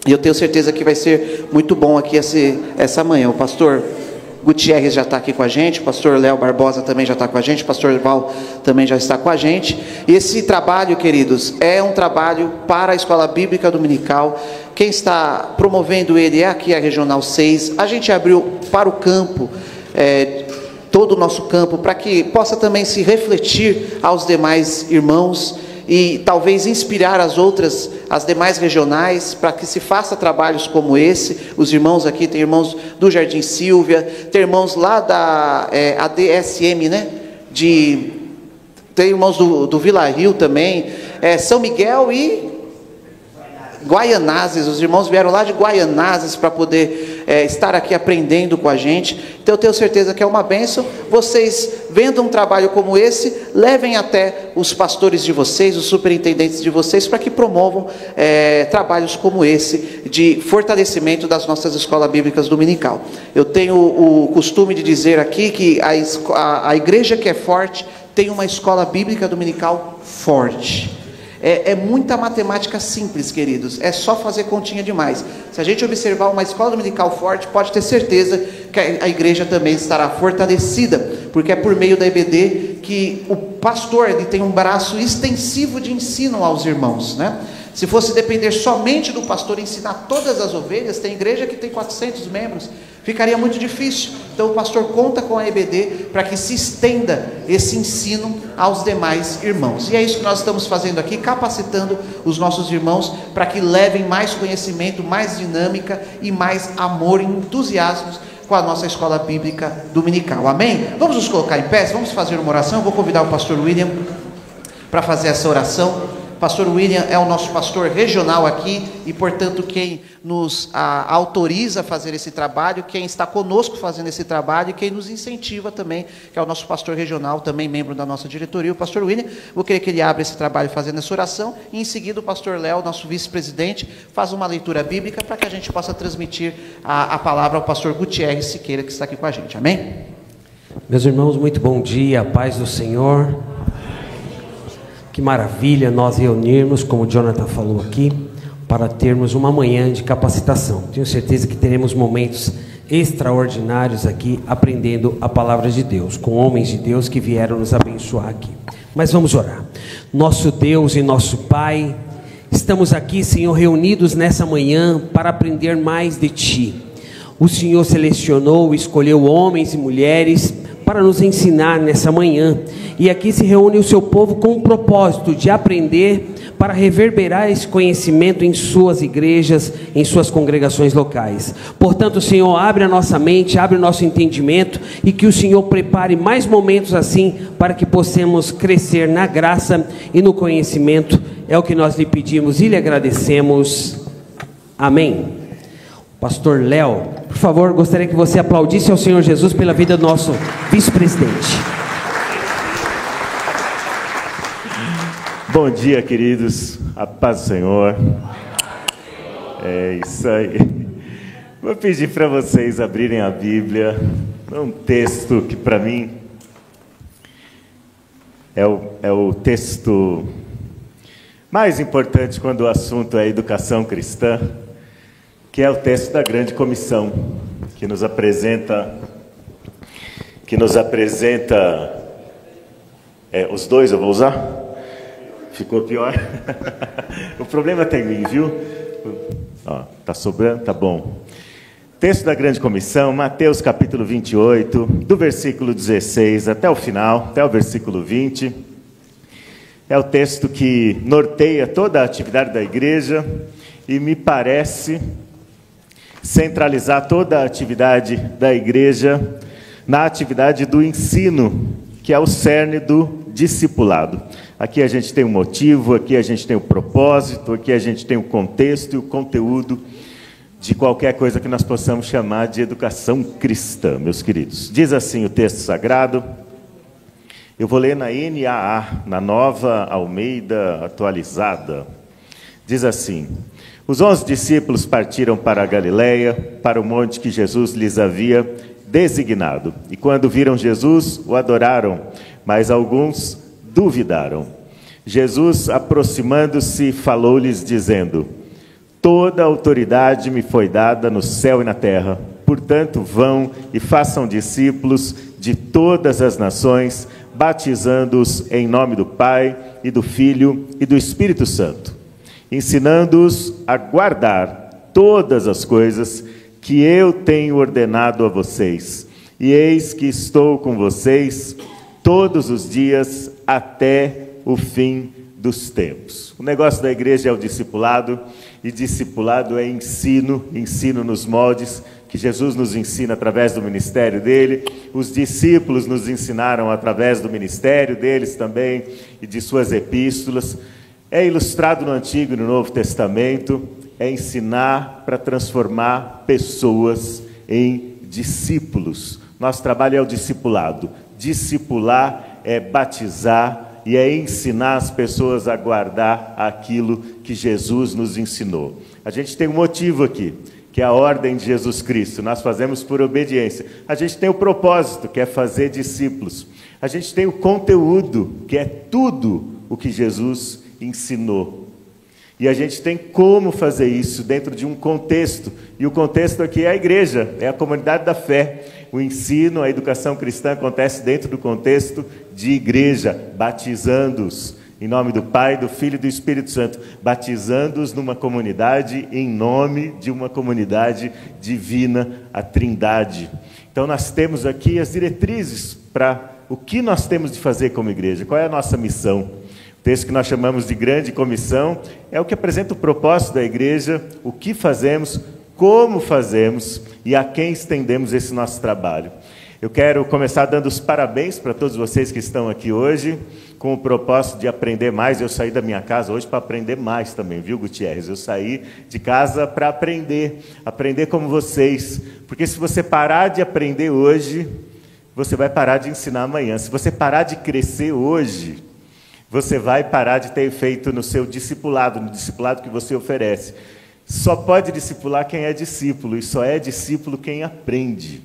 E eu tenho certeza que vai ser muito bom aqui essa manhã. O pastor Gutierrez já está aqui com a gente, o pastor Léo Barbosa também já está com a gente, o pastor Val também já está com a gente. E esse trabalho, queridos, é um trabalho para a Escola Bíblica Dominical. Quem está promovendo ele é aqui a Regional 6. A gente abriu para o campo, todo o nosso campo, para que possa também se refletir aos demais irmãos e talvez inspirar as demais regionais, para que se faça trabalhos como esse. Os irmãos aqui, tem irmãos do Jardim Silvia, tem irmãos lá da ADSM, né? Tem irmãos do Vila Rio também, São Miguel e Guaianazes. Os irmãos vieram lá de Guaianazes para poder estar aqui aprendendo com a gente. Então eu tenho certeza que é uma bênção. Vocês, vendo um trabalho como esse, levem até os pastores de vocês, os superintendentes de vocês, para que promovam trabalhos como esse, de fortalecimento das nossas escolas bíblicas dominical. Eu tenho o costume de dizer aqui que a igreja que é forte tem uma escola bíblica dominical forte. É muita matemática simples, queridos. É só fazer continha demais. Se a gente observar uma escola dominical forte, pode ter certeza que a igreja também estará fortalecida, porque é por meio da EBD que o pastor ele tem um braço extensivo de ensino aos irmãos, né? Se fosse depender somente do pastor ensinar todas as ovelhas, tem igreja que tem 400 membros, ficaria muito difícil. Então o pastor conta com a EBD para que se estenda esse ensino aos demais irmãos. E é isso que nós estamos fazendo aqui, capacitando os nossos irmãos para que levem mais conhecimento, mais dinâmica e mais amor e entusiasmo com a nossa escola bíblica dominical. Amém? Vamos nos colocar em pé, vamos fazer uma oração. Eu vou convidar o pastor William para fazer essa oração. Pastor William é o nosso pastor regional aqui e, portanto, quem nos autoriza a fazer esse trabalho, quem está conosco fazendo esse trabalho e quem nos incentiva também, que é o nosso pastor regional, também membro da nossa diretoria, o pastor William. Vou querer que ele abra esse trabalho fazendo essa oração e, em seguida, o pastor Léo, nosso vice-presidente, faz uma leitura bíblica para que a gente possa transmitir a palavra ao pastor Gutierrez Siqueira, que está aqui com a gente. Amém? Meus irmãos, muito bom dia, a paz do Senhor. Que maravilha nós reunirmos, como o Jonathan falou aqui, para termos uma manhã de capacitação. Tenho certeza que teremos momentos extraordinários aqui, aprendendo a palavra de Deus, com homens de Deus que vieram nos abençoar aqui. Mas vamos orar. Nosso Deus e nosso Pai, estamos aqui, Senhor, reunidos nessa manhã para aprender mais de Ti. O Senhor selecionou, escolheu homens e mulheres para nos ensinar nessa manhã, e aqui se reúne o seu povo com o propósito de aprender, para reverberar esse conhecimento em suas igrejas, em suas congregações locais. Portanto, Senhor, abre a nossa mente, abre o nosso entendimento, e que o Senhor prepare mais momentos assim, para que possamos crescer na graça e no conhecimento. É o que nós lhe pedimos e lhe agradecemos. Amém. Pastor Léo, por favor, gostaria que você aplaudisse ao Senhor Jesus pela vida do nosso vice-presidente. Bom dia, queridos, a paz do Senhor. É isso aí. Vou pedir para vocês abrirem a Bíblia, um texto que para mim é o texto mais importante quando o assunto é educação cristã, que é o texto da Grande Comissão, que nos apresenta os dois eu vou usar? Ficou pior? O problema tem mim, viu? Ó, tá sobrando? Tá bom. Texto da Grande Comissão, Mateus capítulo 28, do versículo 16 até o final, até o versículo 20. É o texto que norteia toda a atividade da igreja e me parece centralizar toda a atividade da igreja na atividade do ensino, que é o cerne do discipulado. Aqui a gente tem um motivo, aqui a gente tem o propósito, aqui a gente tem o contexto e o conteúdo de qualquer coisa que nós possamos chamar de educação cristã, meus queridos. Diz assim o texto sagrado, eu vou ler na NAA, na Nova Almeida Atualizada. Diz assim: os 11 discípulos partiram para a Galileia, para o monte que Jesus lhes havia designado. E quando viram Jesus, o adoraram, mas alguns duvidaram. Jesus, aproximando-se, falou-lhes, dizendo: toda autoridade me foi dada no céu e na terra. Portanto, vão e façam discípulos de todas as nações, batizando-os em nome do Pai, e do Filho e do Espírito Santo, ensinando-os a guardar todas as coisas que eu tenho ordenado a vocês. E eis que estou com vocês todos os dias até o fim dos tempos. O negócio da igreja é o discipulado, e discipulado é ensino, ensino nos moldes que Jesus nos ensina através do ministério dele. Os discípulos nos ensinaram através do ministério deles também e de suas epístolas. É ilustrado no Antigo e no Novo Testamento. É ensinar para transformar pessoas em discípulos. Nosso trabalho é o discipulado. Discipular é batizar e é ensinar as pessoas a guardar aquilo que Jesus nos ensinou. A gente tem um motivo aqui, que é a ordem de Jesus Cristo. Nós fazemos por obediência. A gente tem o propósito, que é fazer discípulos. A gente tem o conteúdo, que é tudo o que Jesus ensinou. E a gente tem como fazer isso dentro de um contexto. E o contexto aqui é a igreja, é a comunidade da fé. O ensino, a educação cristã acontece dentro do contexto de igreja, batizando-os em nome do Pai, do Filho e do Espírito Santo, batizando-os numa comunidade em nome de uma comunidade divina, a Trindade. Então nós temos aqui as diretrizes para o que nós temos de fazer como igreja, qual é a nossa missão. O texto que nós chamamos de grande comissão é o que apresenta o propósito da igreja, o que fazemos, como fazemos e a quem estendemos esse nosso trabalho. Eu quero começar dando os parabéns para todos vocês que estão aqui hoje, com o propósito de aprender mais. Eu saí da minha casa hoje para aprender mais também, viu, Gutierrez? Eu saí de casa para aprender como vocês, porque se você parar de aprender hoje, você vai parar de ensinar amanhã. Se você parar de crescer hoje, você vai parar de ter efeito no seu discipulado, no discipulado que você oferece. Só pode discipular quem é discípulo, e só é discípulo quem aprende.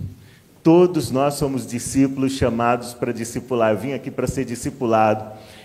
Todos nós somos discípulos chamados para discipular. Eu vim aqui para ser discipulado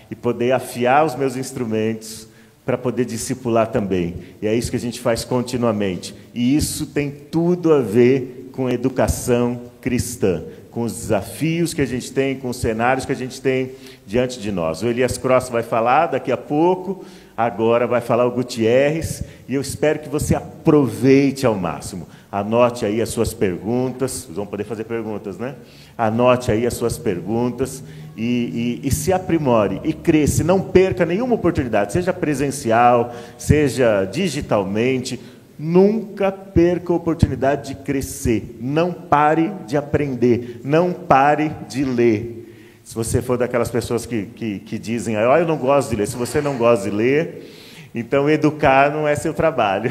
e poder afiar os meus instrumentos para poder discipular também. E é isso que a gente faz continuamente. E isso tem tudo a ver com a educação cristã, com os desafios que a gente tem, com os cenários que a gente tem diante de nós. O Elias Cross vai falar daqui a pouco, agora vai falar o Gutierrez, e eu espero que você aproveite ao máximo. Anote aí as suas perguntas, vocês vão poder fazer perguntas, né? Anote aí as suas perguntas e se aprimore e cresça, não perca nenhuma oportunidade, seja presencial, seja digitalmente, nunca perca a oportunidade de crescer, não pare de aprender, não pare de ler. Se você for daquelas pessoas que dizem, eu não gosto de ler, se você não gosta de ler, então educar não é seu trabalho.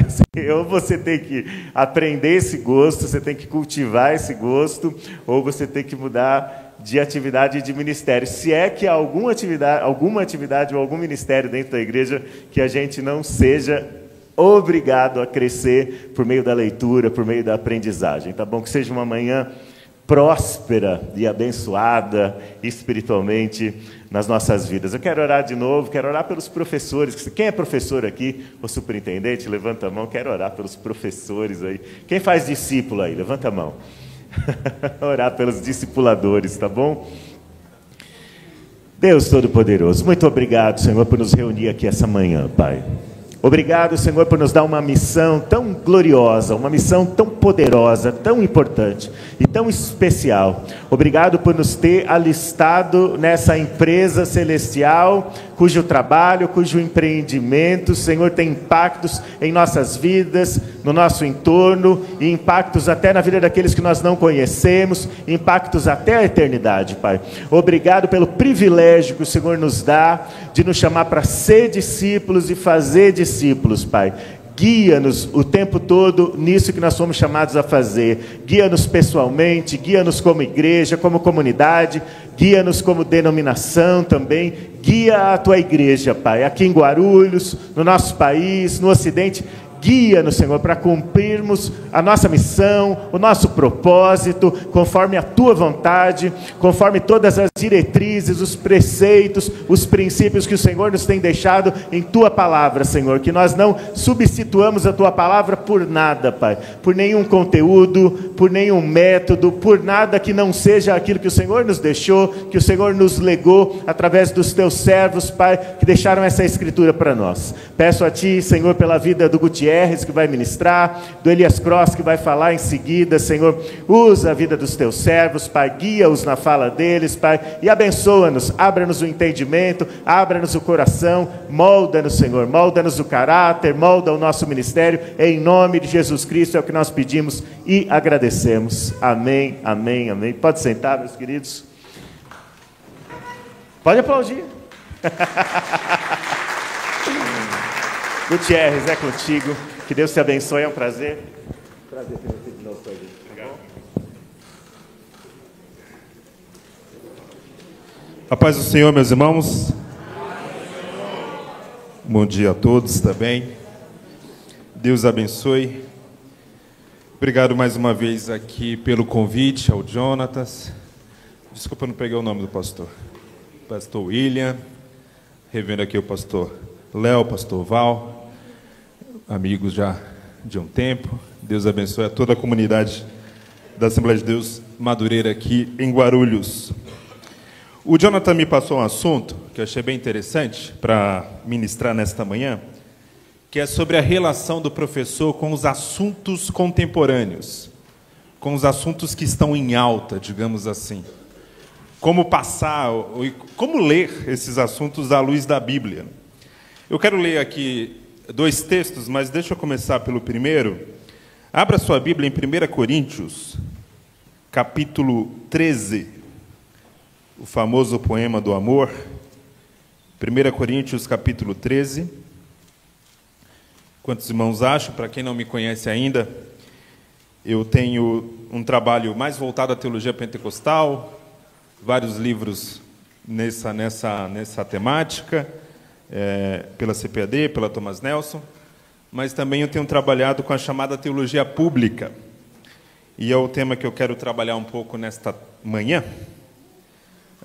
Ou você tem que aprender esse gosto, você tem que cultivar esse gosto, ou você tem que mudar de atividade e de ministério. Se é que há alguma atividade ou algum ministério dentro da igreja que a gente não seja obrigado a crescer por meio da leitura, por meio da aprendizagem. Tá bom? Que seja uma manhã próspera e abençoada espiritualmente nas nossas vidas. Eu quero orar de novo, quero orar pelos professores. Quem é professor aqui? O superintendente, levanta a mão. Quero orar pelos professores aí. Quem faz discípulo aí? Levanta a mão. Orar pelos discipuladores, tá bom? Deus Todo-Poderoso, muito obrigado, Senhor, por nos reunir aqui essa manhã, Pai. Obrigado, Senhor, por nos dar uma missão tão gloriosa, uma missão tão poderosa, tão importante e tão especial. Obrigado por nos ter alistado nessa empresa celestial, cujo trabalho, cujo empreendimento, Senhor, tem impactos em nossas vidas, no nosso entorno, e impactos até na vida daqueles que nós não conhecemos, impactos até a eternidade, Pai. Obrigado pelo privilégio que o Senhor nos dá de nos chamar para ser discípulos e fazer discípulos, Pai. Guia-nos o tempo todo nisso que nós somos chamados a fazer. Guia-nos pessoalmente, guia-nos como igreja, como comunidade, guia-nos como denominação também. Guia a Tua igreja, Pai, aqui em Guarulhos, no nosso país, no Ocidente. Guia-nos, Senhor, para cumprirmos cumprirmos a nossa missão, o nosso propósito, conforme a Tua vontade, conforme todas as diretrizes, os preceitos, os princípios que o Senhor nos tem deixado em Tua palavra, Senhor. Que nós não substituamos a Tua palavra por nada, Pai, por nenhum conteúdo, por nenhum método, por nada que não seja aquilo que o Senhor nos deixou, que o Senhor nos legou através dos Teus servos, Pai, que deixaram essa Escritura para nós. Peço a Ti, Senhor, pela vida do Gutierrez, que vai ministrar, do Elias Cross, que vai falar em seguida, Senhor. Usa a vida dos Teus servos, Pai, guia-os na fala deles, Pai, e abençoa-nos, abra-nos o entendimento, abra-nos o coração, molda-nos, Senhor, molda-nos o caráter, molda o nosso ministério, em nome de Jesus Cristo é o que nós pedimos e agradecemos. Amém, amém, amém. Pode sentar, meus queridos. Pode aplaudir. Gutierrez, é contigo. Que Deus te abençoe, é um prazer. Prazer ter você de novo com a gente. A paz do Senhor, meus irmãos. Bom dia a todos também. Deus abençoe. Obrigado mais uma vez aqui pelo convite ao Jonatas. Desculpa, eu não peguei o nome do pastor. Pastor William, revendo aqui o pastor Léo, pastor Val, amigos já de um tempo. Deus abençoe a toda a comunidade da Assembleia de Deus Madureira aqui em Guarulhos. O Jonathan me passou um assunto que eu achei bem interessante para ministrar nesta manhã, que é sobre a relação do professor com os assuntos contemporâneos, com os assuntos que estão em alta, digamos assim. Como passar, como ler esses assuntos à luz da Bíblia. Eu quero ler aqui 2 textos, mas deixa eu começar pelo primeiro. Abra sua Bíblia em 1 Coríntios, capítulo 13, o famoso poema do amor. 1 Coríntios, capítulo 13. Quantos irmãos acham? Para quem não me conhece ainda, eu tenho um trabalho mais voltado à teologia pentecostal, vários livros nessa temática, pela CPAD, pela Thomas Nelson, mas também eu tenho trabalhado com a chamada teologia pública, e é o tema que eu quero trabalhar um pouco nesta manhã.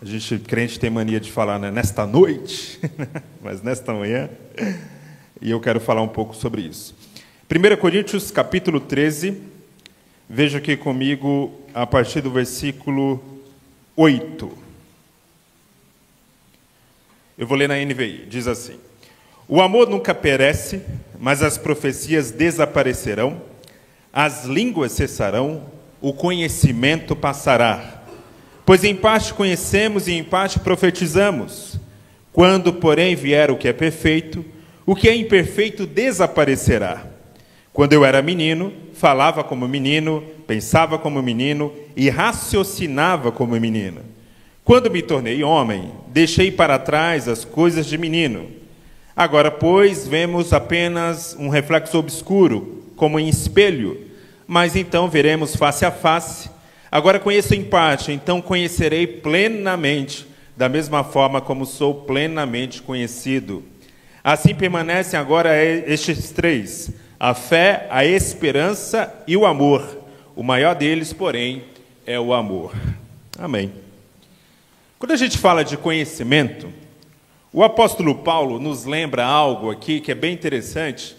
A gente, crente, tem mania de falar, né, nesta noite, mas nesta manhã, e eu quero falar um pouco sobre isso. 1 Coríntios, capítulo 13, veja aqui comigo, a partir do versículo 8. Eu vou ler na NVI, diz assim: o amor nunca perece, mas as profecias desaparecerão, as línguas cessarão, o conhecimento passará. Pois em parte conhecemos e em parte profetizamos. Quando, porém, vier o que é perfeito, o que é imperfeito desaparecerá. Quando eu era menino, falava como menino, pensava como menino e raciocinava como menino. Quando me tornei homem, deixei para trás as coisas de menino. Agora, pois, vemos apenas um reflexo obscuro, como em espelho, mas então veremos face a face. Agora conheço em parte, então conhecerei plenamente, da mesma forma como sou plenamente conhecido. Assim permanecem agora estes 3, a fé, a esperança e o amor. O maior deles, porém, é o amor. Amém. Quando a gente fala de conhecimento, o apóstolo Paulo nos lembra algo aqui que é bem interessante,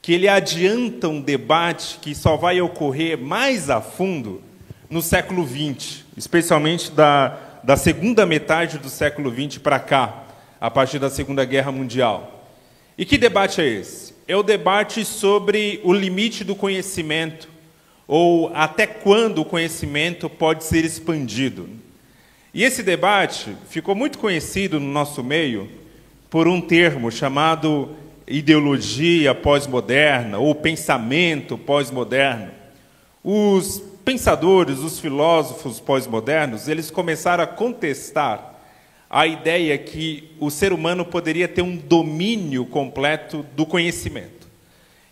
que ele adianta um debate que só vai ocorrer mais a fundo no século XX, especialmente da segunda metade do século XX para cá, a partir da Segunda Guerra Mundial. E que debate é esse? É o debate sobre o limite do conhecimento, ou até quando o conhecimento pode ser expandido. E esse debate ficou muito conhecido no nosso meio por um termo chamado ideologia pós-moderna, ou pensamento pós-moderno. Os pensadores, os filósofos pós-modernos, eles começaram a contestar a ideia que o ser humano poderia ter um domínio completo do conhecimento.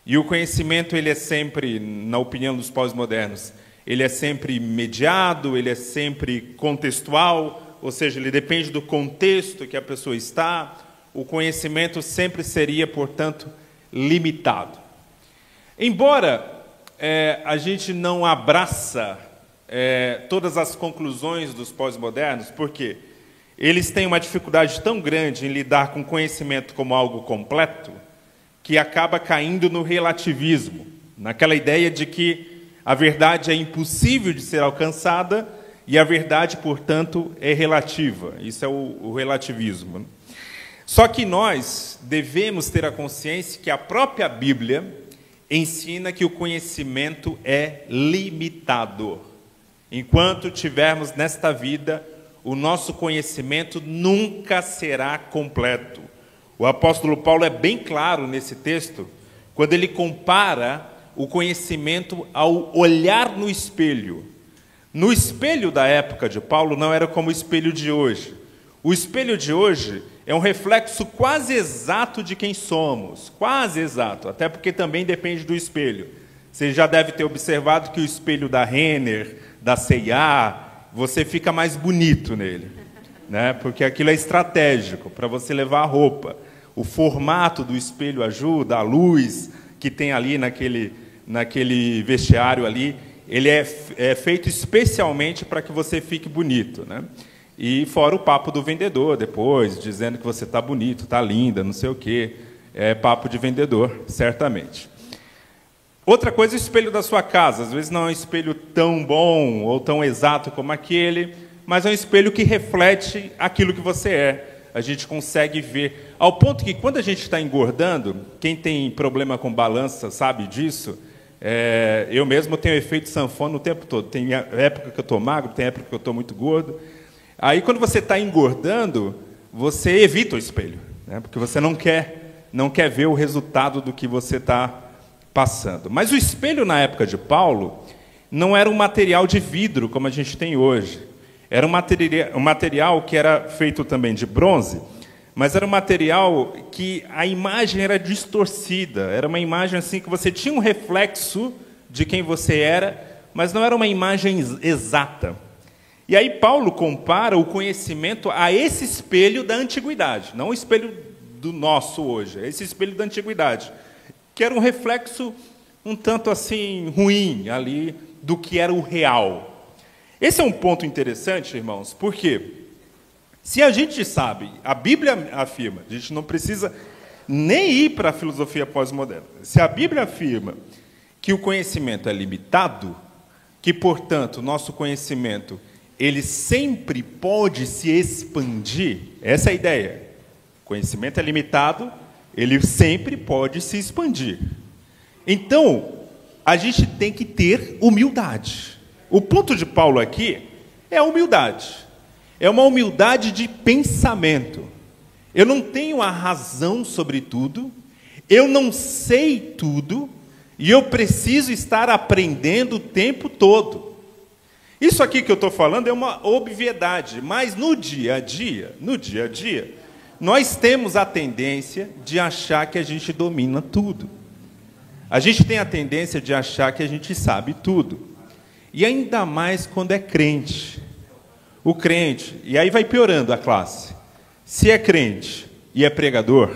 E o conhecimento, ele é sempre, na opinião dos pós-modernos, ele é sempre mediado, ele é sempre contextual, ou seja, ele depende do contexto que a pessoa está. O conhecimento sempre seria, portanto, limitado. Embora a gente não abraça todas as conclusões dos pós-modernos, porque eles têm uma dificuldade tão grande em lidar com conhecimento como algo completo, que acaba caindo no relativismo, naquela ideia de que a verdade é impossível de ser alcançada e a verdade, portanto, é relativa. Isso é o relativismo. Só que nós devemos ter a consciência que a própria Bíblia ensina que o conhecimento é limitado. Enquanto tivermos nesta vida, o nosso conhecimento nunca será completo. O apóstolo Paulo é bem claro nesse texto, quando ele compara o conhecimento ao olhar no espelho. No espelho da época de Paulo não era como o espelho de hoje. O espelho de hoje é um reflexo quase exato de quem somos, quase exato, até porque também depende do espelho. Você já deve ter observado que o espelho da Renner, da C&A, você fica mais bonito nele, né? Porque aquilo é estratégico para você levar a roupa. O formato do espelho ajuda, a luz que tem ali naquele vestiário ali, ele é feito especialmente para que você fique bonito, né? E fora o papo do vendedor depois, dizendo que você está bonito, está linda, não sei o quê. É papo de vendedor, certamente. Outra coisa é o espelho da sua casa. Às vezes não é um espelho tão bom ou tão exato como aquele, mas é um espelho que reflete aquilo que você é. A gente consegue ver. Ao ponto que, quando a gente está engordando, quem tem problema com balança sabe disso. Eu mesmo tenho efeito sanfona o tempo todo. Tem época que eu estou magro, tem época que eu estou muito gordo. Aí, quando você está engordando, você evita o espelho, né? Porque você não quer ver o resultado do que você está passando. Mas o espelho, na época de Paulo, não era um material de vidro, como a gente tem hoje. Era um material que era feito também de bronze, mas era um material que a imagem era distorcida. Era uma imagem assim que você tinha um reflexo de quem você era, mas não era uma imagem exata. E aí Paulo compara o conhecimento a esse espelho da antiguidade, não o espelho do nosso hoje, esse espelho da antiguidade, que era um reflexo um tanto assim ruim ali do que era o real. Esse é um ponto interessante, irmãos, porque se a gente sabe, a Bíblia afirma, a gente não precisa nem ir para a filosofia pós-moderna, se a Bíblia afirma que o conhecimento é limitado, que, portanto, o nosso conhecimento ele sempre pode se expandir, essa é a ideia. O conhecimento é limitado, ele sempre pode se expandir. Então, a gente tem que ter humildade. O ponto de Paulo aqui é a humildade. É uma humildade de pensamento. Eu não tenho a razão sobre tudo, eu não sei tudo, e eu preciso estar aprendendo o tempo todo. Isso aqui que eu estou falando é uma obviedade, mas no dia a dia, nós temos a tendência de achar que a gente domina tudo. A gente tem a tendência de achar que a gente sabe tudo. E ainda mais quando é crente. O crente, e aí vai piorando a classe. Se é crente e é pregador,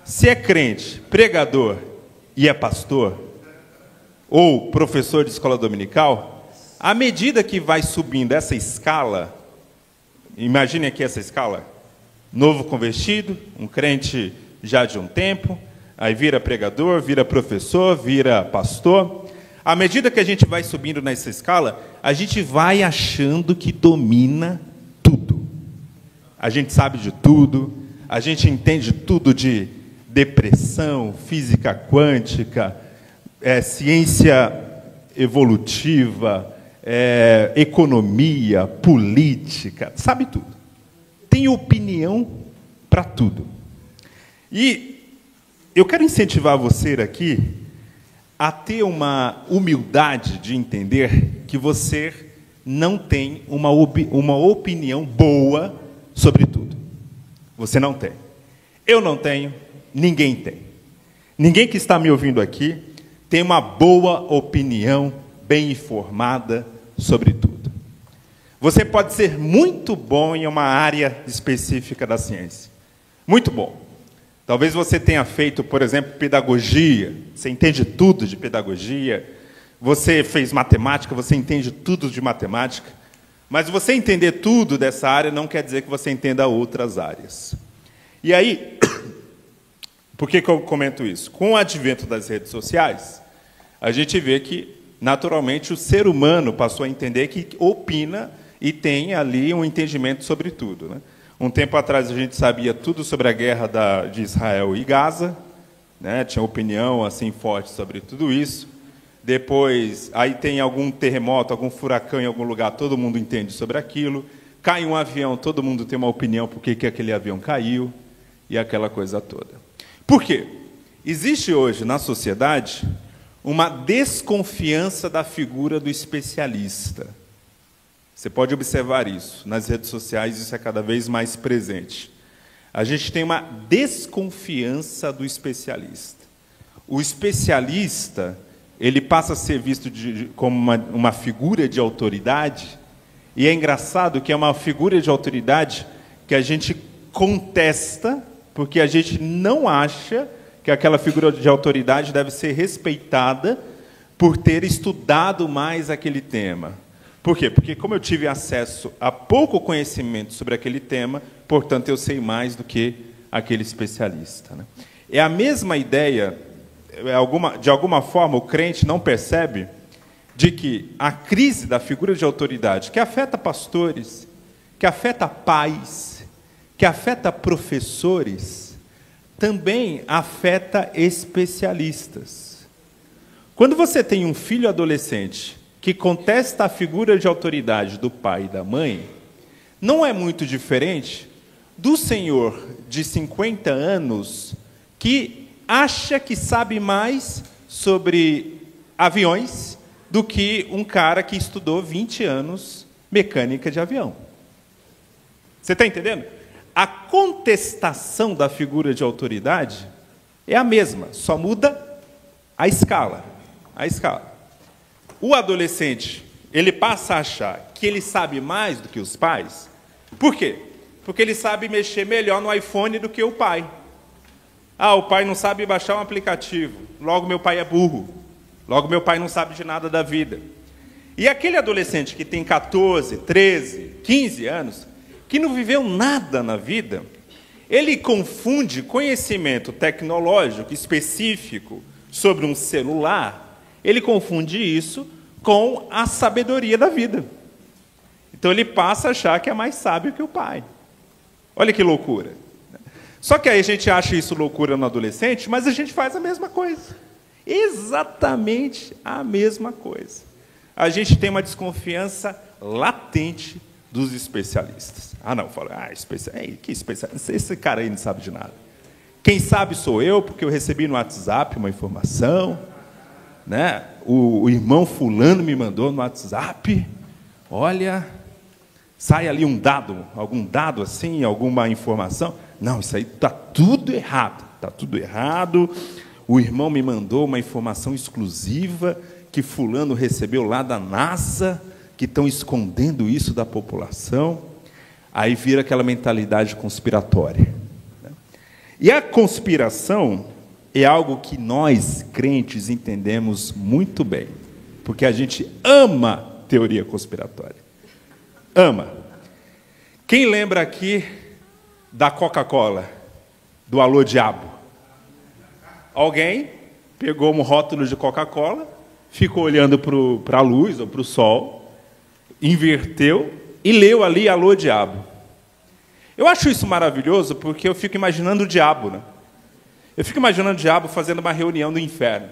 se é crente, pregador e é pastor, ou professor de escola dominical, à medida que vai subindo essa escala, imagine aqui essa escala, novo convertido, um crente já de um tempo, aí vira pregador, vira professor, vira pastor. À medida que a gente vai subindo nessa escala, a gente vai achando que domina tudo. A gente sabe de tudo, a gente entende tudo de depressão, física quântica, ciência evolutiva, economia, política, sabe tudo. Tem opinião para tudo. E eu quero incentivar você aqui a ter uma humildade de entender que você não tem uma opinião boa sobre tudo. Você não tem. Eu não tenho, ninguém tem. Ninguém que está me ouvindo aqui tem uma boa opinião bem informada sobre tudo. Você pode ser muito bom em uma área específica da ciência. Muito bom. Talvez você tenha feito, por exemplo, pedagogia, você entende tudo de pedagogia, você fez matemática, você entende tudo de matemática, mas você entender tudo dessa área não quer dizer que você entenda outras áreas. E aí, por que eu comento isso? Com o advento das redes sociais, a gente vê que, naturalmente, o ser humano passou a entender que opina e tem ali um entendimento sobre tudo, né? Um tempo atrás a gente sabia tudo sobre a guerra de Israel e Gaza, né? Tinha opinião assim forte sobre tudo isso. Depois, aí tem algum terremoto, algum furacão em algum lugar, todo mundo entende sobre aquilo. Cai um avião, todo mundo tem uma opinião por que aquele avião caiu, e aquela coisa toda. Por quê? Existe hoje na sociedade uma desconfiança da figura do especialista. Você pode observar isso. Nas redes sociais isso é cada vez mais presente. A gente tem uma desconfiança do especialista. O especialista, ele passa a ser visto como uma figura de autoridade, e é engraçado que é uma figura de autoridade que a gente contesta, porque a gente não acha que aquela figura de autoridade deve ser respeitada por ter estudado mais aquele tema. Por quê? Porque como eu tive acesso a pouco conhecimento sobre aquele tema, portanto eu sei mais do que aquele especialista, né? É a mesma ideia, de alguma forma o crente não percebe de que a crise da figura de autoridade, que afeta pastores, que afeta pais, que afeta professores, também afeta especialistas. Quando você tem um filho adolescente que contesta a figura de autoridade do pai e da mãe, não é muito diferente do senhor de 50 anos que acha que sabe mais sobre aviões do que um cara que estudou 20 anos mecânica de avião. Você está entendendo? A contestação da figura de autoridade é a mesma, só muda a escala. A escala. O adolescente, ele passa a achar que ele sabe mais do que os pais. Por quê? Porque ele sabe mexer melhor no iPhone do que o pai. Ah, o pai não sabe baixar um aplicativo, logo meu pai é burro. Logo meu pai não sabe de nada da vida. E aquele adolescente que tem 14, 13, 15 anos, que não viveu nada na vida, ele confunde conhecimento tecnológico específico sobre um celular, ele confunde isso com a sabedoria da vida. Então ele passa a achar que é mais sábio que o pai. Olha que loucura. Só que aí a gente acha isso loucura no adolescente, mas a gente faz a mesma coisa. Exatamente a mesma coisa. A gente tem uma desconfiança latente dos especialistas. Ah, não, fala, que especialista? Esse cara aí não sabe de nada. Quem sabe sou eu, porque eu recebi no WhatsApp uma informação, né? O irmão fulano me mandou no WhatsApp, olha, sai ali um dado, algum dado assim, alguma informação. Não, isso aí está tudo errado, está tudo errado. O irmão me mandou uma informação exclusiva que fulano recebeu lá da NASA, que estão escondendo isso da população. Aí vira aquela mentalidade conspiratória. E a conspiração é algo que nós, crentes, entendemos muito bem, porque a gente ama teoria conspiratória. Ama. Quem lembra aqui da Coca-Cola, do Alô Diabo? Alguém pegou um rótulo de Coca-Cola, ficou olhando para a luz ou para o sol, inverteu e leu ali Alô Diabo. Eu acho isso maravilhoso porque eu fico imaginando o diabo, né? Eu fico imaginando o diabo fazendo uma reunião no inferno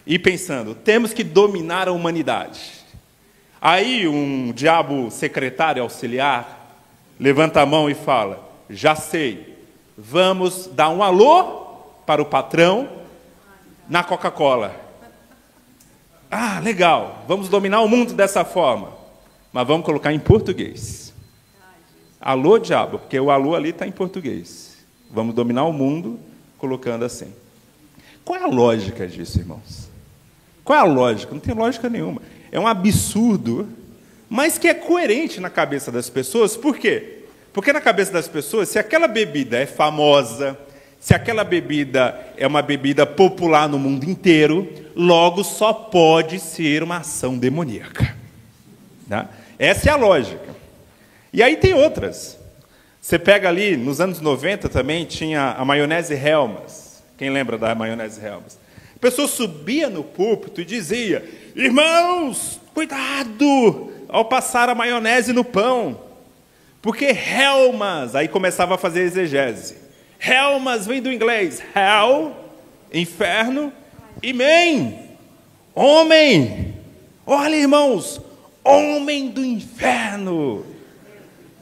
e pensando, temos que dominar a humanidade. Aí um diabo secretário auxiliar levanta a mão e fala, já sei, vamos dar um alô para o patrão na Coca-Cola. Ah, legal, vamos dominar o mundo dessa forma, mas vamos colocar em português. Alô, diabo, porque o alô ali está em português. Vamos dominar o mundo colocando assim. Qual é a lógica disso, irmãos? Qual é a lógica? Não tem lógica nenhuma. É um absurdo, mas que é coerente na cabeça das pessoas. Por quê? Porque na cabeça das pessoas, se aquela bebida é famosa, Se aquela bebida é uma bebida popular no mundo inteiro, logo só pode ser uma ação demoníaca. Tá? Essa é a lógica. E aí tem outras. Você pega ali, nos anos 90 também, tinha a maionese Hellmann's. Quem lembra da maionese Hellmann's? A pessoa subia no púlpito e dizia: irmãos, cuidado ao passar a maionese no pão, porque Hellmann's, aí começava a fazer exegese. Hellmann's vem do inglês, hell, inferno, e man, homem. Olha, irmãos, homem do inferno.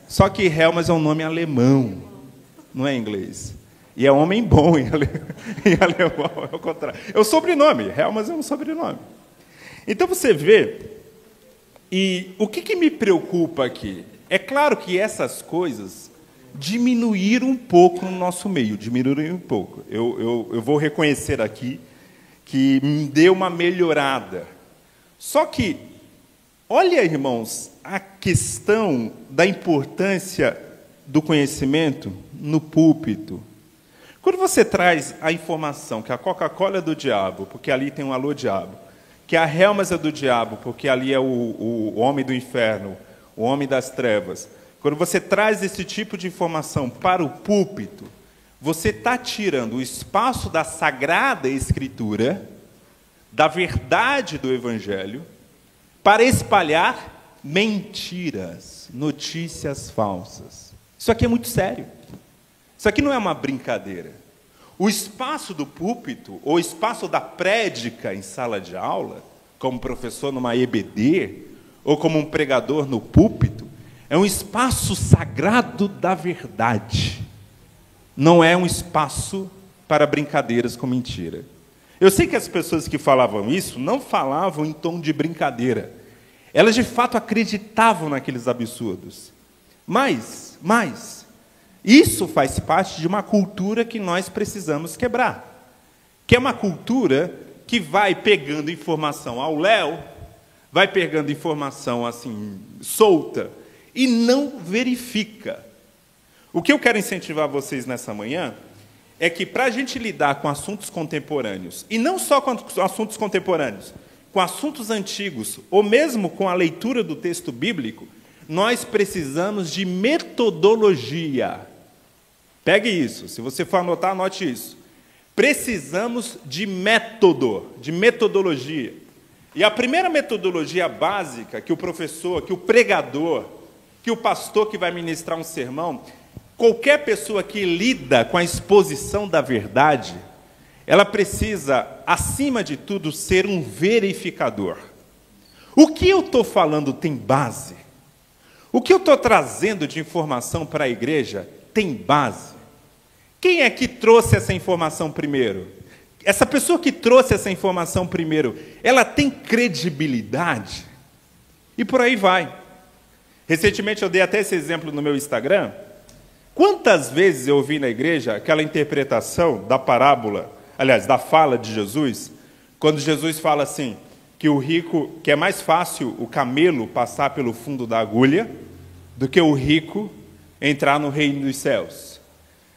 Só que Hellmann's é um nome alemão, não é inglês. E é homem bom em alemão, é o contrário. É o sobrenome, Hellmann's é um sobrenome. Então você vê, e o que me preocupa aqui? É claro que essas coisas diminuíram um pouco no nosso meio, diminuíram um pouco. Eu vou reconhecer aqui que me deu uma melhorada. Só que, olha, irmãos, a questão da importância do conhecimento no púlpito. Quando você traz a informação que a Coca-Cola é do diabo, porque ali tem um alô diabo, que a Hellmann's é do diabo, porque ali é o homem do inferno, o homem das trevas. Quando você traz esse tipo de informação para o púlpito, você está tirando o espaço da Sagrada Escritura, da verdade do Evangelho, para espalhar mentiras, notícias falsas. Isso aqui é muito sério. Isso aqui não é uma brincadeira. O espaço do púlpito, ou o espaço da prédica em sala de aula, como professor numa EBD, ou como um pregador no púlpito, é um espaço sagrado da verdade. Não é um espaço para brincadeiras com mentira. Eu sei que as pessoas que falavam isso não falavam em tom de brincadeira. Elas, de fato, acreditavam naqueles absurdos. Mas, isso faz parte de uma cultura que nós precisamos quebrar. Que é uma cultura que vai pegando informação ao léu, vai pegando informação assim, solta, e não verifica. O que eu quero incentivar vocês nessa manhã é que, para a gente lidar com assuntos contemporâneos, e não só com assuntos contemporâneos, com assuntos antigos, ou mesmo com a leitura do texto bíblico, nós precisamos de metodologia. Pegue isso, se você for anotar, anote isso. Precisamos de método, de metodologia. E a primeira metodologia básica que o professor, que o pregador, que o pastor que vai ministrar um sermão, qualquer pessoa que lida com a exposição da verdade, ela precisa, acima de tudo, ser um verificador. O que eu estou falando tem base? O que eu estou trazendo de informação para a igreja tem base? Quem é que trouxe essa informação primeiro? Essa pessoa que trouxe essa informação primeiro, ela tem credibilidade? E por aí vai. Recentemente eu dei até esse exemplo no meu Instagram. Quantas vezes eu ouvi na igreja aquela interpretação da parábola, aliás, da fala de Jesus, quando Jesus fala assim, que o rico, que é mais fácil o camelo passar pelo fundo da agulha do que o rico entrar no reino dos céus.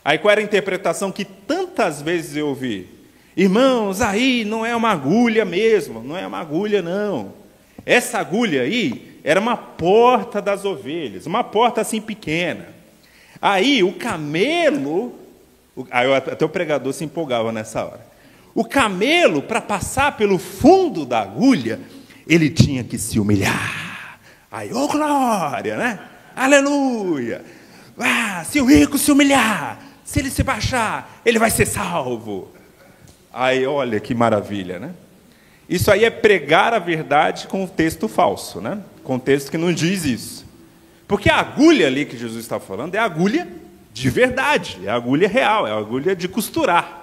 Aí qual era a interpretação que tantas vezes eu ouvi? Irmãos, aí não é uma agulha mesmo, não é uma agulha não. Essa agulha aí era uma porta das ovelhas, uma porta assim pequena. Aí o camelo, até o pregador se empolgava nessa hora. O camelo, para passar pelo fundo da agulha, ele tinha que se humilhar. Aí, ô glória, né? Aleluia! Ah, se o rico se humilhar, se ele se baixar, ele vai ser salvo. Aí, olha que maravilha, né? Isso aí é pregar a verdade com um texto falso, né? Com um texto que não diz isso. Porque a agulha ali que Jesus está falando é a agulha de verdade, é a agulha real, é a agulha de costurar.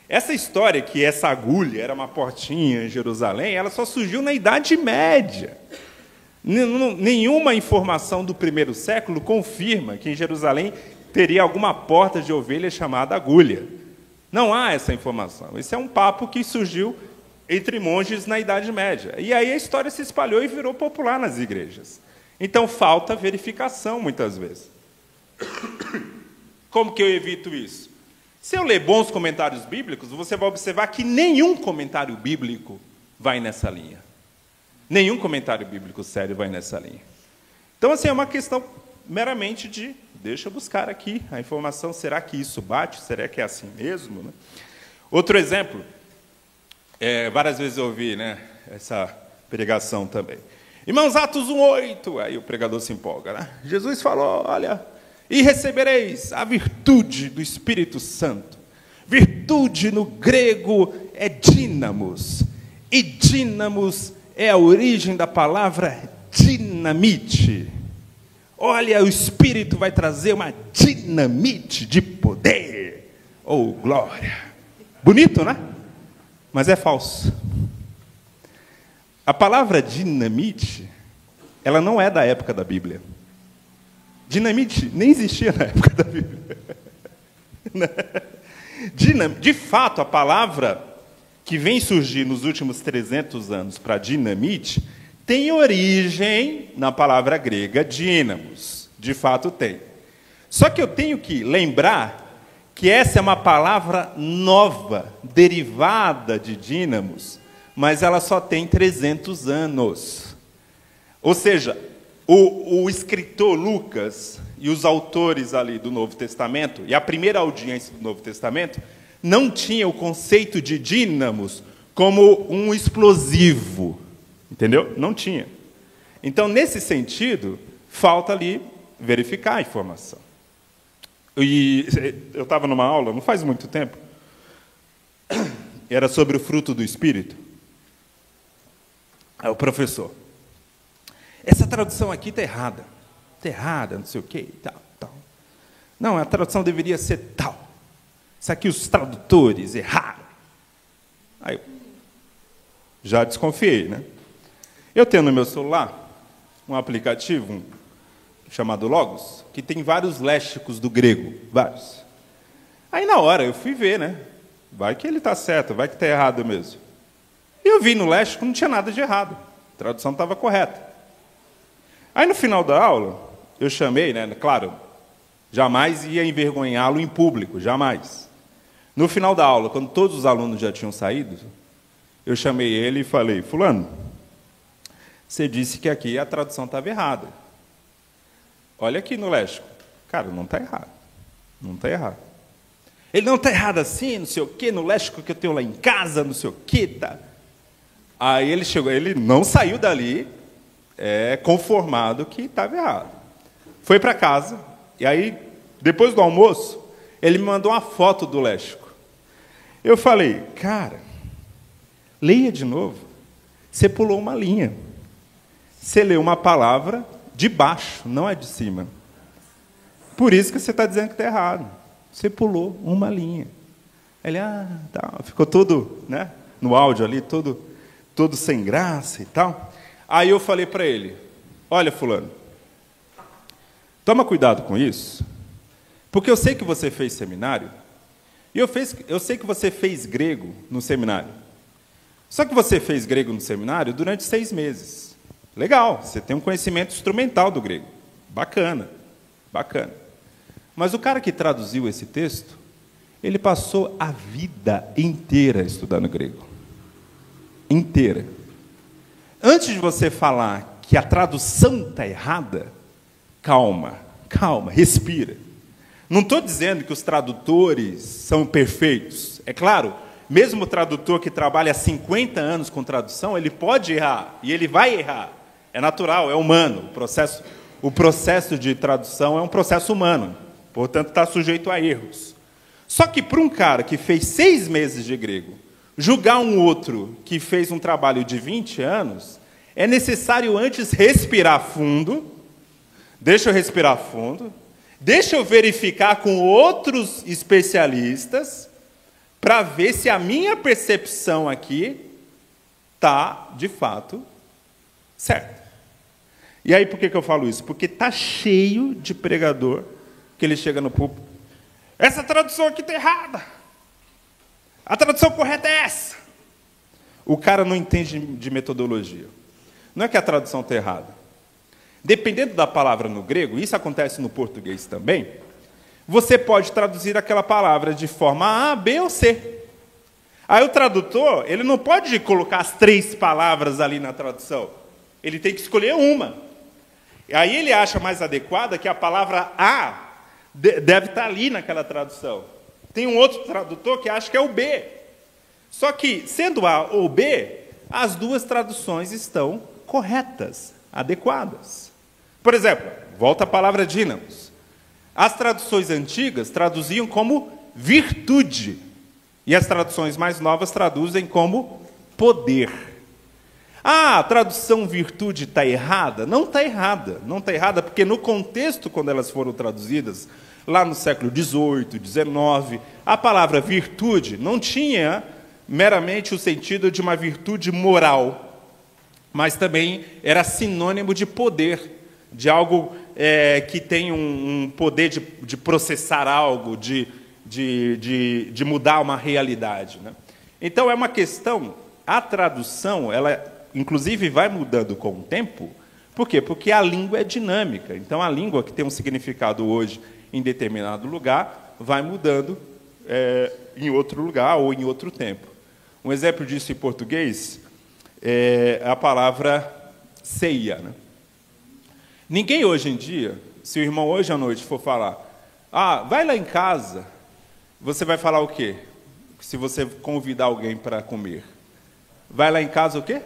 Essa história que essa agulha era uma portinha em Jerusalém, ela só surgiu na Idade Média. Nenhuma informação do primeiro século confirma que em Jerusalém teria alguma porta de ovelha chamada agulha. Não há essa informação. Esse é um papo que surgiu entre monges na Idade Média. E aí a história se espalhou e virou popular nas igrejas. Então falta verificação muitas vezes. Como que eu evito isso? Se eu ler bons comentários bíblicos, você vai observar que nenhum comentário bíblico vai nessa linha. Nenhum comentário bíblico sério vai nessa linha. Então, assim, é uma questão meramente de, deixa eu buscar aqui a informação, será que isso bate? Será que é assim mesmo? Né? Outro exemplo, várias vezes eu ouvi, né, essa pregação também. Irmãos, Atos 1:8, aí o pregador se empolga, né? Jesus falou, olha, e recebereis a virtude do Espírito Santo. Virtude no grego é dínamos, e dínamos é a origem da palavra dinamite. Olha, o Espírito vai trazer uma dinamite de poder. Oh, glória! Bonito, né? Mas é falso. A palavra dinamite, ela não é da época da Bíblia. Dinamite nem existia na época da Bíblia. De fato, a palavra que vem surgir nos últimos 300 anos para dinamite tem origem na palavra grega dínamos. De fato tem. Só que eu tenho que lembrar que essa é uma palavra nova, derivada de dínamos, mas ela só tem 300 anos. Ou seja, o escritor Lucas e os autores ali do Novo Testamento, e a primeira audiência do Novo Testamento, não tinha o conceito de dínamos como um explosivo. Entendeu? Não tinha. Então, nesse sentido, falta ali verificar a informação. E eu estava numa aula, não faz muito tempo, era sobre o fruto do Espírito. Aí o professor, essa tradução aqui está errada. Está errada, não sei o quê, tal, tal. Não, a tradução deveria ser tal. Isso aqui os tradutores erraram. Aí eu já desconfiei, né? Eu tenho no meu celular um aplicativo chamado Logos, que tem vários léxicos do grego, vários. Aí, na hora, eu fui ver, né? Vai que ele está certo, vai que está errado mesmo. E eu vi no léxico, não tinha nada de errado. A tradução estava correta. Aí, no final da aula, eu chamei, né? Claro, jamais ia envergonhá-lo em público, jamais. No final da aula, quando todos os alunos já tinham saído, eu chamei ele e falei, fulano, você disse que aqui a tradução estava errada. Olha aqui no léxico. Cara, não está errado. Não está errado. Ele não está errado assim, não sei o quê, no léxico que eu tenho lá em casa, não sei o quê. Tá. Aí ele chegou, ele não saiu dali conformado que estava errado. Foi para casa, e aí, depois do almoço, ele me mandou uma foto do léxico. Eu falei, cara, leia de novo. Você pulou uma linha. Você leu uma palavra de baixo, não é de cima. Por isso que você está dizendo que está errado. Você pulou uma linha. Ele, tá, ficou todo, né, no áudio ali, todo sem graça e tal. Aí eu falei para ele, olha, fulano, toma cuidado com isso, porque eu sei que você fez seminário, e eu sei que você fez grego no seminário. Só que você fez grego no seminário durante 6 meses. Legal, você tem um conhecimento instrumental do grego. Bacana, bacana. Mas o cara que traduziu esse texto, ele passou a vida inteira estudando grego. Inteira. Antes de você falar que a tradução está errada, calma, respira. Não estou dizendo que os tradutores são perfeitos. É claro, mesmo o tradutor que trabalha há 50 anos com tradução, ele pode errar, e ele vai errar. É natural, é humano. O processo de tradução é um processo humano, portanto, está sujeito a erros. Só que para um cara que fez 6 meses de grego, julgar um outro que fez um trabalho de 20 anos, é necessário antes respirar fundo. Deixa eu respirar fundo. Deixa eu verificar com outros especialistas para ver se a minha percepção aqui está, de fato, certa. E aí, por que eu falo isso? Porque está cheio de pregador que ele chega no púlpito. Essa tradução aqui está errada. A tradução correta é essa. O cara não entende de metodologia. Não é que a tradução está errada. Dependendo da palavra no grego, isso acontece no português também, você pode traduzir aquela palavra de forma A, B ou C. Aí o tradutor, ele não pode colocar as 3 palavras ali na tradução. Ele tem que escolher uma. E aí ele acha mais adequada que a palavra A deve estar ali naquela tradução. Tem um outro tradutor que acha que é o B. Só que, sendo A ou B, as 2 traduções estão corretas, adequadas. Por exemplo, volta a palavra dínamos. As traduções antigas traduziam como virtude. E as traduções mais novas traduzem como poder. Ah, a tradução virtude está errada? Não está errada. Não está errada porque no contexto, quando elas foram traduzidas, lá no século XVIII, XIX, a palavra virtude não tinha meramente o sentido de uma virtude moral, mas também era sinônimo de poder, de algo que tem um poder de processar algo, de mudar uma realidade, né? Então, é uma questão, a tradução, ela inclusive vai mudando com o tempo. Por quê? Porque a língua é dinâmica. Então, a língua que tem um significado hoje em determinado lugar, vai mudando em outro lugar ou em outro tempo. Um exemplo disso em português é a palavra ceia, né? Ninguém hoje em dia, se o irmão hoje à noite for falar, vai lá em casa, você vai falar o quê? Se você convidar alguém para comer. Vai lá em casa o quê?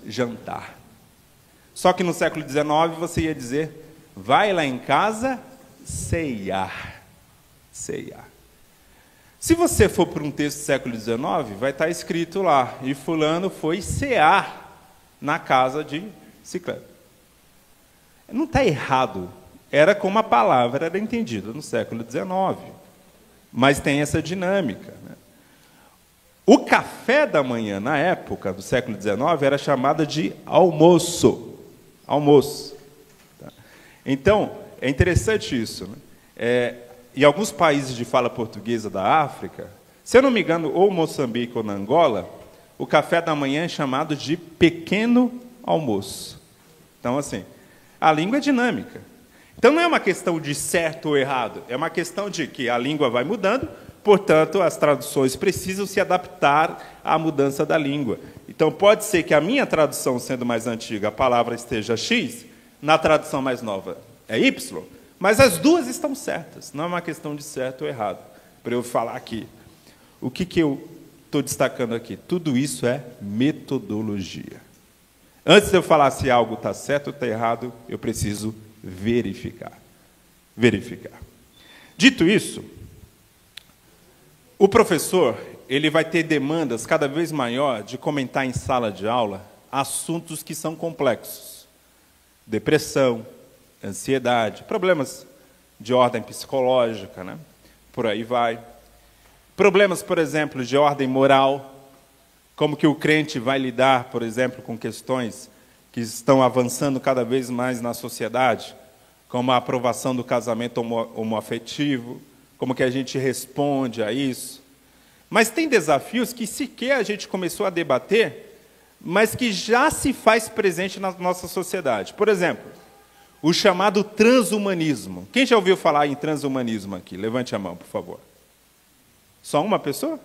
Jantar. Só que no século XIX você ia dizer, vai lá em casa ceiar. Ceiar. Se você for para um texto do século XIX, vai estar escrito lá, e fulano foi cear na casa de ciclano. Não está errado. Era como a palavra era entendida no século XIX. Mas tem essa dinâmica, né? O café da manhã, na época do século XIX, era chamada de almoço. Almoço. Tá? Então, é interessante isso, né? Em alguns países de fala portuguesa da África, se eu não me engano, ou Moçambique ou na Angola, o café da manhã é chamado de pequeno almoço. Então, assim, a língua é dinâmica. Então, não é uma questão de certo ou errado, é uma questão de que a língua vai mudando, portanto, as traduções precisam se adaptar à mudança da língua. Então, pode ser que a minha tradução, sendo mais antiga, a palavra esteja X, na tradução mais nova é Y, mas as 2 estão certas, não é uma questão de certo ou errado. Para eu falar aqui, o que eu estou destacando aqui? Tudo isso é metodologia. Antes de eu falar se algo está certo ou está errado, eu preciso verificar. Verificar. Dito isso, o professor ele vai ter demandas cada vez maior de comentar em sala de aula assuntos que são complexos. Depressão, ansiedade, problemas de ordem psicológica, né? Por aí vai. Problemas, por exemplo, de ordem moral, como que o crente vai lidar, por exemplo, com questões que estão avançando cada vez mais na sociedade, como a aprovação do casamento homoafetivo, como que a gente responde a isso. Mas tem desafios que sequer a gente começou a debater, mas que já se faz presente na nossa sociedade. Por exemplo, o chamado transhumanismo. Quem já ouviu falar em transhumanismo aqui? Levante a mão, por favor. Só uma pessoa?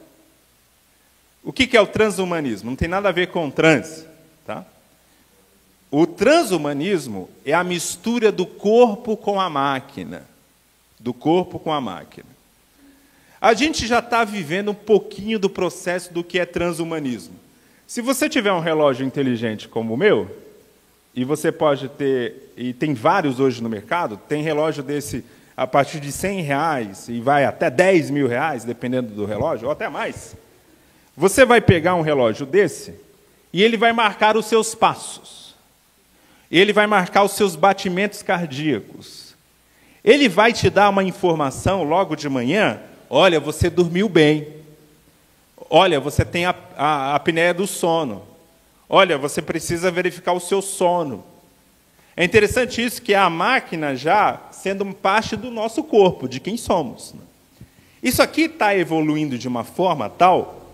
O que é o transhumanismo? Não tem nada a ver com trans, tá? O transhumanismo é a mistura do corpo com a máquina. Do corpo com a máquina. A gente já está vivendo um pouquinho do processo do que é transhumanismo. Se você tiver um relógio inteligente como o meu, e você pode ter, e tem vários hoje no mercado, tem relógio desse a partir de R$100 e vai até R$10.000, dependendo do relógio, ou até mais. Você vai pegar um relógio desse e ele vai marcar os seus passos. Ele vai marcar os seus batimentos cardíacos. Ele vai te dar uma informação logo de manhã, olha, você dormiu bem. Olha, você tem a apneia do sono. Olha, você precisa verificar o seu sono. É interessante isso, que é a máquina já sendo parte do nosso corpo, de quem somos. Isso aqui está evoluindo de uma forma tal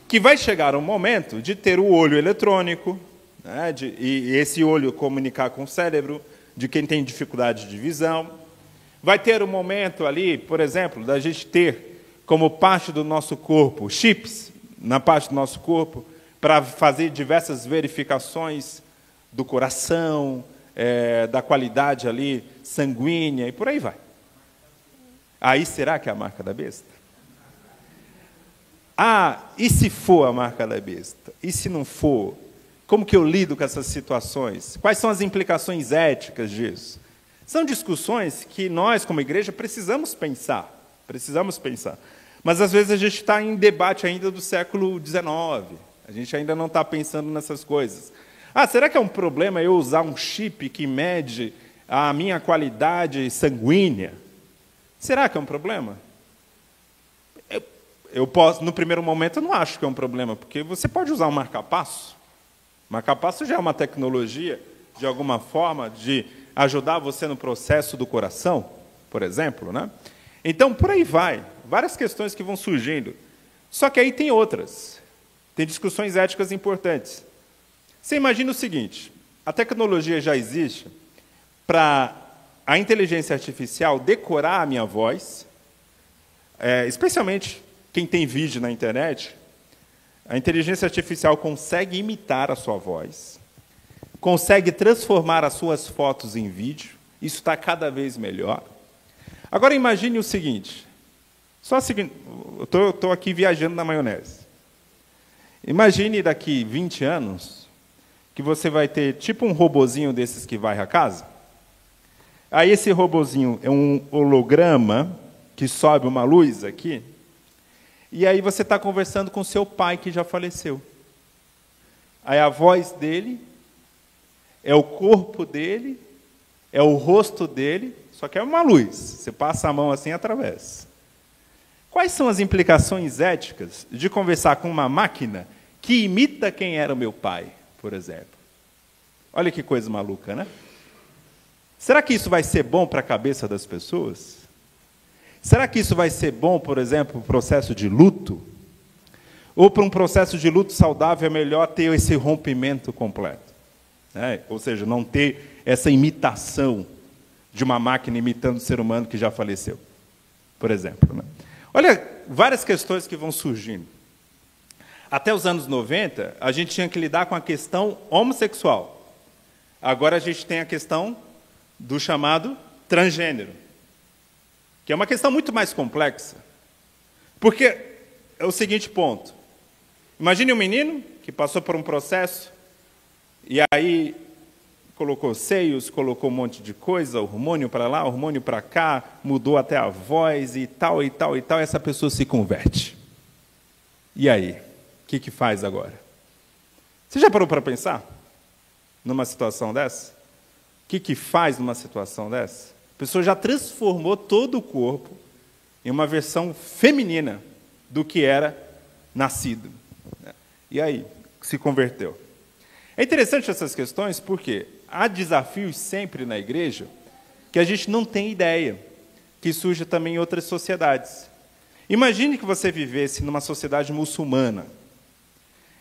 que vai chegar um momento de ter o olho eletrônico, né, e esse olho comunicar com o cérebro, de quem tem dificuldade de visão. Vai ter um momento ali, por exemplo, da gente ter como parte do nosso corpo chips na parte do nosso corpo para fazer diversas verificações do coração, da qualidade ali sanguínea e por aí vai. Aí será que é a marca da besta? Ah, e se for a marca da besta? E se não for? Como que eu lido com essas situações? Quais são as implicações éticas disso? São discussões que nós, como igreja, precisamos pensar. Mas, às vezes, a gente está em debate ainda do século XIX. A gente ainda não está pensando nessas coisas. Ah, será que é um problema eu usar um chip que mede a minha qualidade sanguínea? Será que é um problema? Eu posso, no primeiro momento, eu não acho que é um problema, porque você pode usar um marca-passo. Marca-passo já é uma tecnologia, de alguma forma, de ajudar você no processo do coração, por exemplo, né? Então, por aí vai. Várias questões que vão surgindo. Só que aí tem outras. Tem discussões éticas importantes. Você imagina o seguinte, a tecnologia já existe para a inteligência artificial decorar a minha voz, especialmente quem tem vídeo na internet, a inteligência artificial consegue imitar a sua voz, consegue transformar as suas fotos em vídeo, isso está cada vez melhor. Agora imagine o seguinte, eu estou aqui viajando na maionese. Imagine daqui 20 anos que você vai ter tipo um robozinho desses que varre a casa. Aí esse robozinho é um holograma que sobe uma luz aqui, e aí você está conversando com seu pai que já faleceu. Aí a voz dele, é o corpo dele, é o rosto dele, só que é uma luz. Você passa a mão assim e atravessa. Quais são as implicações éticas de conversar com uma máquina que imita quem era o meu pai, por exemplo? Olha que coisa maluca, né? Será que isso vai ser bom para a cabeça das pessoas? Será que isso vai ser bom, por exemplo, para o processo de luto? Ou para um processo de luto saudável é melhor ter esse rompimento completo? Ou seja, não ter essa imitação de uma máquina imitando o ser humano que já faleceu, por exemplo, né? Olha, várias questões que vão surgindo. Até os anos 90, a gente tinha que lidar com a questão homossexual. Agora a gente tem a questão do chamado transgênero, que é uma questão muito mais complexa. Porque é o seguinte ponto. Imagine um menino que passou por um processo e aí colocou seios, colocou um monte de coisa, hormônio para lá, hormônio para cá, mudou até a voz e tal, e tal, e tal, e essa pessoa se converte. E aí? O que faz agora? Você já parou para pensar numa situação dessa? O que faz numa situação dessa? A pessoa já transformou todo o corpo em uma versão feminina do que era nascido. E aí? Se converteu. É interessante essas questões porque há desafios sempre na igreja que a gente não tem ideia, que surge também em outras sociedades. Imagine que você vivesse numa sociedade muçulmana,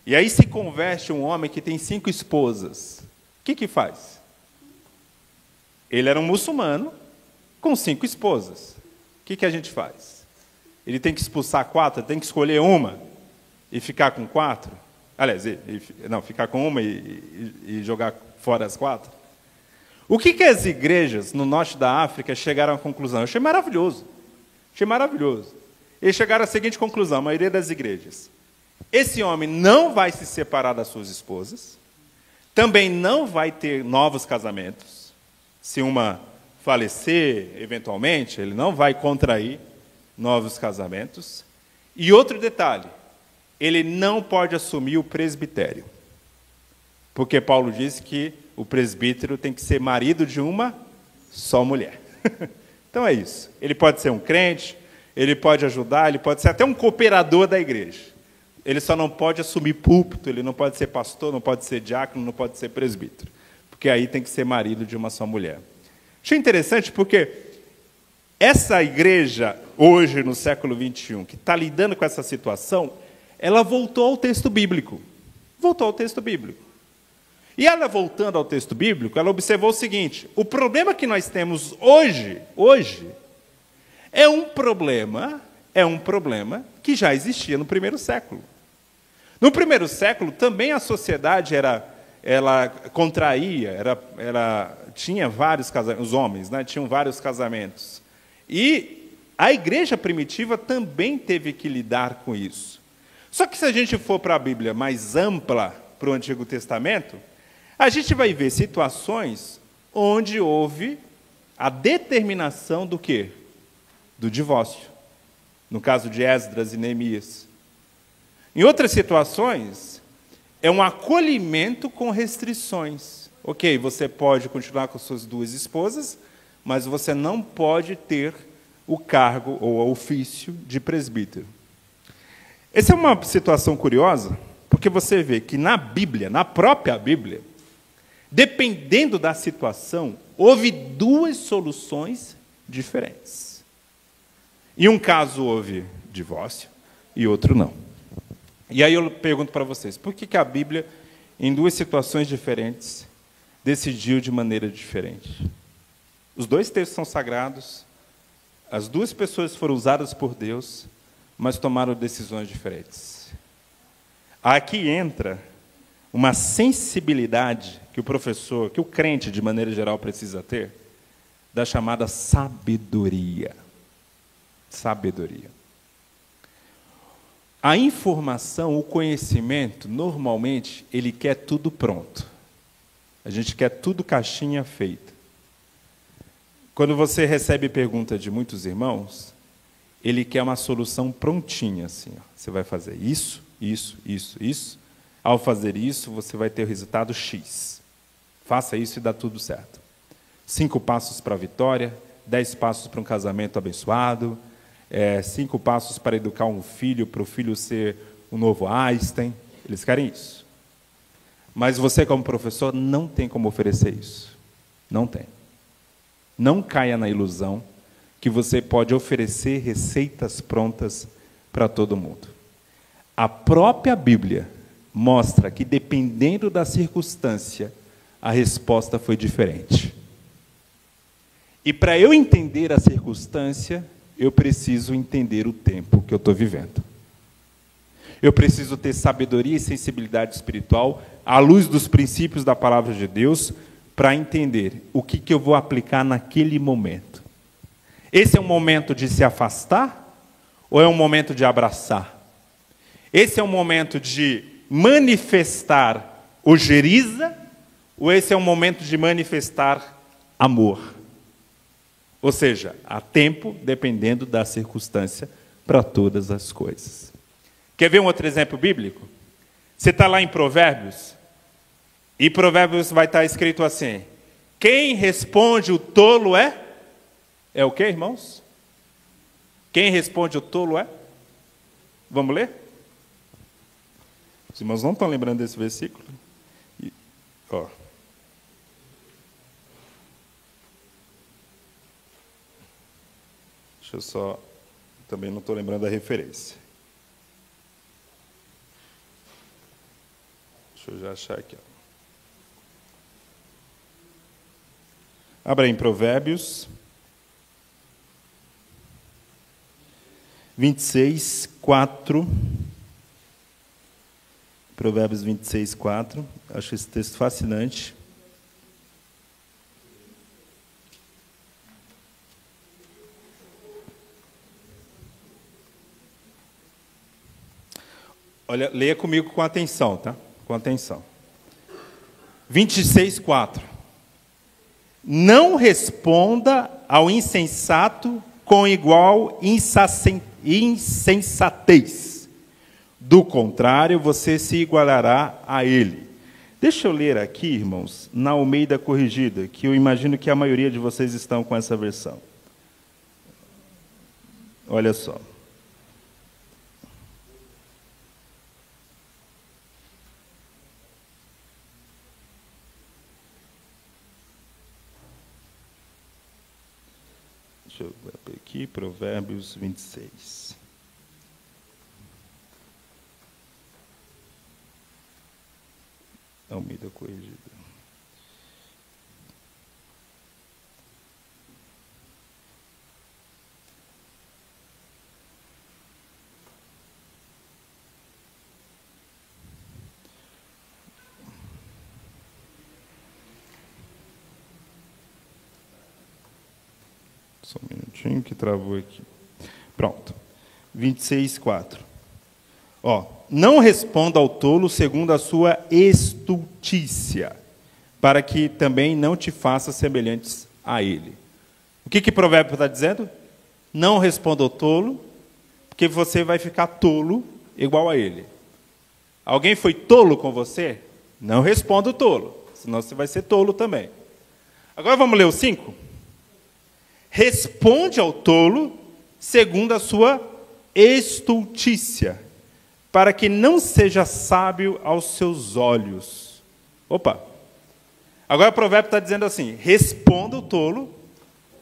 e aí se converte um homem que tem 5 esposas. O que faz? Ele era um muçulmano com 5 esposas. O que a gente faz? Ele tem que expulsar 4, tem que escolher uma e ficar com 4? Aliás, não, ficar com uma e jogar fora as 4? O que as igrejas no norte da África chegaram à conclusão? Eu achei maravilhoso. Eles chegaram à seguinte conclusão, a maioria das igrejas. Esse homem não vai se separar das suas esposas, também não vai ter novos casamentos. Se uma falecer, eventualmente, ele não vai contrair novos casamentos. E outro detalhe, ele não pode assumir o presbitério. Porque Paulo disse que o presbítero tem que ser marido de uma só mulher. Então é isso. Ele pode ser um crente, ele pode ajudar, ele pode ser até um cooperador da igreja. Ele só não pode assumir púlpito, ele não pode ser pastor, não pode ser diácono, não pode ser presbítero. Porque aí tem que ser marido de uma só mulher. Achei interessante porque essa igreja, hoje, no século XXI, que está lidando com essa situação, ela voltou ao texto bíblico. E ela, voltando ao texto bíblico, ela observou o seguinte: o problema que nós temos hoje, é um problema que já existia no primeiro século. No primeiro século, também a sociedade ela contraía, tinha vários casamentos, os homens, né, tinham vários casamentos. E a igreja primitiva também teve que lidar com isso. Só que se a gente for para a Bíblia mais ampla, para o Antigo Testamento, a gente vai ver situações onde houve a determinação do quê? Do divórcio. No caso de Esdras e Neemias. Em outras situações, é um acolhimento com restrições. Ok, você pode continuar com suas duas esposas, mas você não pode ter o cargo ou o ofício de presbítero. Essa é uma situação curiosa, porque você vê que na Bíblia, na própria Bíblia, dependendo da situação, houve duas soluções diferentes. Em um caso houve divórcio e outro não. E aí eu pergunto para vocês, por que a Bíblia, em duas situações diferentes, decidiu de maneira diferente? Os dois textos são sagrados, as duas pessoas foram usadas por Deus, mas tomaram decisões diferentes. Aqui entra uma sensibilidade que o professor, que o crente, de maneira geral, precisa ter, da chamada sabedoria. Sabedoria. A informação, o conhecimento, normalmente, ele quer tudo pronto. A gente quer tudo caixinha feita. Quando você recebe pergunta de muitos irmãos, ele quer uma solução prontinha, assim, ó. Você vai fazer isso, isso, isso, isso. Ao fazer isso, você vai ter o resultado X. Faça isso e dá tudo certo. 5 passos para a vitória, 10 passos para um casamento abençoado, 5 passos para educar um filho, para o filho ser o novo Einstein. Eles querem isso. Mas você, como professor, não tem como oferecer isso. Não tem. Não caia na ilusão que você pode oferecer receitas prontas para todo mundo. A própria Bíblia mostra que, dependendo da circunstância, a resposta foi diferente. E para eu entender a circunstância, eu preciso entender o tempo que eu estou vivendo. Eu preciso ter sabedoria e sensibilidade espiritual à luz dos princípios da palavra de Deus para entender o que eu vou aplicar naquele momento. Esse é um momento de se afastar ou é um momento de abraçar? Esse é um momento de manifestar ojeriza ou esse é um momento de manifestar amor? Ou seja, há tempo, dependendo da circunstância, para todas as coisas. Quer ver um outro exemplo bíblico? Você está lá em Provérbios, e Provérbios vai estar escrito assim: quem responde o tolo é? É o quê, irmãos? Quem responde o tolo é? Vamos ler? Os irmãos não estão lembrando desse versículo? Deixa eu só... Também não estou lembrando da referência. Deixa eu já achar aqui. Abra em Provérbios 26, 4. Provérbios 26, 4. Acho esse texto fascinante. Olha, leia comigo com atenção, tá? Com atenção. 26, 4. Não responda ao insensato com igual insensatez. Do contrário, você se igualará a ele. Deixa eu ler aqui, irmãos, na Almeida Corrigida, que eu imagino que a maioria de vocês estão com essa versão. Olha só. Deixa eu ver aqui, Provérbios 26. Almeida corrigida. Só um minutinho que travou aqui. Pronto. 26:4. Ó, não responda ao tolo segundo a sua estultícia, para que também não te faça semelhantes a ele. O que Provérbio está dizendo? Não responda ao tolo, porque você vai ficar tolo igual a ele. Alguém foi tolo com você? Não responda o tolo, senão você vai ser tolo também. Agora vamos ler o 5? Responde ao tolo segundo a sua estultícia, para que não seja sábio aos seus olhos. Opa! Agora o provérbio está dizendo assim, responda o tolo,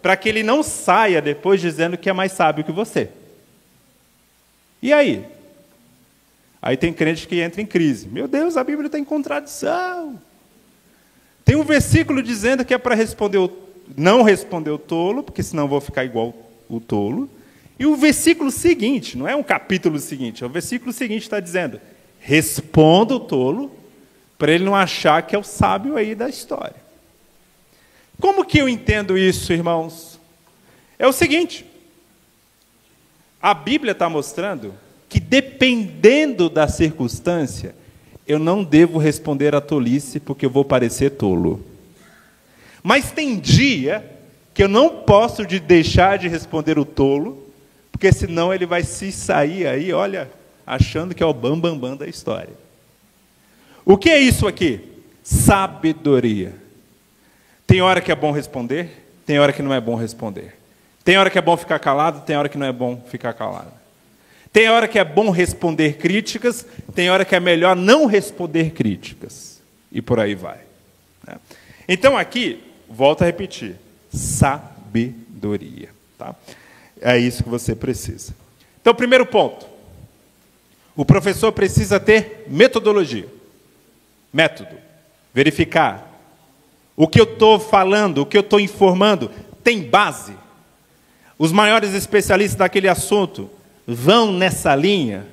para que ele não saia depois dizendo que é mais sábio que você. E aí? Aí tem crente que entra em crise. Meu Deus, a Bíblia está em contradição. Tem um versículo dizendo que é para não responder o tolo, porque senão eu vou ficar igual o tolo. E o versículo seguinte, não é um capítulo seguinte, é o versículo seguinte está dizendo, responda o tolo, para ele não achar que é o sábio aí da história. Como que eu entendo isso, irmãos? É o seguinte, a Bíblia está mostrando que dependendo da circunstância, eu não devo responder a tolice, porque eu vou parecer tolo. Mas tem dia que eu não posso deixar de responder o tolo, porque senão ele vai se sair aí, olha, achando que é o bambambam da história. O que é isso aqui? Sabedoria. Tem hora que é bom responder, tem hora que não é bom responder. Tem hora que é bom ficar calado, tem hora que não é bom ficar calado. Tem hora que é bom responder críticas, tem hora que é melhor não responder críticas. E por aí vai. Então aqui, volto a repetir, sabedoria. Tá? É isso que você precisa. Então, primeiro ponto. O professor precisa ter metodologia. Método. Verificar. O que eu estou falando, o que eu estou informando, tem base. Os maiores especialistas daquele assunto vão nessa linha.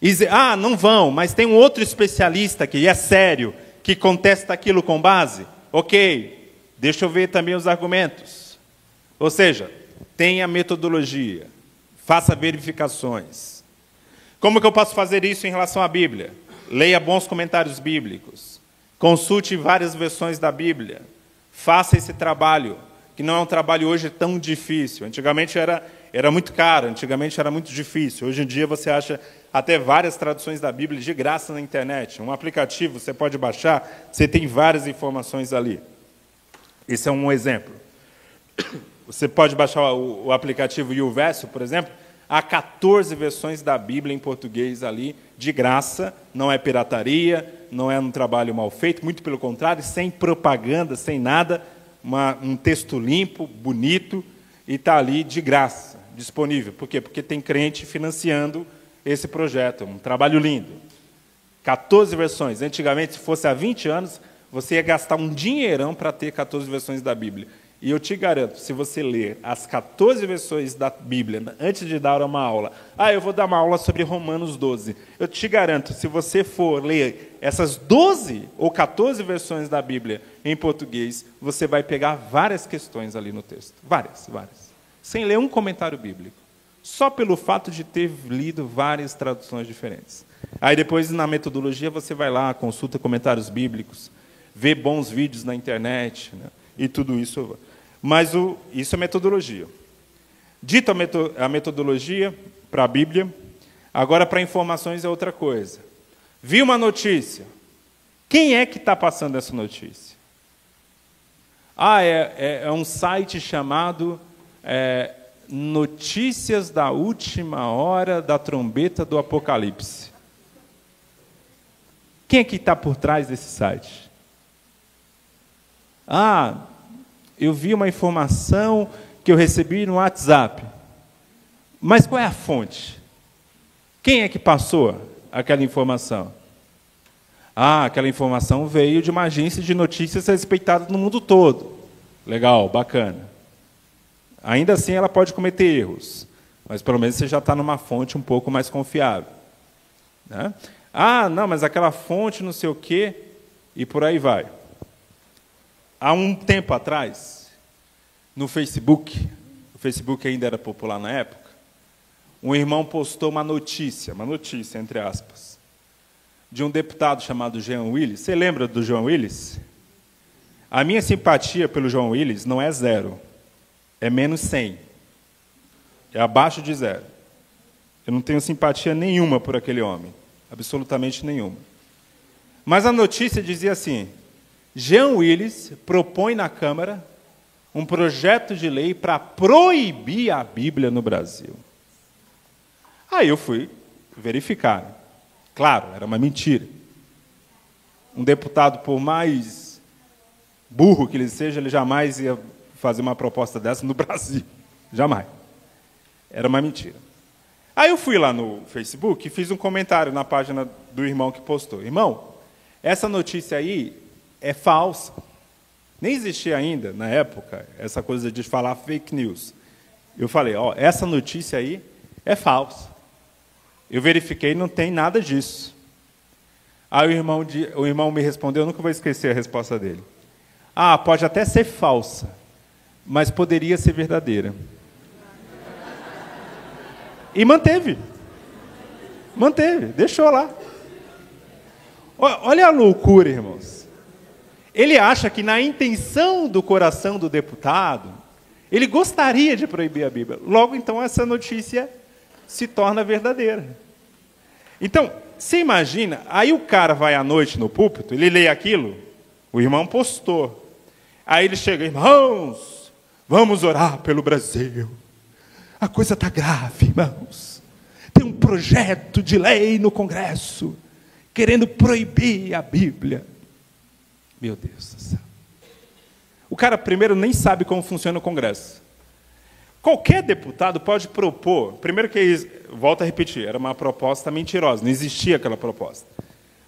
E dizem, não vão, mas tem um outro especialista que é sério, que contesta aquilo com base. Ok, deixa eu ver também os argumentos. Ou seja, tenha metodologia, faça verificações. Como que eu posso fazer isso em relação à Bíblia? Leia bons comentários bíblicos, consulte várias versões da Bíblia, faça esse trabalho, que não é um trabalho hoje tão difícil. Antigamente era muito caro, antigamente era muito difícil. Hoje em dia você acha até várias traduções da Bíblia de graça na internet. Um aplicativo você pode baixar, você tem várias informações ali. Esse é um exemplo. Você pode baixar o aplicativo YouVersion, por exemplo, há 14 versões da Bíblia em português ali, de graça, não é pirataria, não é um trabalho mal feito, muito pelo contrário, sem propaganda, sem nada, um texto limpo, bonito, e está ali de graça, disponível. Por quê? Porque tem crente financiando esse projeto, um trabalho lindo. 14 versões. Antigamente, se fosse há 20 anos, você ia gastar um dinheirão para ter 14 versões da Bíblia. E eu te garanto, se você ler as 14 versões da Bíblia, antes de dar uma aula, eu vou dar uma aula sobre Romanos 12. Eu te garanto, se você for ler essas 12 ou 14 versões da Bíblia em português, você vai pegar várias questões ali no texto. Várias. Sem ler um comentário bíblico. Só pelo fato de ter lido várias traduções diferentes. Aí depois, na metodologia, você vai lá, consulta comentários bíblicos, vê bons vídeos na internet, né? E tudo isso. Mas isso é metodologia. Dito a metodologia para a Bíblia, agora para informações é outra coisa. Vi uma notícia. Quem é que está passando essa notícia? É um site chamado Notícias da Última Hora da Trombeta do Apocalipse. Quem é que está por trás desse site? Eu vi uma informação que eu recebi no WhatsApp. Mas qual é a fonte? Quem é que passou aquela informação? Aquela informação veio de uma agência de notícias respeitada no mundo todo. Legal, bacana. Ainda assim, ela pode cometer erros, mas pelo menos você já está numa fonte um pouco mais confiável. Né? Não, mas aquela fonte não sei o quê, e por aí vai. Há um tempo atrás, no Facebook, o Facebook ainda era popular na época, um irmão postou uma notícia entre aspas, de um deputado chamado Jean Willis. Você lembra do Jean Willis? A minha simpatia pelo Jean Willis não é 0, é menos 100. É abaixo de 0. Eu não tenho simpatia nenhuma por aquele homem, absolutamente nenhuma. Mas a notícia dizia assim: Jean Willis propõe na Câmara um projeto de lei para proibir a Bíblia no Brasil. Aí eu fui verificar. Claro, era uma mentira. Um deputado, por mais burro que ele seja, ele jamais ia fazer uma proposta dessa no Brasil. Jamais. Era uma mentira. Aí eu fui lá no Facebook e fiz um comentário na página do irmão que postou. Irmão, essa notícia aí é falsa. Nem existia ainda, na época, essa coisa de falar fake news. Eu falei, essa notícia aí é falsa. Eu verifiquei, não tem nada disso. Aí o irmão me respondeu, eu nunca vou esquecer a resposta dele. Pode até ser falsa, mas poderia ser verdadeira. E manteve. Deixou lá. Olha a loucura, irmãos. Ele acha que na intenção do coração do deputado, ele gostaria de proibir a Bíblia. Logo, então, essa notícia se torna verdadeira. Então, você imagina, aí o cara vai à noite no púlpito, ele lê aquilo, o irmão postou. Aí ele chega, irmãos, vamos orar pelo Brasil. A coisa está grave, irmãos. Tem um projeto de lei no Congresso, querendo proibir a Bíblia. Meu Deus do céu. O cara, primeiro, nem sabe como funciona o Congresso. Qualquer deputado pode propor, primeiro que, volto a repetir, era uma proposta mentirosa, não existia aquela proposta.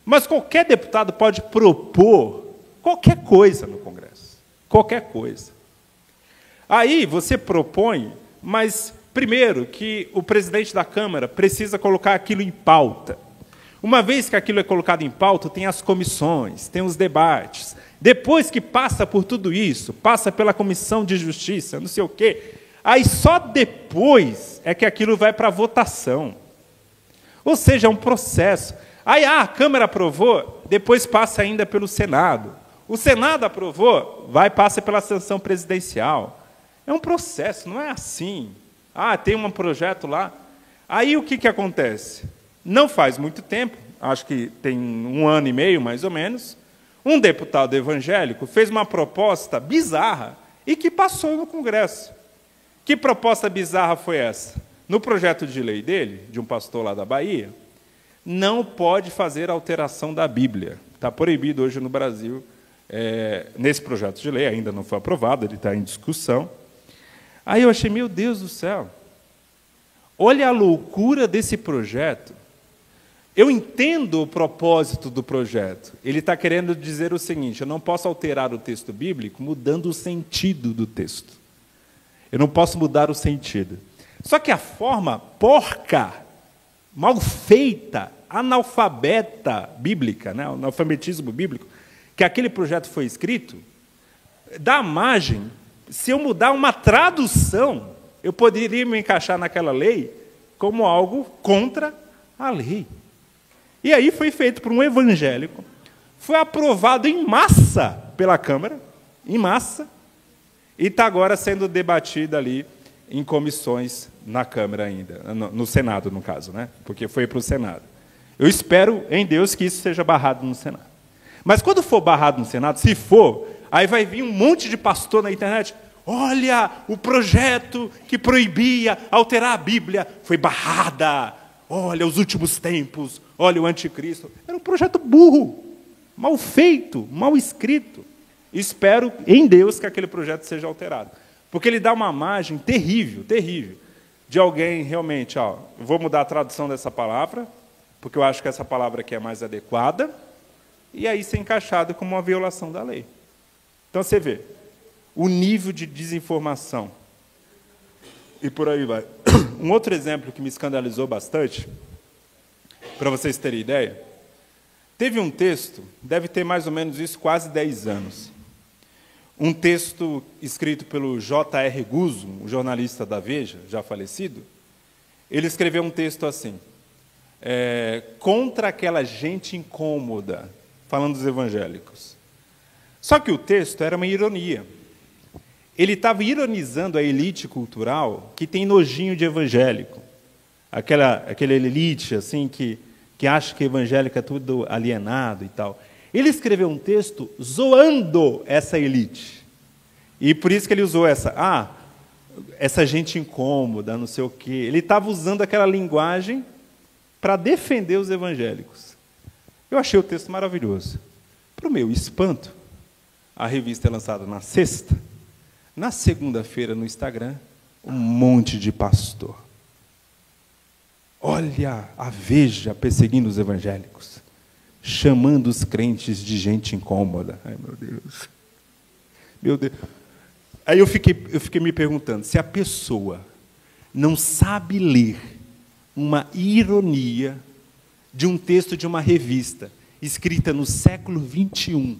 Mas qualquer deputado pode propor qualquer coisa no Congresso. Qualquer coisa. Aí você propõe, mas primeiro que o presidente da Câmara precisa colocar aquilo em pauta. Uma vez que aquilo é colocado em pauta, tem as comissões, tem os debates. Depois que passa por tudo isso, passa pela Comissão de Justiça, não sei o quê, aí só depois é que aquilo vai para a votação. Ou seja, é um processo. Aí a Câmara aprovou, depois passa ainda pelo Senado. O Senado aprovou, passa pela sanção presidencial. É um processo, não é assim. Tem um projeto lá. Aí o que acontece? Não faz muito tempo, acho que tem 1 ano e meio, mais ou menos, um deputado evangélico fez uma proposta bizarra e que passou no Congresso. Que proposta bizarra foi essa? No projeto de lei dele, de um pastor lá da Bahia, não pode fazer alteração da Bíblia. Está proibido hoje no Brasil, nesse projeto de lei, ainda não foi aprovado, ele está em discussão. Aí eu achei, meu Deus do céu, olha a loucura desse projeto. Eu entendo o propósito do projeto. Ele está querendo dizer o seguinte: eu não posso alterar o texto bíblico mudando o sentido do texto. Eu não posso mudar o sentido. Só que a forma porca, mal feita, analfabeta bíblica, né, o analfabetismo bíblico, que aquele projeto foi escrito, dá margem, se eu mudar uma tradução, eu poderia me encaixar naquela lei como algo contra a lei. E aí foi feito por um evangélico, foi aprovado em massa pela Câmara, em massa, e está agora sendo debatido ali em comissões na Câmara ainda, no Senado, no caso, né? Porque foi para o Senado. Eu espero em Deus que isso seja barrado no Senado. Mas quando for barrado no Senado, se for, aí vai vir um monte de pastor na internet: olha, o projeto que proibia alterar a Bíblia foi barrada. Olha, os últimos tempos, olha o anticristo. Era um projeto burro, mal feito, mal escrito. Espero em Deus que aquele projeto seja alterado. Porque ele dá uma margem terrível, terrível, de alguém realmente, vou mudar a tradução dessa palavra, porque eu acho que essa palavra aqui é mais adequada, e aí ser encaixado como uma violação da lei. Então você vê o nível de desinformação. E por aí vai. Um outro exemplo que me escandalizou bastante, para vocês terem ideia, teve um texto, deve ter mais ou menos isso, quase 10 anos. Um texto escrito pelo J.R. Guzzo, um jornalista da Veja, já falecido. Ele escreveu um texto assim, contra aquela gente incômoda, falando dos evangélicos. Só que o texto era uma ironia. Ele estava ironizando a elite cultural que tem nojinho de evangélico. Aquela elite assim, que acha que evangélico é tudo alienado e tal. Ele escreveu um texto zoando essa elite. E por isso que ele usou essa gente incômoda, não sei o quê. Ele estava usando aquela linguagem para defender os evangélicos. Eu achei o texto maravilhoso. Para o meu espanto, a revista é lançada na sexta. Na segunda-feira, no Instagram, um monte de pastor. Olha a Veja perseguindo os evangélicos, chamando os crentes de gente incômoda. Ai, meu Deus. Meu Deus. Aí eu fiquei me perguntando, se a pessoa não sabe ler uma ironia de um texto de uma revista escrita no século XXI,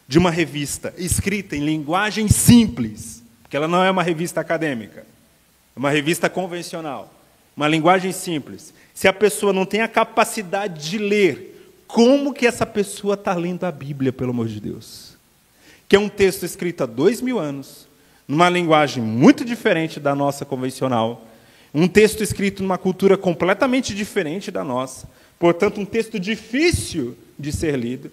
de uma revista escrita em linguagem simples, porque ela não é uma revista acadêmica, é uma revista convencional, uma linguagem simples. Se a pessoa não tem a capacidade de ler, como que essa pessoa está lendo a Bíblia, pelo amor de Deus? Que é um texto escrito há 2000 anos, numa linguagem muito diferente da nossa convencional, um texto escrito numa cultura completamente diferente da nossa, portanto, um texto difícil de ser lido.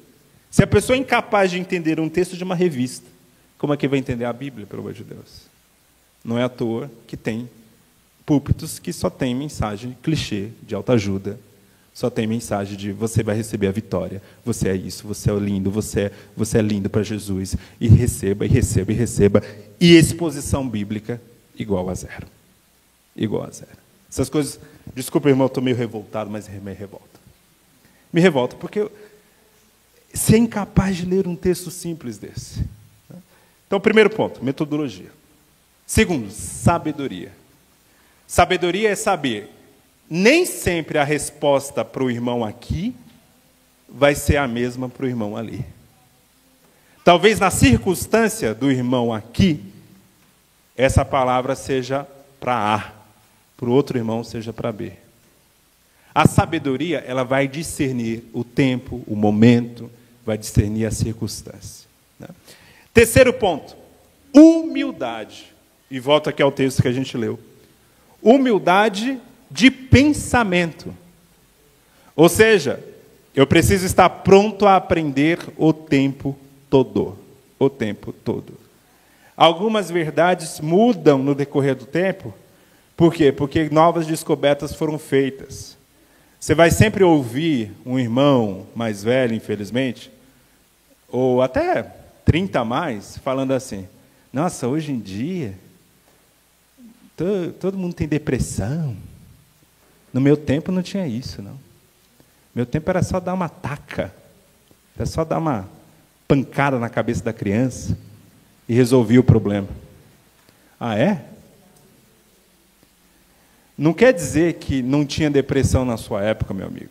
Se a pessoa é incapaz de entender um texto de uma revista, como é que vai entender a Bíblia, pelo amor de Deus? Não é à toa que tem púlpitos que só tem mensagem clichê de autoajuda, só tem mensagem de você vai receber a vitória, você é isso, você é lindo, você é lindo para Jesus, e receba, e receba, e receba, e exposição bíblica igual a zero. Igual a zero. Essas coisas, desculpa, irmão, eu estou meio revoltado, mas me revolta. Me revolta, porque você é incapaz de ler um texto simples desse. Então, primeiro ponto, metodologia. Segundo, sabedoria. Sabedoria é saber, nem sempre a resposta para o irmão aqui vai ser a mesma para o irmão ali. Talvez na circunstância do irmão aqui, essa palavra seja para A, para o outro irmão seja para B. A sabedoria, ela vai discernir o tempo, o momento, vai discernir a circunstância. Terceiro ponto, humildade. E volto aqui ao texto que a gente leu. Humildade de pensamento. Ou seja, eu preciso estar pronto a aprender o tempo todo. O tempo todo. Algumas verdades mudam no decorrer do tempo. Por quê? Porque novas descobertas foram feitas. Você vai sempre ouvir um irmão mais velho, infelizmente, ou até 30 a mais, falando assim, nossa, hoje em dia, todo mundo tem depressão. No meu tempo não tinha isso, não. Meu tempo era só dar uma taca, era só dar uma pancada na cabeça da criança e resolvia o problema. Ah, é? Não quer dizer que não tinha depressão na sua época, meu amigo.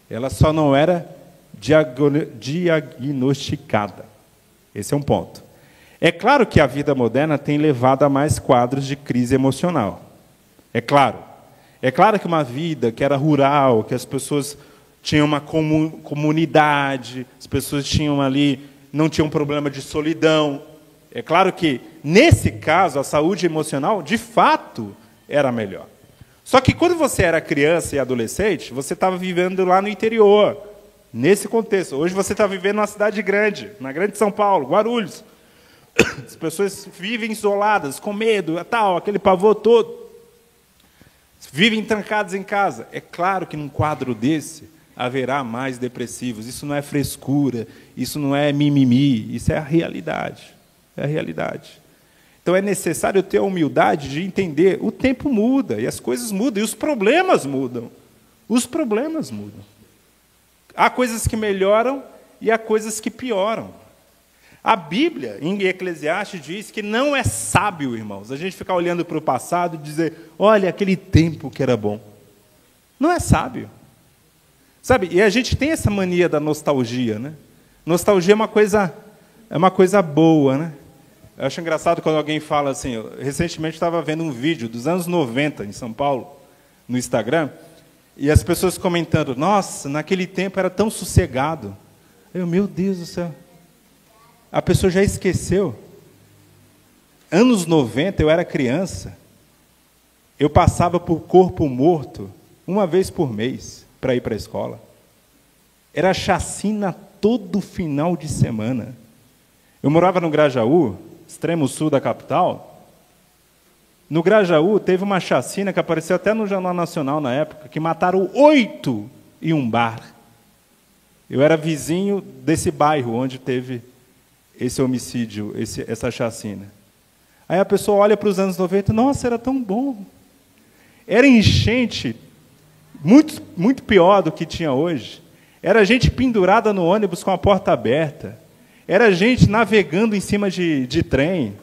Ela só não era diagnosticada. Esse é um ponto. É claro que a vida moderna tem levado a mais quadros de crise emocional. É claro. É claro que uma vida que era rural, que as pessoas tinham uma comunidade, as pessoas tinham ali, não tinham problema de solidão. É claro que, nesse caso, a saúde emocional, de fato, era melhor. Só que quando você era criança e adolescente, você estava vivendo lá no interior, nesse contexto. Hoje você está vivendo numa cidade grande, na grande São Paulo, Guarulhos. As pessoas vivem isoladas, com medo, tal, aquele pavor todo. Vivem trancados em casa. É claro que num quadro desse haverá mais depressivos. Isso não é frescura, isso não é mimimi, isso é a realidade. É a realidade. Então é necessário ter a humildade de entender, o tempo muda, e as coisas mudam, e os problemas mudam. Os problemas mudam. Há coisas que melhoram e há coisas que pioram. A Bíblia, em Eclesiastes, diz que não é sábio, irmãos, a gente ficar olhando para o passado e dizer, olha, aquele tempo que era bom. Não é sábio. Sabe, e a gente tem essa mania da nostalgia, né? Nostalgia é uma coisa boa, né? Eu acho engraçado quando alguém fala assim, eu recentemente estava vendo um vídeo dos anos 90 em São Paulo, no Instagram, e as pessoas comentando, nossa, naquele tempo era tão sossegado. Meu Deus do céu. A pessoa já esqueceu. Anos 90, eu era criança, eu passava por Corpo Morto uma vez por mês para ir para a escola. Era chacina todo final de semana. Eu morava no Grajaú, extremo sul da capital. No Grajaú teve uma chacina que apareceu até no Jornal Nacional na época, que mataram 8 em um bar. Eu era vizinho desse bairro onde teve esse homicídio, essa chacina. Aí a pessoa olha para os anos 90, nossa, era tão bom. Era enchente, muito, muito pior do que tinha hoje. Era gente pendurada no ônibus com a porta aberta. Era gente navegando em cima de trem.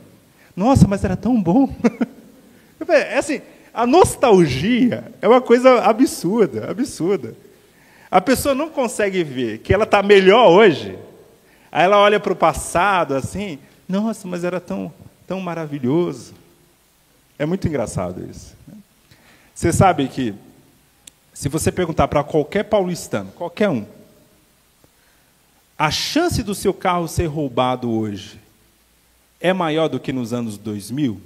Nossa, mas era tão bom. É assim, a nostalgia é uma coisa absurda, absurda. A pessoa não consegue ver que ela está melhor hoje. Aí ela olha para o passado assim, nossa, mas era tão maravilhoso. É muito engraçado isso. Você sabe que, se você perguntar para qualquer paulistano, qualquer um, a chance do seu carro ser roubado hoje é maior do que nos anos 2000?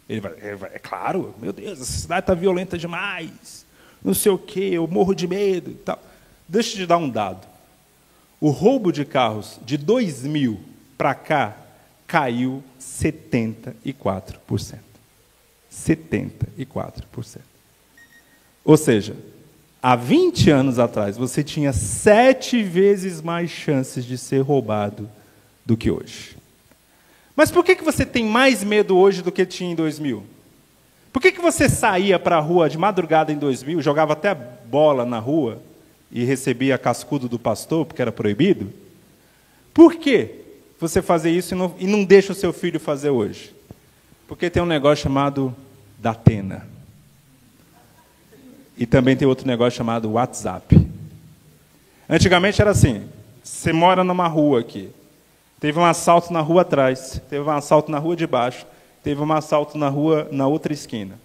Ele vai, é claro, meu Deus, essa cidade está violenta demais, não sei o quê, eu morro de medo e tal. Deixa eu te dar um dado. O roubo de carros de 2000 para cá caiu 74%. 74%. Ou seja, há 20 anos atrás, você tinha 7 vezes mais chances de ser roubado do que hoje. Mas por que você tem mais medo hoje do que tinha em 2000? Por que você saía para a rua de madrugada em 2000, jogava até bola na rua e recebia cascudo do pastor, porque era proibido? Por que você fazer isso e não deixa o seu filho fazer hoje? Porque tem um negócio chamado Datena. E também tem outro negócio chamado WhatsApp. Antigamente era assim, você mora numa rua aqui, teve um assalto na rua atrás, teve um assalto na rua de baixo, teve um assalto na rua na outra esquina.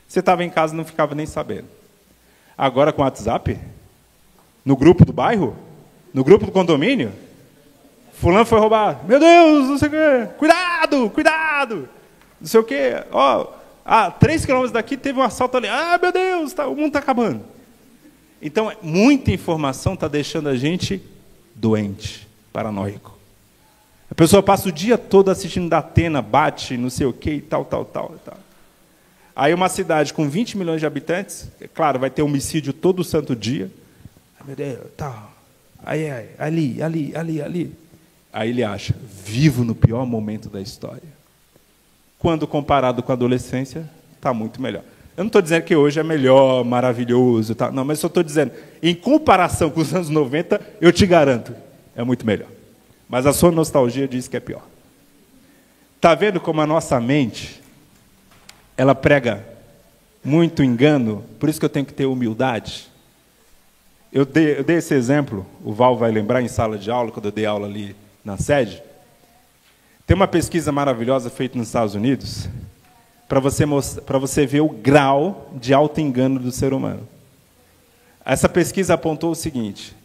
Você estava em casa e não ficava nem sabendo. Agora com o WhatsApp, no grupo do bairro, no grupo do condomínio, fulano foi roubado. Meu Deus, não sei o quê, cuidado, cuidado, não sei o quê, ó, 3 quilômetros daqui teve um assalto ali. Ah, meu Deus, o mundo está acabando. Então, muita informação está deixando a gente doente, paranoico. A pessoa passa o dia todo assistindo Datena, bate, não sei o quê, e tal. Aí uma cidade com 20 milhões de habitantes, é claro, vai ter homicídio todo santo dia. Meu Deus, tal. Aí, ali. Aí ele acha, vivo no pior momento da história. Quando comparado com a adolescência, está muito melhor. Eu não estou dizendo que hoje é melhor, maravilhoso, tá? Não, mas só estou dizendo, em comparação com os anos 90, eu te garanto, é muito melhor. Mas a sua nostalgia diz que é pior. Está vendo como a nossa mente, ela prega muito engano, por isso que eu tenho que ter humildade. Eu dei esse exemplo, o Val vai lembrar em sala de aula, quando eu dei aula ali na sede. Tem uma pesquisa maravilhosa feita nos Estados Unidos para você ver o grau de auto-engano do ser humano. Essa pesquisa apontou o seguinte: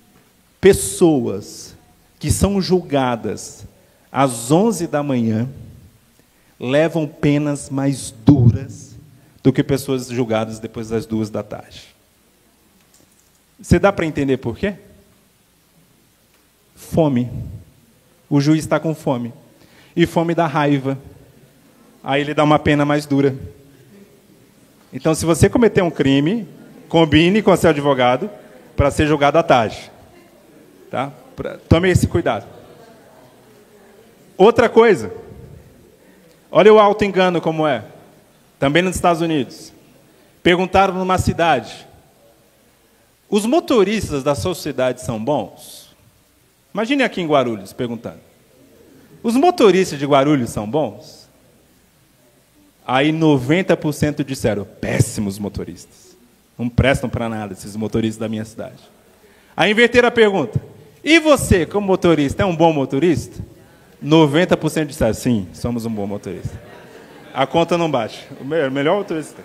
pessoas que são julgadas às 11 da manhã levam penas mais duras do que pessoas julgadas depois das 2 da tarde. Você dá para entender por quê? Fome. O juiz está com fome. E fome dá raiva. Aí ele dá uma pena mais dura. Então, se você cometer um crime, combine com o seu advogado para ser julgado à tarde. Tá? Tome esse cuidado. Outra coisa. Olha o auto-engano como é. Também nos Estados Unidos. Perguntaram numa cidade: os motoristas da sua cidade são bons? Imagine aqui em Guarulhos, perguntando. Os motoristas de Guarulhos são bons? Aí 90% disseram, péssimos motoristas. Não prestam para nada esses motoristas da minha cidade. Aí inverteram a pergunta. E você, como motorista, é um bom motorista? 90% disseram, sim, somos um bom motorista. A conta não bate. O melhor motorista.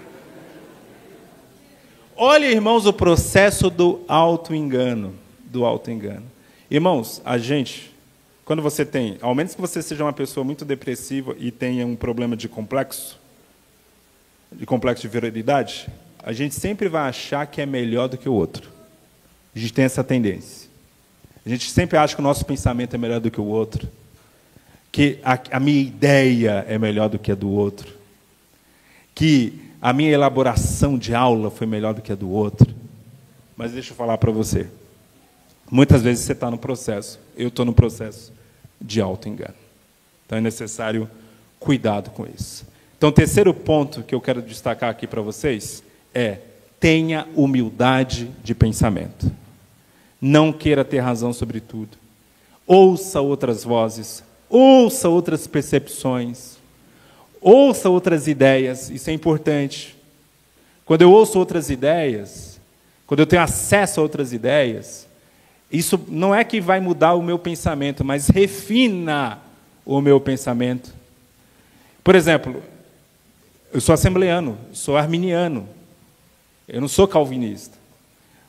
Olha, irmãos, o processo do auto-engano. Irmãos, a gente, quando você tem, ao menos que você seja uma pessoa muito depressiva e tenha um problema de complexo de virilidade, a gente sempre vai achar que é melhor do que o outro. A gente tem essa tendência. A gente sempre acha que o nosso pensamento é melhor do que o outro, que a minha ideia é melhor do que a do outro, que a minha elaboração de aula foi melhor do que a do outro. Mas deixa eu falar para você. Muitas vezes você está no processo, eu estou no processo de auto-engano. Então é necessário cuidado com isso. Então, o terceiro ponto que eu quero destacar aqui para vocês é: tenha humildade de pensamento. Não queira ter razão sobre tudo. Ouça outras vozes, ouça outras percepções, ouça outras ideias, isso é importante. Quando eu ouço outras ideias, quando eu tenho acesso a outras ideias, isso não é que vai mudar o meu pensamento, mas refina o meu pensamento. Por exemplo, eu sou assembleano, sou arminiano, eu não sou calvinista.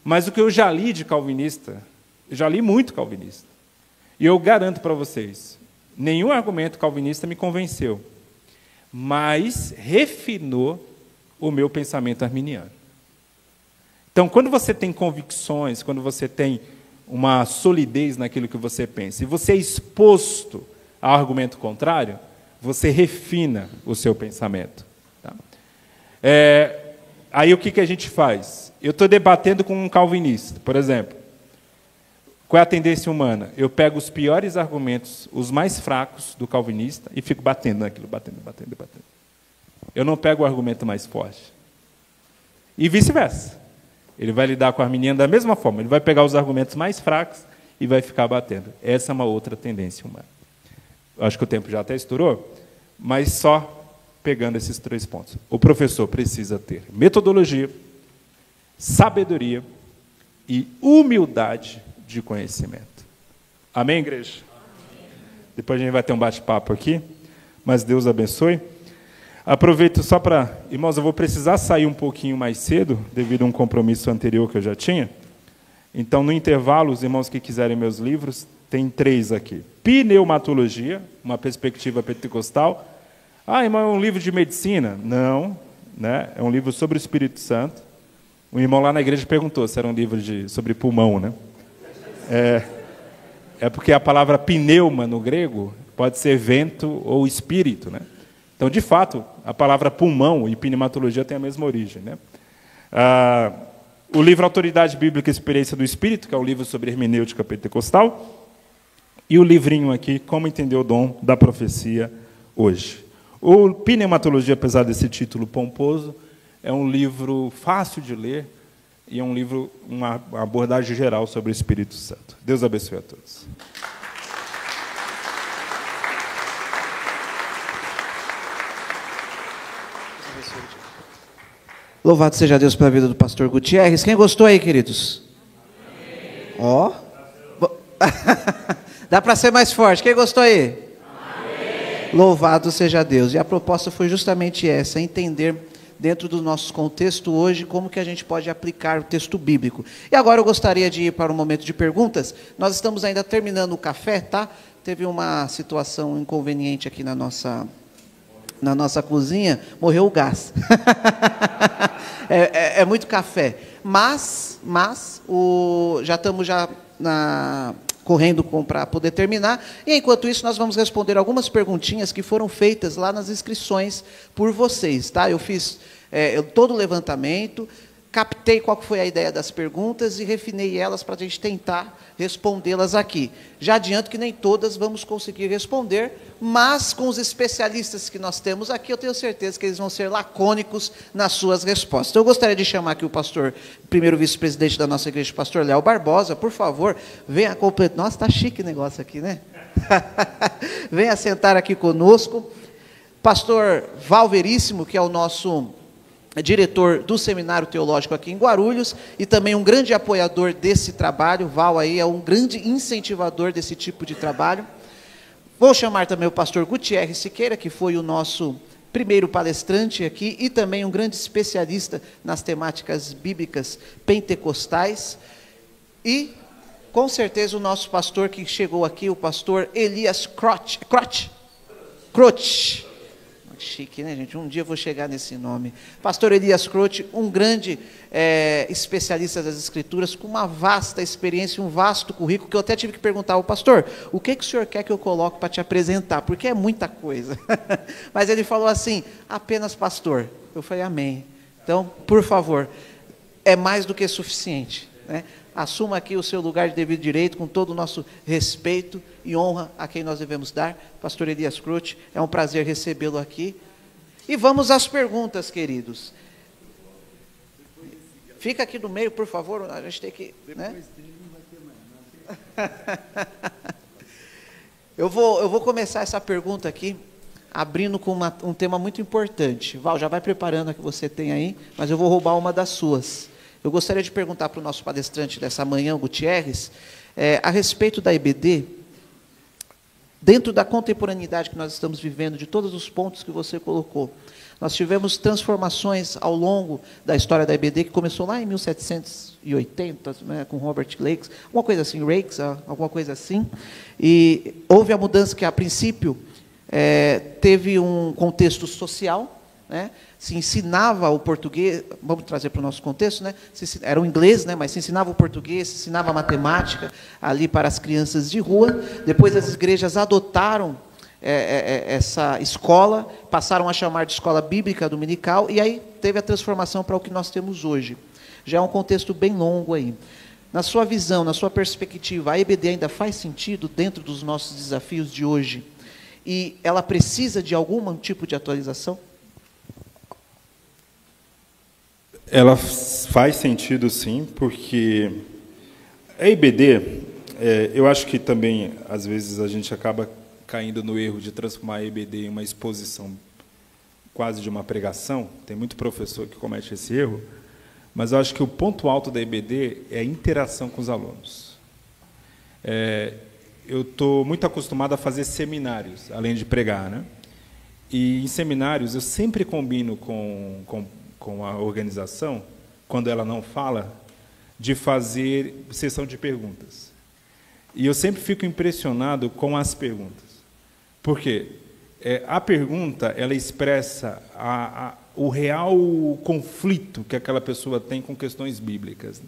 Mas o que eu já li de calvinista, eu já li muito calvinista. E eu garanto para vocês, nenhum argumento calvinista me convenceu, mas refinou o meu pensamento arminiano. Então, quando você tem convicções, quando você tem uma solidez naquilo que você pensa, e você é exposto ao argumento contrário, você refina o seu pensamento. Tá? Aí o que a gente faz? Eu estou debatendo com um calvinista, por exemplo. Qual é a tendência humana? Eu pego os piores argumentos, os mais fracos do calvinista, e fico batendo naquilo, batendo. Eu não pego o argumento mais forte. E vice-versa. Ele vai lidar com a arminiana da mesma forma. Ele vai pegar os argumentos mais fracos e vai ficar batendo. Essa é uma outra tendência humana. Eu acho que o tempo já até estourou, mas só pegando esses 3 pontos. O professor precisa ter metodologia, sabedoria e humildade de conhecimento. Amém, igreja? Amém. Depois a gente vai ter um bate-papo aqui, mas Deus abençoe. Aproveito só para... Irmãos, eu vou precisar sair um pouquinho mais cedo, devido a um compromisso anterior que eu já tinha. Então, no intervalo, os irmãos que quiserem meus livros, tem 3 aqui. Pneumatologia, uma perspectiva pentecostal. Ah, irmão, é um livro de medicina? Não, né? É um livro sobre o Espírito Santo. Um irmão lá na igreja perguntou se era um livro sobre pulmão, né? É porque a palavra pneuma no grego pode ser vento ou espírito, né? Então, de fato, a palavra pulmão e pneumatologia têm a mesma origem, né? O livro Autoridade Bíblica e Experiência do Espírito, que é o livro sobre hermenêutica pentecostal, e o livrinho aqui, Como Entender o Dom da Profecia Hoje. O Pneumatologia, apesar desse título pomposo, é um livro fácil de ler e é um livro, uma abordagem geral sobre o Espírito Santo. Deus abençoe a todos. Louvado seja Deus pela vida do pastor Gutierrez. Quem gostou aí, queridos? Ó. Dá para ser mais forte. Quem gostou aí? Louvado seja Deus. E a proposta foi justamente essa, entender dentro do nosso contexto hoje como que a gente pode aplicar o texto bíblico. E agora eu gostaria de ir para um momento de perguntas. Nós estamos ainda terminando o café, tá? Teve uma situação inconveniente aqui na nossa cozinha, morreu o gás. é muito café. Mas já estamos correndo para poder terminar, e enquanto isso nós vamos responder algumas perguntinhas que foram feitas lá nas inscrições por vocês, tá? Eu fiz todo o levantamento, captei qual foi a ideia das perguntas e refinei elas para a gente tentar respondê-las aqui. Já adianto que nem todas vamos conseguir responder, mas com os especialistas que nós temos aqui, eu tenho certeza que eles vão ser lacônicos nas suas respostas. Então, eu gostaria de chamar aqui o pastor, primeiro vice-presidente da nossa igreja, o pastor Léo Barbosa, por favor, venha completar. Nossa, está chique o negócio aqui, né? Venha sentar aqui conosco. Pastor Val Veríssimo, que é o nosso diretor do Seminário Teológico aqui em Guarulhos, e também um grande apoiador desse trabalho. Val aí é um grande incentivador desse tipo de trabalho. Vou chamar também o pastor Gutierrez Siqueira, que foi o nosso primeiro palestrante aqui, e também um grande especialista nas temáticas bíblicas pentecostais. E, com certeza, o nosso pastor que chegou aqui, o pastor Elias Croce. Chique, né, gente? Um dia eu vou chegar nesse nome. Pastor Elias Croce, um grande especialista das Escrituras, com uma vasta experiência, um vasto currículo, que eu até tive que perguntar ao pastor, o que o senhor quer que eu coloque para te apresentar? Porque é muita coisa. Mas ele falou assim, apenas pastor. Eu falei, amém. Então, por favor, é mais do que suficiente, né? Assuma aqui o seu lugar de devido direito, com todo o nosso respeito e honra a quem nós devemos dar. Pastor Elias Croce, é um prazer recebê-lo aqui. E vamos às perguntas, queridos. Fica aqui no meio, por favor, a gente tem que... né? Eu vou começar essa pergunta aqui, abrindo com um tema muito importante. Val, já vai preparando a que você tem aí, mas eu vou roubar uma das suas. Eu gostaria de perguntar para o nosso palestrante dessa manhã, o Gutierrez, a respeito da EBD, dentro da contemporaneidade que nós estamos vivendo, de todos os pontos que você colocou. Nós tivemos transformações ao longo da história da EBD, que começou lá em 1780, né, com Robert Rakes, alguma coisa assim, e houve a mudança que, a princípio, teve um contexto social, né? Se ensinava o português, vamos trazer para o nosso contexto, né? Era o inglês, né? Mas se ensinava o português, se ensinava a matemática ali para as crianças de rua. Depois as igrejas adotaram essa escola, passaram a chamar de escola bíblica dominical, e aí teve a transformação para o que nós temos hoje. Já é um contexto bem longo aí. Na sua visão, na sua perspectiva, a EBD ainda faz sentido dentro dos nossos desafios de hoje? E ela precisa de algum tipo de atualização? Ela faz sentido, sim, porque a EBD, eu acho que também, às vezes, a gente acaba caindo no erro de transformar a EBD em uma exposição quase de uma pregação. Tem muito professor que comete esse erro, mas eu acho que o ponto alto da EBD é a interação com os alunos. Eu estou muito acostumado a fazer seminários, além de pregar, né? E em seminários eu sempre combino com a organização, quando ela não fala, de fazer sessão de perguntas. E eu sempre fico impressionado com as perguntas. Por quê? A pergunta, ela expressa o real conflito que aquela pessoa tem com questões bíblicas.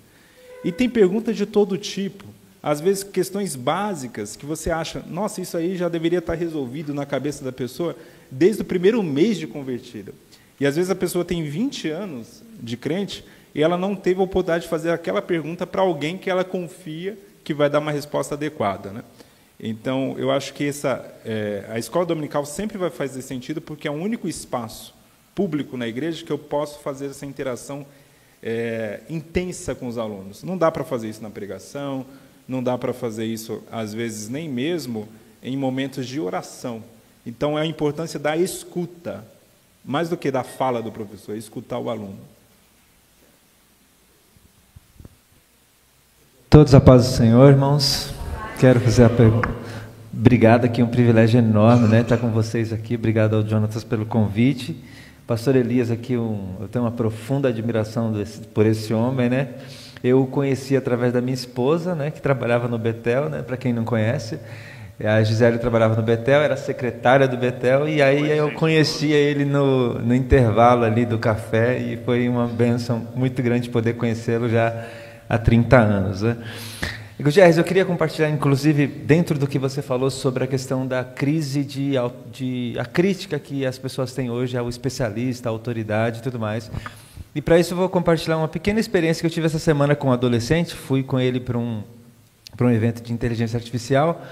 E tem perguntas de todo tipo. Às vezes, questões básicas que você acha, nossa, isso aí já deveria estar resolvido na cabeça da pessoa desde o primeiro mês de convertida. E, às vezes, a pessoa tem 20 anos de crente e ela não teve a oportunidade de fazer aquela pergunta para alguém que ela confia que vai dar uma resposta adequada, né? Então, eu acho que a escola dominical sempre vai fazer sentido, porque é o único espaço público na igreja que eu posso fazer essa interação intensa com os alunos. Não dá para fazer isso na pregação, não dá para fazer isso, às vezes, nem mesmo em momentos de oração. Então, é a importância da escuta, mais do que da fala do professor, é escutar o aluno. Todos a paz do Senhor, irmãos. Quero fazer a pergunta. Obrigado, aqui é um privilégio enorme, né, estar com vocês aqui. Obrigado ao Jonatas pelo convite. Pastor Elias, aqui eu tenho uma profunda admiração por esse homem, né? Eu o conheci através da minha esposa, né, que trabalhava no Betel, né, para quem não conhece. A Gisele trabalhava no Betel, era secretária do Betel, e aí eu conhecia ele no intervalo ali do café, e foi uma bênção muito grande poder conhecê-lo já há 30 anos, né? Gutierrez, eu queria compartilhar, inclusive, dentro do que você falou sobre a questão da crise a crítica que as pessoas têm hoje ao especialista, à autoridade e tudo mais. E para isso eu vou compartilhar uma pequena experiência que eu tive essa semana com um adolescente. Fui com ele para um evento de inteligência artificial.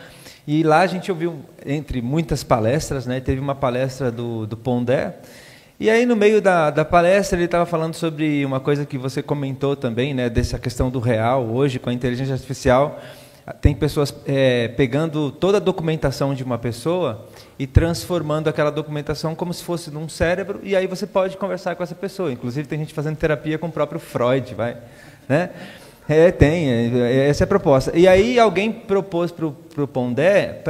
E lá a gente ouviu, entre muitas palestras, né, teve uma palestra do Pondé. E aí, no meio da palestra, ele estava falando sobre uma coisa que você comentou também, né, dessa questão do real. Hoje, com a inteligência artificial, tem pessoas pegando toda a documentação de uma pessoa e transformando aquela documentação como se fosse num cérebro, e aí você pode conversar com essa pessoa. Inclusive, tem gente fazendo terapia com o próprio Freud, né? Essa é a proposta. E aí alguém propôs para o Pondé,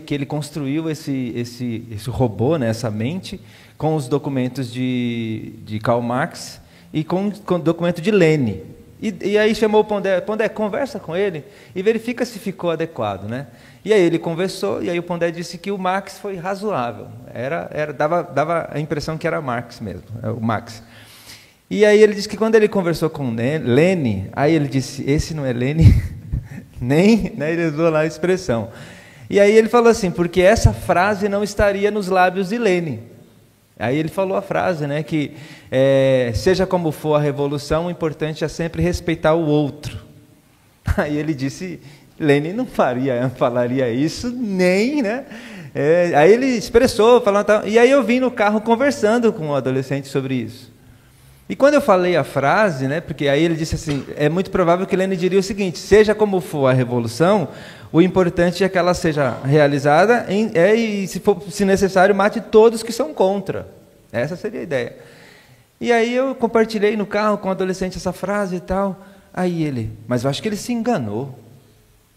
que ele construiu esse robô, né, essa mente, com os documentos de Karl Marx e com o documento de Lenin. E aí chamou o Pondé, conversa com ele e verifica se ficou adequado, né? E aí ele conversou, e aí o Pondé disse que o Marx foi razoável. Dava a impressão que era Marx mesmo, o Marx. E aí ele disse que quando ele conversou com Lenin, aí ele disse, esse não é Lenin, nem, né, ele usou lá a expressão. E aí ele falou assim, porque essa frase não estaria nos lábios de Lenin. Aí ele falou a frase, né, que seja como for a revolução, o importante é sempre respeitar o outro. Aí ele disse, Lenin não falaria isso, nem, né? Aí ele expressou, falando, e aí eu vim no carro conversando com um adolescente sobre isso. E quando eu falei a frase, né, porque aí ele disse assim, é muito provável que Lenin diria o seguinte, seja como for a revolução, o importante é que ela seja realizada e, se necessário, mate todos que são contra. Essa seria a ideia. E aí eu compartilhei no carro com o adolescente essa frase e tal. Aí ele, mas eu acho que ele se enganou,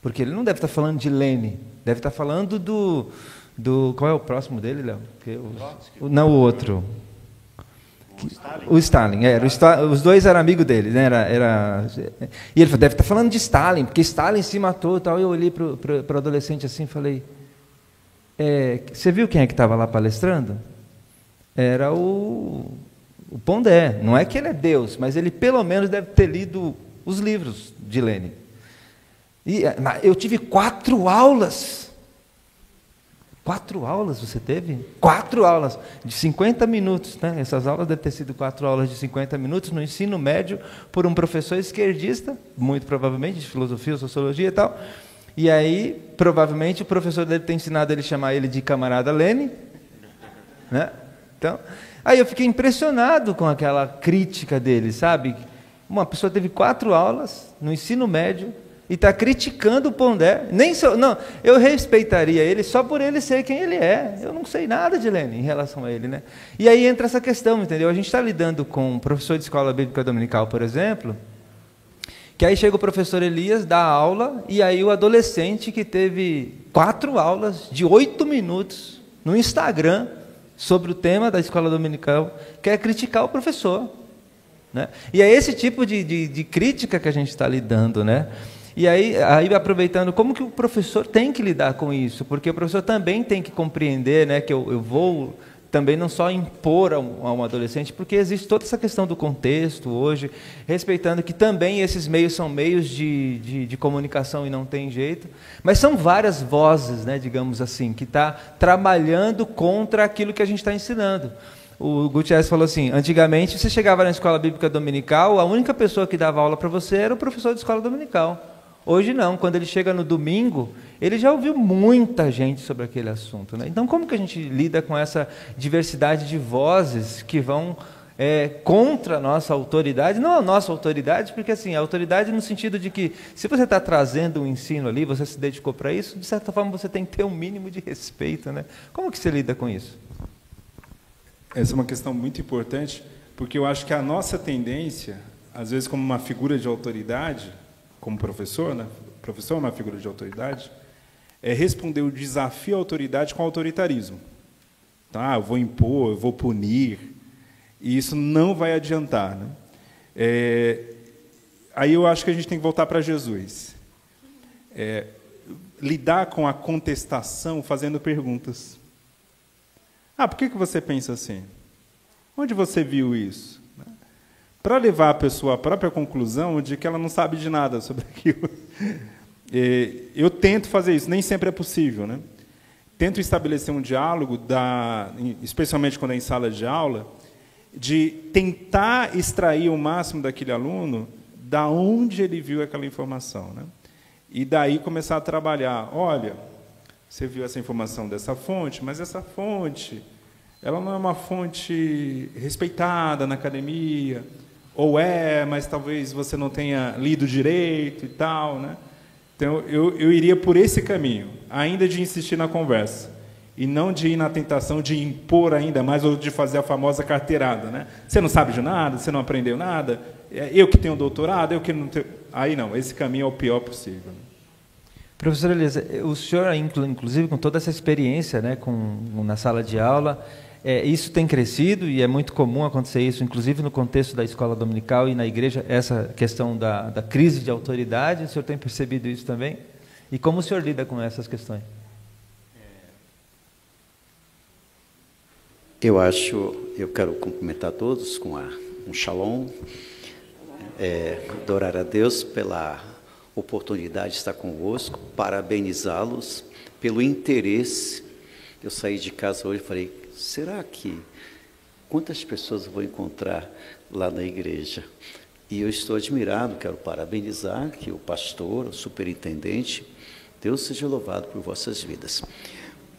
porque ele não deve estar falando de Lenin, deve estar falando do qual é o próximo dele, Léo? Não, o outro. O Stalin, os dois eram amigos dele, né? E ele falou, deve estar falando de Stalin, porque Stalin se matou e tal. Eu olhei para o adolescente assim e falei, você viu quem é que estava lá palestrando? Era o Pondé. Não é que ele é Deus, mas ele pelo menos deve ter lido os livros de Lenin. E eu tive 4 aulas. 4 aulas você teve? 4 aulas de 50 minutos, né? Essas aulas devem ter sido 4 aulas de 50 minutos no ensino médio por um professor esquerdista, muito provavelmente, de filosofia, sociologia e tal. E aí, provavelmente, o professor deve ter ensinado ele a chamar ele de camarada Lenin, né? Então, aí eu fiquei impressionado com aquela crítica dele, sabe? Uma pessoa teve 4 aulas no ensino médio e está criticando o Pondé. Não, eu respeitaria ele só por ele ser quem ele é. Eu não sei nada de Lenin em relação a ele, né? E aí entra essa questão, entendeu? A gente está lidando com um professor de escola bíblica dominical, por exemplo, que aí chega o professor Elias, dá aula, e aí o adolescente que teve 4 aulas de 8 minutos no Instagram sobre o tema da escola dominical quer criticar o professor, né? E é esse tipo de crítica que a gente está lidando, né? E aí aproveitando, como que o professor tem que lidar com isso? Porque o professor também tem que compreender, né, que eu vou também não só impor a um adolescente, porque existe toda essa questão do contexto hoje, respeitando que também esses meios são meios de comunicação e não tem jeito, mas são várias vozes, né, digamos assim, que está trabalhando contra aquilo que a gente está ensinando. O Gutierrez falou assim, antigamente você chegava na escola bíblica dominical, a única pessoa que dava aula para você era o professor de escola dominical. Hoje não, quando ele chega no domingo, ele já ouviu muita gente sobre aquele assunto, né? Então, como que a gente lida com essa diversidade de vozes que vão contra a nossa autoridade? Não a nossa autoridade, porque assim, a autoridade no sentido de que, se você está trazendo um ensino ali, você se dedicou para isso, de certa forma você tem que ter um mínimo de respeito, né? Como que você lida com isso? Essa é uma questão muito importante, porque eu acho que a nossa tendência, às vezes como uma figura de autoridade, como professor, né? O professor é uma figura de autoridade, é responder o desafio à autoridade com autoritarismo. Tá? Eu vou impor, eu vou punir, e isso não vai adiantar, né? Aí eu acho que a gente tem que voltar para Jesus. Lidar com a contestação fazendo perguntas. Por que você pensa assim? Onde você viu isso? Para levar a pessoa à própria conclusão de que ela não sabe de nada sobre aquilo. Eu tento fazer isso, nem sempre é possível, né? Tento estabelecer um diálogo, especialmente quando é em sala de aula, de tentar extrair o máximo daquele aluno da onde ele viu aquela informação, né? E daí começar a trabalhar. Olha, você viu essa informação dessa fonte, mas essa fonte, ela não é uma fonte respeitada na academia, ou mas talvez você não tenha lido direito e tal, né? Então, eu iria por esse caminho, ainda de insistir na conversa, e não de ir na tentação de impor ainda mais, ou de fazer a famosa carteirada, né? Você não sabe de nada, você não aprendeu nada, eu que tenho doutorado, eu que não tenho... Aí não, esse caminho é o pior possível. Professor Elias, o senhor, inclusive, com toda essa experiência, né, na sala de aula, isso tem crescido e é muito comum acontecer isso, inclusive no contexto da escola dominical e na igreja, essa questão da crise de autoridade, o senhor tem percebido isso também? E como o senhor lida com essas questões? Eu quero cumprimentar todos com um shalom, adorar a Deus pela oportunidade de estar convosco, parabenizá-los pelo interesse. Eu saí de casa hoje e falei, será que quantas pessoas eu vou encontrar lá na igreja? E eu estou admirado, quero parabenizar que o pastor, o superintendente, Deus seja louvado por vossas vidas.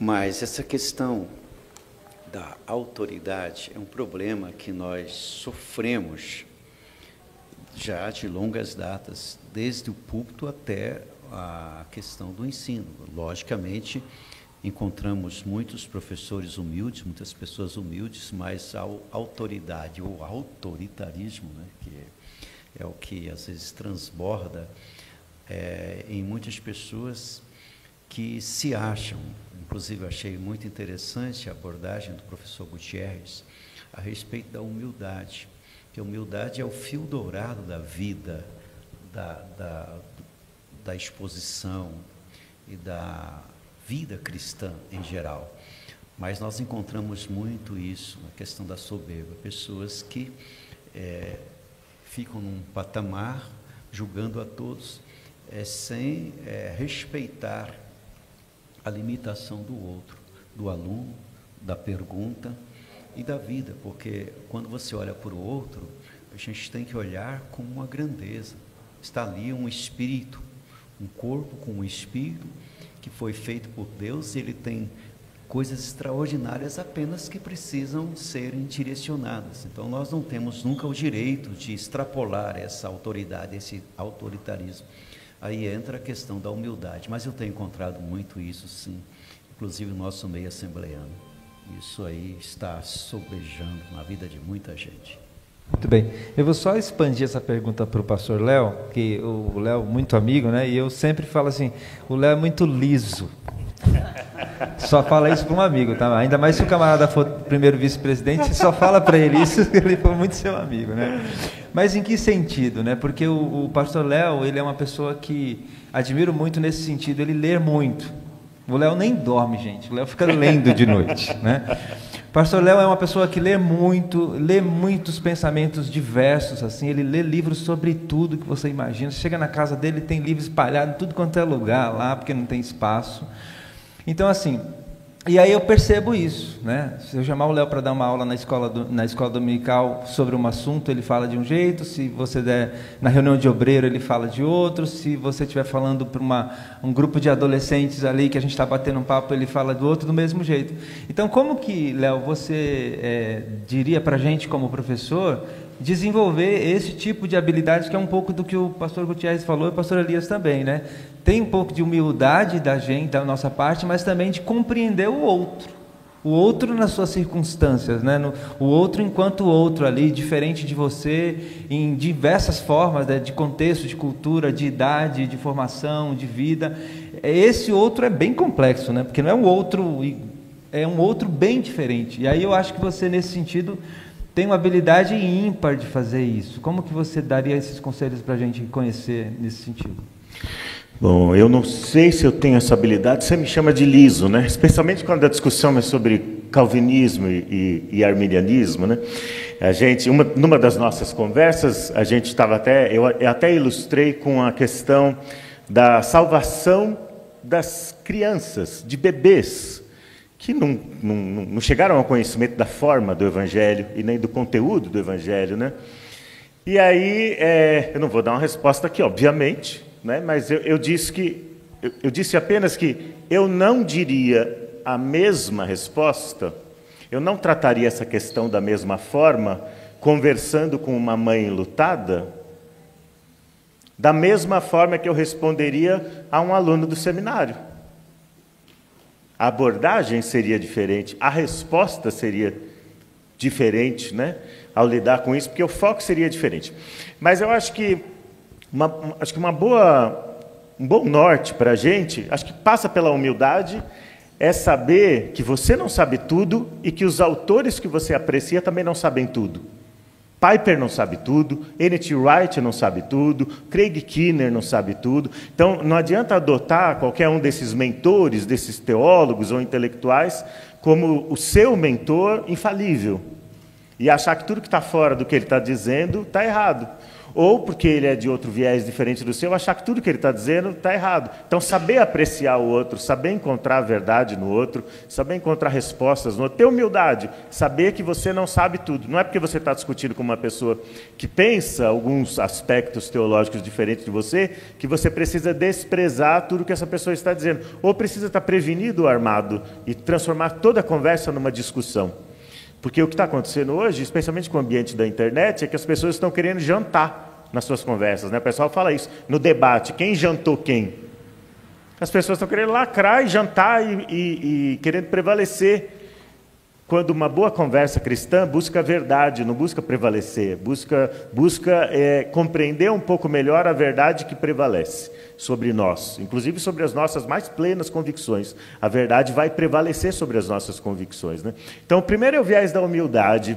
Mas essa questão da autoridade é um problema que nós sofremos já de longas datas, desde o púlpito até a questão do ensino. Logicamente, encontramos muitos professores humildes, muitas pessoas humildes, mas a autoridade ou autoritarismo, né, que é o que às vezes transborda em muitas pessoas que se acham. Inclusive, eu achei muito interessante a abordagem do professor Gutierrez a respeito da humildade, que a humildade é o fio dourado da vida, da exposição e da vida cristã em geral. Mas nós encontramos muito isso na questão da soberba, pessoas que ficam num patamar julgando a todos sem respeitar a limitação do outro, do aluno, da pergunta e da vida, porque quando você olha para o outro, a gente tem que olhar com uma grandeza. Está ali um espírito, um corpo com um espírito que foi feito por Deus, e ele tem coisas extraordinárias apenas que precisam serem direcionadas. Então nós não temos nunca o direito de extrapolar essa autoridade, esse autoritarismo. Aí entra a questão da humildade, mas eu tenho encontrado muito isso, sim, inclusive no nosso meio assembleiano. Isso aí está sobejando na vida de muita gente. Muito bem. Eu vou só expandir essa pergunta para o pastor Léo, que o Léo, muito amigo, né? E eu sempre falo assim, o Léo é muito liso. Só fala isso para um amigo, tá? Ainda mais se o camarada for primeiro vice-presidente, você só fala para ele isso, ele for muito seu amigo, né? Mas em que sentido, né? Porque o pastor Léo, ele é uma pessoa que admiro muito nesse sentido, ele lê muito. O Léo nem dorme, gente, o Léo fica lendo de noite, né? O pastor Léo é uma pessoa que lê muitos pensamentos diversos, assim, ele lê livros sobre tudo que você imagina. Você chega na casa dele, tem livros espalhados em tudo quanto é lugar lá, porque não tem espaço. Então, assim, e aí eu percebo isso, né? Se eu chamar o Léo para dar uma aula na escola dominical sobre um assunto, ele fala de um jeito. Se você der na reunião de obreiro, ele fala de outro. Se você estiver falando para um grupo de adolescentes ali, que a gente está batendo um papo, ele fala do outro do mesmo jeito. Então, como que, Léo, você diria para a gente, como professor, desenvolver esse tipo de habilidade, que é um pouco do que o pastor Gutierrez falou e o pastor Elias também, né? Tem um pouco de humildade da gente, da nossa parte, mas também de compreender o outro nas suas circunstâncias, né? O outro enquanto outro ali, diferente de você, em diversas formas, né? De contexto, de cultura, de idade, de formação, de vida. Esse outro é bem complexo, né? Porque não é um outro, é um outro bem diferente. E aí eu acho que você, nesse sentido, tem uma habilidade ímpar de fazer isso. Como que você daria esses conselhos para a gente conhecer nesse sentido? Bom, eu não sei se eu tenho essa habilidade, você me chama de liso, né? Especialmente quando a discussão é sobre calvinismo e arminianismo, né? A gente, numa das nossas conversas, a gente estava eu até ilustrei com a questão da salvação das crianças, de bebês, que não chegaram ao conhecimento da forma do Evangelho e nem do conteúdo do Evangelho, né? E aí, eu não vou dar uma resposta aqui, obviamente, né? Mas eu disse apenas que eu não diria a mesma resposta, eu não trataria essa questão da mesma forma, conversando com uma mãe enlutada, da mesma forma que eu responderia a um aluno do seminário. A abordagem seria diferente, a resposta seria diferente, né? Ao lidar com isso, porque o foco seria diferente. Mas eu acho que um bom norte para a gente, acho que passa pela humildade, é saber que você não sabe tudo e que os autores que você aprecia também não sabem tudo. Piper não sabe tudo, N.T. Wright não sabe tudo, Craig Keener não sabe tudo. Então, não adianta adotar qualquer um desses mentores, desses teólogos ou intelectuais, como o seu mentor infalível. E achar que tudo que está fora do que ele está dizendo está errado. Ou, porque ele é de outro viés diferente do seu, achar que tudo que ele está dizendo está errado. Então, saber apreciar o outro, saber encontrar a verdade no outro, saber encontrar respostas no outro, ter humildade, saber que você não sabe tudo. Não é porque você está discutindo com uma pessoa que pensa alguns aspectos teológicos diferentes de você, que você precisa desprezar tudo que essa pessoa está dizendo. Ou precisa estar prevenido ou armado e transformar toda a conversa numa discussão. Porque o que está acontecendo hoje, especialmente com o ambiente da internet, é que as pessoas estão querendo jantar nas suas conversas, né? O pessoal fala isso, no debate, quem jantou quem? As pessoas estão querendo lacrar e jantar e querendo prevalecer. Quando uma boa conversa cristã busca a verdade, não busca prevalecer, busca compreender um pouco melhor a verdade que prevalece sobre nós, inclusive sobre as nossas mais plenas convicções. A verdade vai prevalecer sobre as nossas convicções, né? Então, o primeiro é o viés da humildade.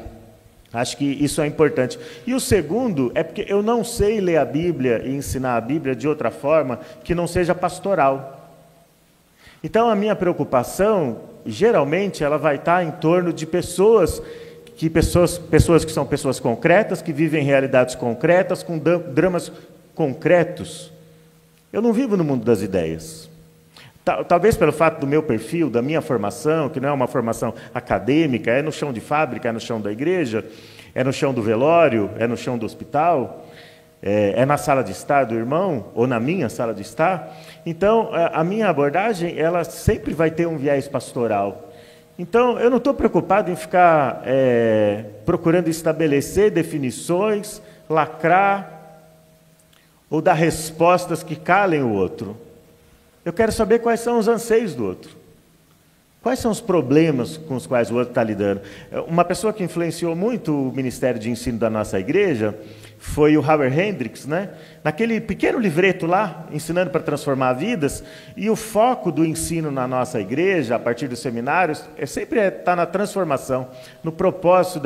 Acho que isso é importante. E o segundo é porque eu não sei ler a Bíblia e ensinar a Bíblia de outra forma que não seja pastoral. Então, a minha preocupação, geralmente, ela vai estar em torno de pessoas que são pessoas concretas, que vivem realidades concretas, com dramas concretos. Eu não vivo no mundo das ideias. Talvez pelo fato do meu perfil, da minha formação, que não é uma formação acadêmica, é no chão de fábrica, é no chão da igreja, é no chão do velório, é no chão do hospital, é na sala de estar do irmão, ou na minha sala de estar. Então, a minha abordagem, ela sempre vai ter um viés pastoral. Então, eu não estou preocupado em ficar procurando estabelecer definições, lacrar, ou dar respostas que calem o outro. Eu quero saber quais são os anseios do outro. Quais são os problemas com os quais o outro está lidando. Uma pessoa que influenciou muito o ministério de ensino da nossa igreja foi o Howard Hendricks, né? Naquele pequeno livreto lá, Ensinando para Transformar Vidas, e o foco do ensino na nossa igreja, a partir dos seminários, sempre está na transformação, no propósito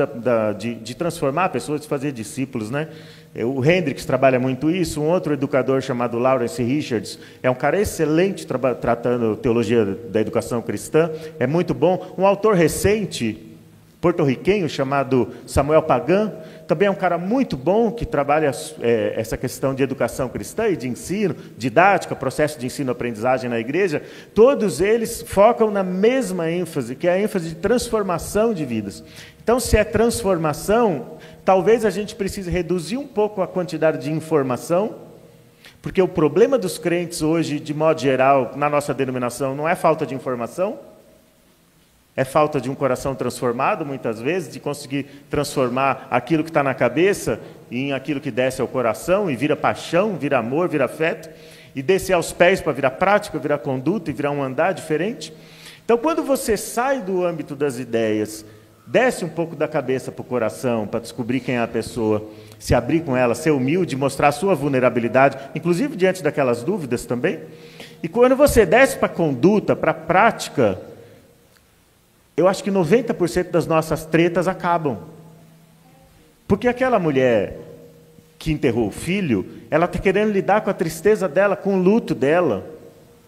de transformar pessoas, de fazer discípulos, né? O Hendricks trabalha muito isso. Um outro educador chamado Lawrence Richards é um cara excelente tratando teologia da educação cristã, é muito bom. Um autor recente, porto-riquenho, chamado Samuel Pagan, também é um cara muito bom que trabalha essa questão de educação cristã e de ensino, didática, processo de ensino-aprendizagem na igreja. Todos eles focam na mesma ênfase, que é a ênfase de transformação de vidas. Então, se é transformação, talvez a gente precise reduzir um pouco a quantidade de informação, porque o problema dos crentes hoje, de modo geral, na nossa denominação, não é falta de informação, é falta de um coração transformado, muitas vezes, de conseguir transformar aquilo que está na cabeça em aquilo que desce ao coração, e vira paixão, vira amor, vira afeto, e descer aos pés para virar prática, virar conduta e virar um andar diferente. Então, quando você sai do âmbito das ideias, desce um pouco da cabeça para o coração, para descobrir quem é a pessoa, se abrir com ela, ser humilde, mostrar a sua vulnerabilidade, inclusive diante daquelas dúvidas também. E quando você desce para a conduta, para a prática, eu acho que 90% das nossas tretas acabam. Porque aquela mulher que enterrou o filho, ela está querendo lidar com a tristeza dela, com o luto dela.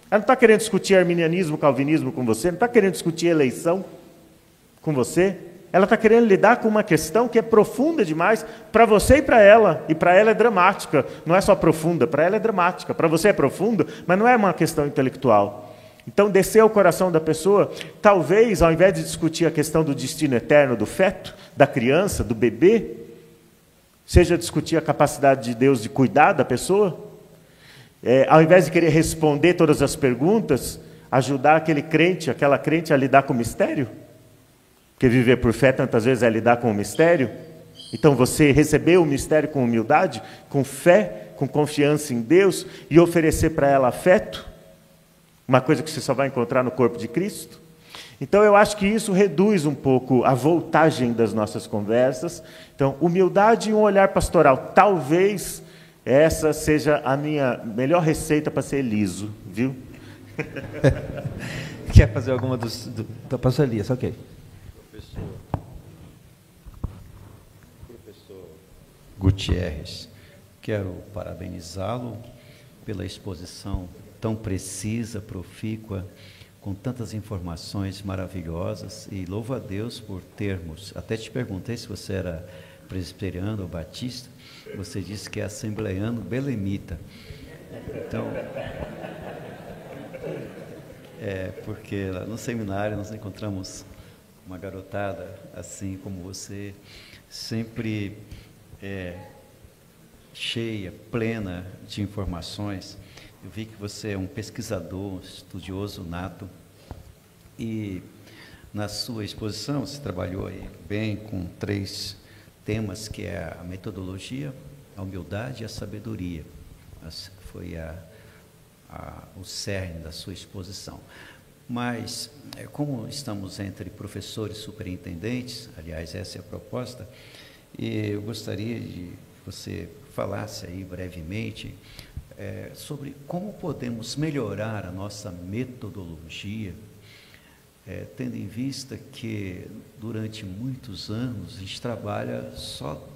Ela não está querendo discutir arminianismo, calvinismo com você, não está querendo discutir eleição com você. Ela está querendo lidar com uma questão que é profunda demais para você e para ela é dramática. Não é só profunda, para ela é dramática. Para você é profunda, mas não é uma questão intelectual. Então, descer ao coração da pessoa, talvez, ao invés de discutir a questão do destino eterno do feto, da criança, do bebê, seja discutir a capacidade de Deus de cuidar da pessoa, ao invés de querer responder todas as perguntas, ajudar aquele crente, aquela crente a lidar com o mistério, porque viver por fé tantas vezes é lidar com o mistério. Então você receber o mistério com humildade, com fé, com confiança em Deus e oferecer para ela afeto, uma coisa que você só vai encontrar no corpo de Cristo. Então eu acho que isso reduz um pouco a voltagem das nossas conversas. Então, humildade e um olhar pastoral, talvez essa seja a minha melhor receita para ser liso, viu? Quer fazer alguma da pastor Elias? Ok. Professor Gutierrez, quero parabenizá-lo pela exposição tão precisa, profícua, com tantas informações maravilhosas, e louvo a Deus por termos, até te perguntei se você era presbiteriano ou batista, você disse que é assembleiano belemita. Então, porque lá no seminário nós encontramos uma garotada assim como você, sempre cheia, plena de informações. Eu vi que você é um pesquisador, estudioso nato, e na sua exposição você trabalhou aí bem com 3 temas, que é a metodologia, a humildade e a sabedoria. Foi o cerne da sua exposição. Mas, como estamos entre professores superintendentes, aliás, essa é a proposta, e eu gostaria de que você falasse aí brevemente sobre como podemos melhorar a nossa metodologia, tendo em vista que durante muitos anos a gente trabalha só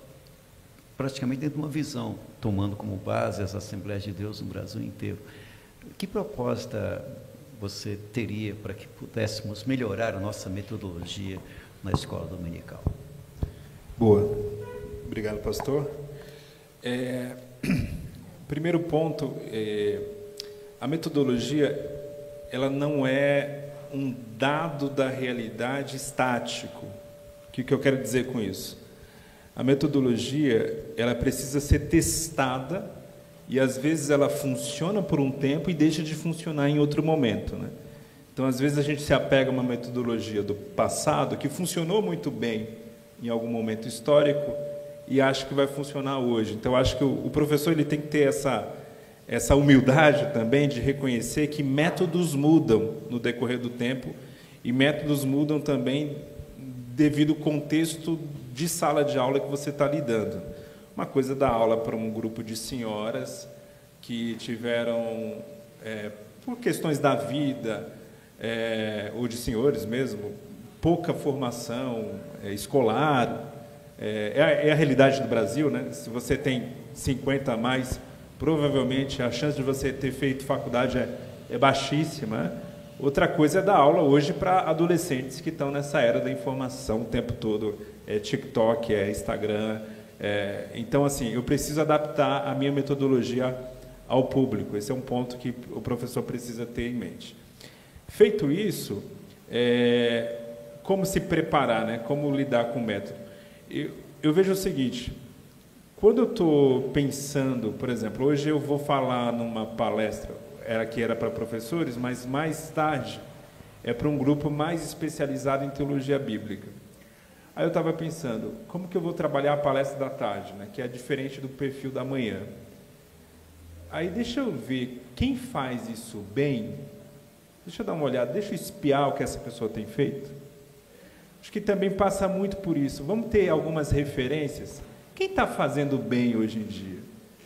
praticamente dentro de uma visão, tomando como base as Assembleias de Deus no Brasil inteiro. Que proposta você teria para que pudéssemos melhorar a nossa metodologia na escola dominical? Boa. Obrigado, pastor. Primeiro ponto, a metodologia, ela não é um dado da realidade estático. O que eu quero dizer com isso? A metodologia, ela precisa ser testada e, às vezes, ela funciona por um tempo e deixa de funcionar em outro momento, né? Então, às vezes, a gente se apega a uma metodologia do passado que funcionou muito bem em algum momento histórico e acha que vai funcionar hoje. Então, acho que o professor ele tem que ter essa humildade também de reconhecer que métodos mudam no decorrer do tempo e métodos mudam também devido ao contexto de sala de aula que você está lidando. Uma coisa é dar aula para um grupo de senhoras que tiveram, por questões da vida, ou de senhores mesmo, pouca formação escolar. É a realidade do Brasil, né? Se você tem 50 a mais, provavelmente a chance de você ter feito faculdade é baixíssima, né? Outra coisa é dar aula hoje para adolescentes que estão nessa era da informação o tempo todo, TikTok, Instagram. Então, assim, eu preciso adaptar a minha metodologia ao público. Esse é um ponto que o professor precisa ter em mente. Feito isso, como se preparar, né? Como lidar com o método? Eu vejo o seguinte, quando eu estou pensando, por exemplo, hoje eu vou falar numa palestra, que era para professores, mas mais tarde é para um grupo mais especializado em teologia bíblica. Aí eu estava pensando, como que eu vou trabalhar a palestra da tarde, né, que é diferente do perfil da manhã? Aí deixa eu ver quem faz isso bem, deixa eu dar uma olhada, deixa eu espiar o que essa pessoa tem feito. Acho que também passa muito por isso. Vamos ter algumas referências. Quem está fazendo bem hoje em dia?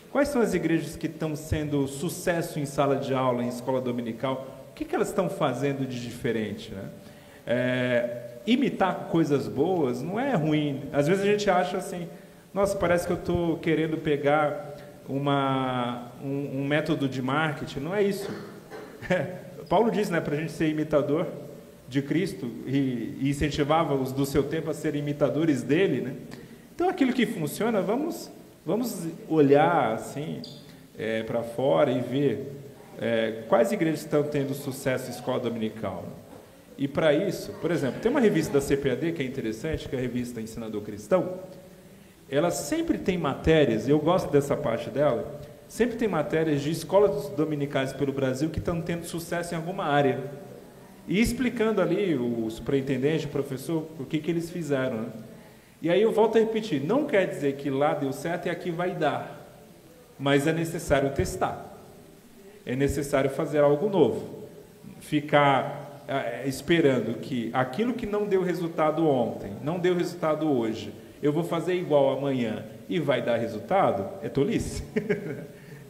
Quais são as igrejas que estão sendo sucesso em sala de aula, em escola dominical? O que elas estão fazendo de diferente, né? Imitar coisas boas não é ruim. Às vezes a gente acha assim, nossa, parece que eu estou querendo pegar um método de marketing. Não é isso. Paulo diz, né, para a gente ser imitador de Cristo e incentivava os do seu tempo a serem imitadores dele, né? Então, aquilo que funciona, vamos olhar assim para fora e ver. quais igrejas estão tendo sucesso em escola dominical? E para isso, por exemplo, tem uma revista da CPAD que é interessante, que é a revista Ensinador Cristão. Ela sempre tem matérias, eu gosto dessa parte dela, sempre tem matérias de escolas dominicais pelo Brasil que estão tendo sucesso em alguma área. E explicando ali, o superintendente, o professor, o que eles fizeram. Né? E aí eu volto a repetir, não quer dizer que lá deu certo e aqui vai dar, mas é necessário testar. É necessário fazer algo novo. Ficar esperando que aquilo que não deu resultado ontem, não deu resultado hoje, eu vou fazer igual amanhã e vai dar resultado, é tolice.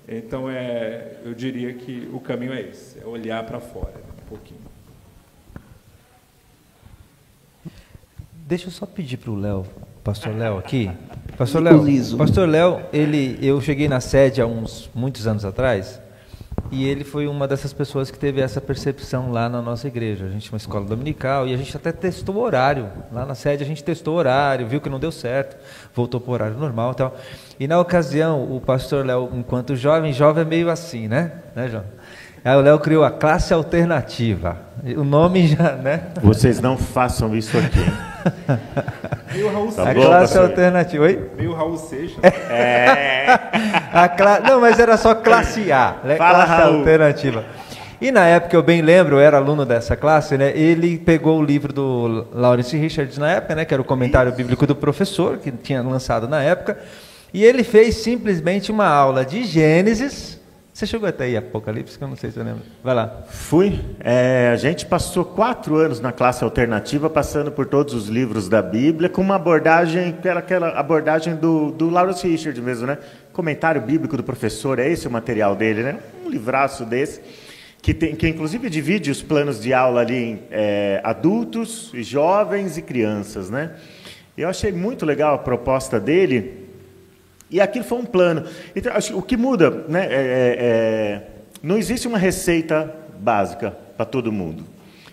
Então, eu diria que o caminho é esse, é olhar para fora um pouquinho. Deixa eu só pedir para o Léo, pastor Léo aqui. Pastor Léo, eu cheguei na sede há muitos anos atrás, e ele foi uma dessas pessoas que teve essa percepção lá na nossa igreja. A gente tinha uma escola dominical e a gente até testou o horário. Lá na sede a gente testou o horário, viu que não deu certo, voltou para o horário normal e tal. E na ocasião, o pastor Léo, enquanto jovem é meio assim, né, João? Aí o Léo criou a classe alternativa. O nome já, né? Vocês não façam isso aqui. Meio Raul Tá a bom, classe pastor? alternativa. Oi? Meio Raul Seixas. Não, mas era só classe A, né? Fala, Classe Raul. alternativa. E na época, eu bem lembro, eu era aluno dessa classe, né? Ele pegou o livro do Lawrence Richards na época, né? Que era o comentário bíblico do professor, que tinha lançado na época. E ele fez simplesmente uma aula de Gênesis. Você chegou até aí, Apocalipse, que eu não sei se eu lembro. Vai lá. Fui. A gente passou 4 anos na classe alternativa, passando por todos os livros da Bíblia, com uma abordagem, que era aquela abordagem do Lawrence Richards mesmo, né? Comentário bíblico do professor, é esse o material dele, né? Um livraço desse, que inclusive divide os planos de aula ali em adultos, jovens e crianças, né? Eu achei muito legal a proposta dele. E aquilo foi um plano. Então, o que muda, né, não existe uma receita básica para todo mundo.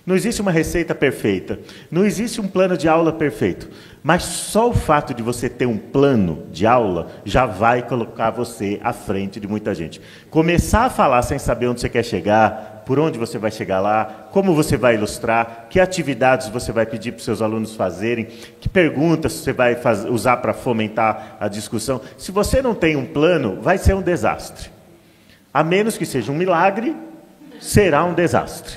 Não existe uma receita perfeita. Não existe um plano de aula perfeito. Mas só o fato de você ter um plano de aula já vai colocar você à frente de muita gente. Começar a falar sem saber onde você quer chegar, por onde você vai chegar lá, como você vai ilustrar, que atividades você vai pedir para os seus alunos fazerem, que perguntas você vai usar para fomentar a discussão. Se você não tem um plano, vai ser um desastre. A menos que seja um milagre, será um desastre.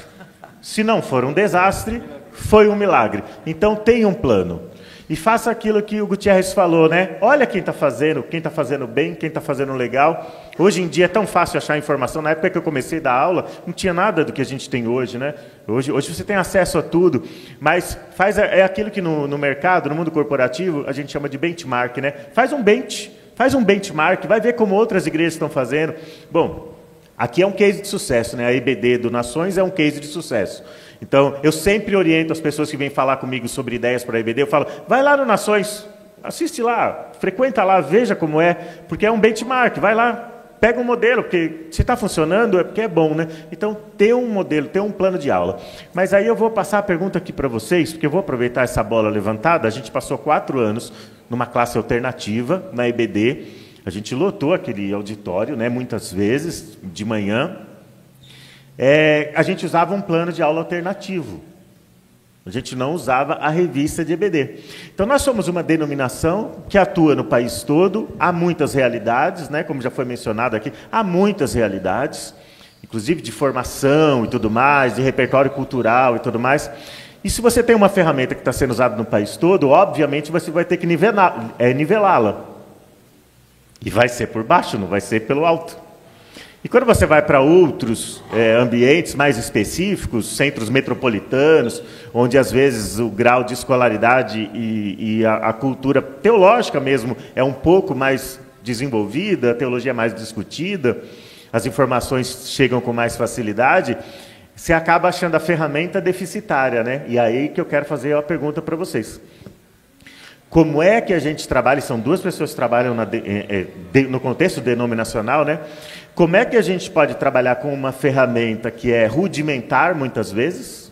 Se não for um desastre, foi um milagre. Então tenha um plano. E faça aquilo que o Gutierrez falou, né? Olha quem está fazendo bem, quem está fazendo legal. Hoje em dia é tão fácil achar informação. Na época que eu comecei a dar aula, não tinha nada do que a gente tem hoje, né? Hoje você tem acesso a tudo. Mas é aquilo que no mercado, no mundo corporativo, a gente chama de benchmark, né? Faz um benchmark, vai ver como outras igrejas estão fazendo. Bom, aqui é um case de sucesso, né? A IBD do Nações é um case de sucesso. Então, eu sempre oriento as pessoas que vêm falar comigo sobre ideias para a IBD, eu falo, vai lá no Nações, assiste lá, frequenta lá, veja como é, porque é um benchmark, vai lá, pega um modelo, porque se está funcionando é porque é bom, né? Então, tem um modelo, tem um plano de aula. Mas aí eu vou passar a pergunta aqui para vocês, porque eu vou aproveitar essa bola levantada. A gente passou 4 anos numa classe alternativa na IBD, a gente lotou aquele auditório, né, muitas vezes, de manhã. A gente usava um plano de aula alternativo. A gente não usava a revista de EBD. Então, nós somos uma denominação que atua no país todo. Há muitas realidades, né? Como já foi mencionado aqui, há muitas realidades, inclusive de formação e tudo mais, de repertório cultural e tudo mais. E se você tem uma ferramenta que está sendo usada no país todo, obviamente você vai ter que nivelá-la. E vai ser por baixo, não vai ser pelo alto. E quando você vai para outros ambientes mais específicos, centros metropolitanos, onde às vezes o grau de escolaridade e a cultura teológica mesmo é um pouco mais desenvolvida, a teologia é mais discutida, as informações chegam com mais facilidade, você acaba achando a ferramenta deficitária, né? E aí que eu quero fazer uma pergunta para vocês. Como é que a gente trabalha, são 2 pessoas que trabalham no contexto denominacional, né? Como é que a gente pode trabalhar com uma ferramenta que é rudimentar, muitas vezes,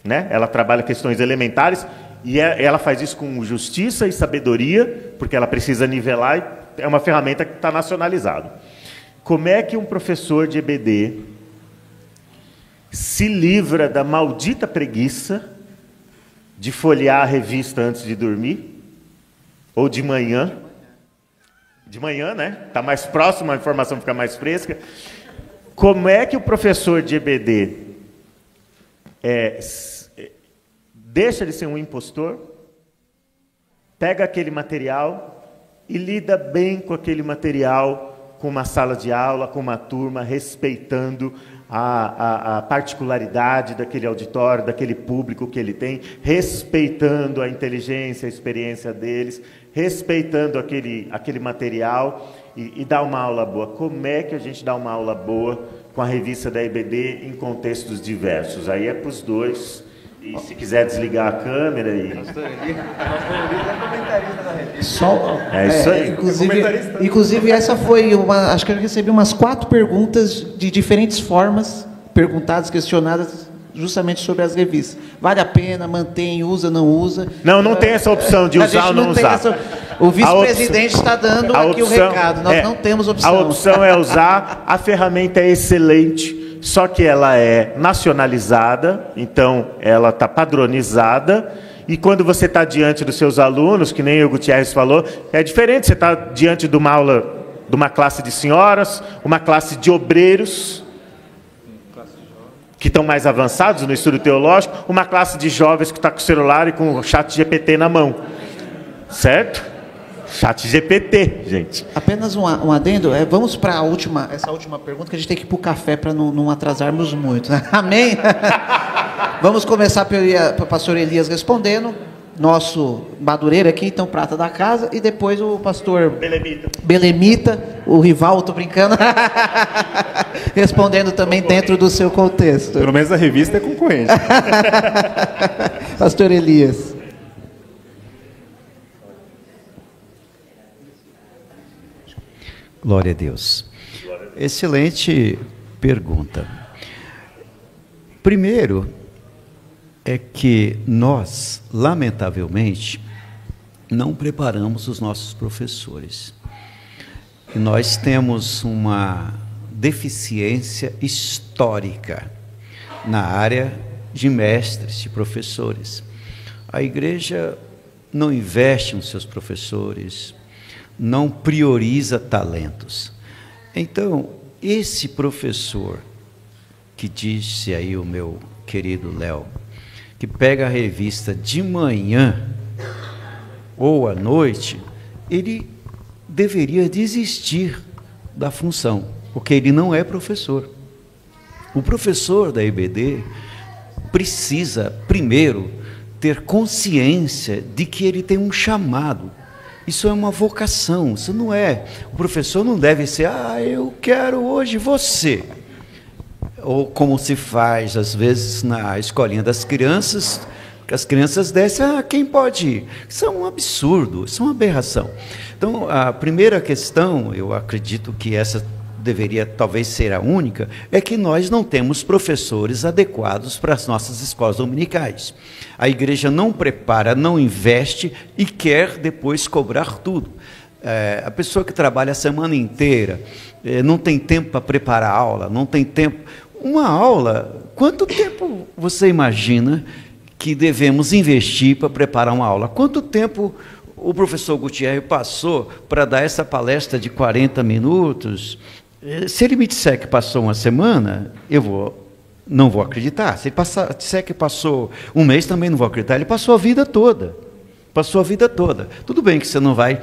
né? Ela trabalha questões elementares, e ela faz isso com justiça e sabedoria, porque ela precisa nivelar, e é uma ferramenta que está nacionalizada. Como é que um professor de EBD se livra da maldita preguiça de folhear a revista antes de dormir? Ou de manhã? De manhã, né? Está mais próximo, a informação fica mais fresca. Como é que o professor de EBD deixa de ser um impostor, pega aquele material e lida bem com aquele material, com uma sala de aula, com uma turma, respeitando a particularidade daquele auditório, daquele público que ele tem, respeitando a inteligência, a experiência deles, respeitando aquele material e dá uma aula boa. Como é que a gente dá uma aula boa com a revista da EBD em contextos diversos? Aí é para os dois. E se quiser desligar a câmera e... É isso aí. Inclusive essa foi uma... Acho que eu recebi umas 4 perguntas de diferentes formas, perguntadas, questionadas, justamente sobre as revistas. Vale a pena, mantém, usa, não usa? Não tem essa opção de usar ou não usar. O vice-presidente está dando aqui o recado, nós não temos opção. A opção é usar, a ferramenta é excelente, só que ela é nacionalizada, então ela está padronizada, e quando você está diante dos seus alunos, que nem o Gutierrez falou, é diferente, você está diante de uma aula, de uma classe de senhoras, uma classe de obreiros, que estão mais avançados no estudo teológico, uma classe de jovens que está com o celular e com o chat GPT na mão. Certo? Chat GPT, gente. Apenas um adendo. Vamos para essa última pergunta, que a gente tem que ir para o café para não atrasarmos muito. Né? Amém? Vamos começar pelo pastor Elias respondendo. Nosso Madureira aqui, então, prata da casa. E depois o pastor Belemita, o rival, estou brincando, respondendo também dentro do seu contexto. Pelo menos a revista é concorrente. Pastor Elias. Glória a Deus. Excelente pergunta. Primeiro, é que nós, lamentavelmente, não preparamos os nossos professores. E nós temos uma deficiência histórica na área de mestres, de professores. A igreja não investe nos seus professores, não prioriza talentos. Então, esse professor, que disse aí o meu querido Léo, que pega a revista de manhã ou à noite, ele deveria desistir da função, porque ele não é professor. O professor da EBD precisa, primeiro, ter consciência de que ele tem um chamado. Isso é uma vocação, isso não é... O professor não deve ser, eu quero hoje você. Ou como se faz, às vezes, na escolinha das crianças, que as crianças descem, quem pode ir? Isso é um absurdo, isso é uma aberração. Então, a primeira questão, eu acredito que essa deveria talvez ser a única, é que nós não temos professores adequados para as nossas escolas dominicais. A igreja não prepara, não investe e quer depois cobrar tudo. A pessoa que trabalha a semana inteira, não tem tempo para preparar a aula, não tem tempo... Uma aula, quanto tempo você imagina que devemos investir para preparar uma aula? Quanto tempo o professor Gutierrez passou para dar essa palestra de 40 minutos? Se ele me disser que passou uma semana, não vou acreditar. Se ele disser que passou um mês, também não vou acreditar. Ele passou a vida toda. Passou a vida toda. Tudo bem que você não vai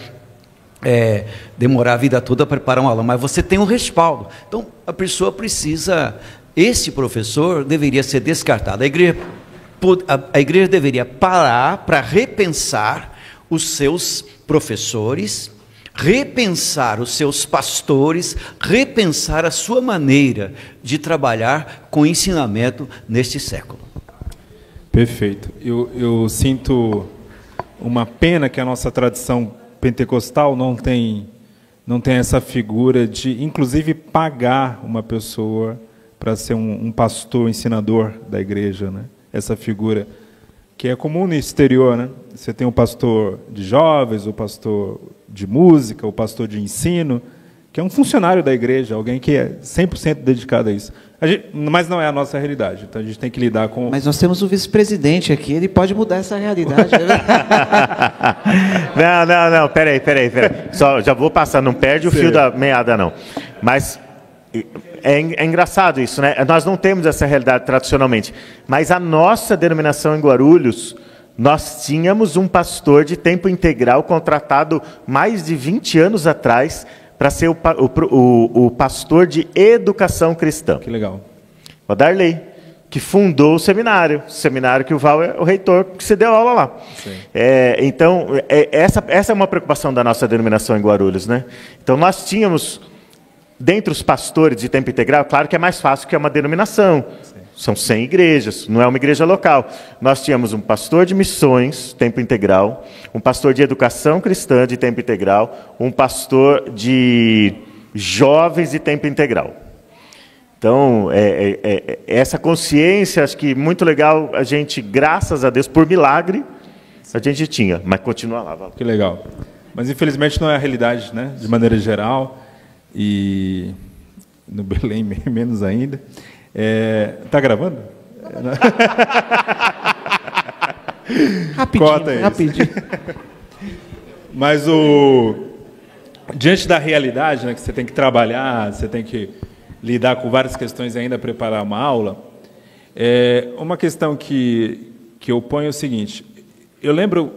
demorar a vida toda para preparar uma aula, mas você tem um respaldo. Então, a pessoa precisa... Esse professor deveria ser descartado. A igreja deveria parar para repensar os seus professores, repensar os seus pastores, repensar a sua maneira de trabalhar com ensinamento neste século. Perfeito. Eu sinto uma pena que a nossa tradição pentecostal não tem essa figura de, inclusive, pagar uma pessoa para ser um pastor, ensinador da igreja, né? Essa figura que é comum no exterior, né? Você tem o pastor de jovens, o pastor de música, o pastor de ensino, que é um funcionário da igreja, alguém que é 100% dedicado a isso. Mas não é a nossa realidade, então a gente tem que lidar com... Mas nós temos o vice-presidente aqui, ele pode mudar essa realidade. Não, peraí. Só, já vou passar, não perde o fio da meada, não. Mas é engraçado isso, né? Nós não temos essa realidade tradicionalmente, mas a nossa denominação em Guarulhos, nós tínhamos um pastor de tempo integral contratado mais de 20 anos atrás para ser o pastor de educação cristã. Que legal. O Darley, que fundou o seminário que o Val é o reitor, que você deu aula lá. Então, essa é uma preocupação da nossa denominação em Guarulhos, né? Então, nós tínhamos, dentre os pastores de tempo integral, claro que é mais fácil que é uma denominação. Sim. São 100 igrejas, não é uma igreja local. Nós tínhamos um pastor de missões, tempo integral, um pastor de educação cristã de tempo integral, um pastor de jovens de tempo integral. Então, essa consciência, acho que muito legal, a gente, graças a Deus, por milagre, a gente tinha, mas continua lá. Val. Que legal. Mas, infelizmente, não é a realidade, né? De maneira geral, e no Belém menos ainda. Tá gravando? Rapidinho. Mas diante da realidade, né, que você tem que trabalhar, você tem que lidar com várias questões e ainda preparar uma aula, uma questão que eu ponho é o seguinte: eu lembro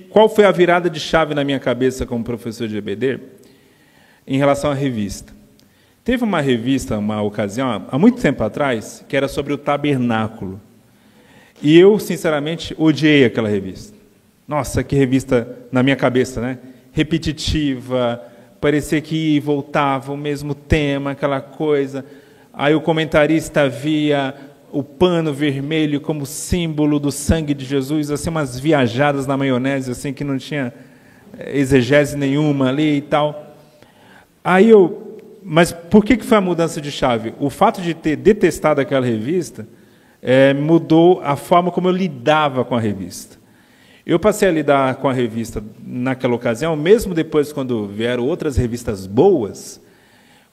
qual foi a virada de chave na minha cabeça como professor de EBD em relação à revista. Teve uma revista, uma ocasião, há muito tempo atrás, que era sobre o tabernáculo. E eu, sinceramente, odiei aquela revista. Nossa, que revista, na minha cabeça, né? Repetitiva, parecia que ia e voltava o mesmo tema, aquela coisa. Aí o comentarista via o pano vermelho como símbolo do sangue de Jesus, assim, umas viajadas na maionese, assim, que não tinha exegese nenhuma ali e tal. Mas por que foi a mudança de chave? O fato de ter detestado aquela revista mudou a forma como eu lidava com a revista. Eu passei a lidar com a revista naquela ocasião, mesmo depois, quando vieram outras revistas boas,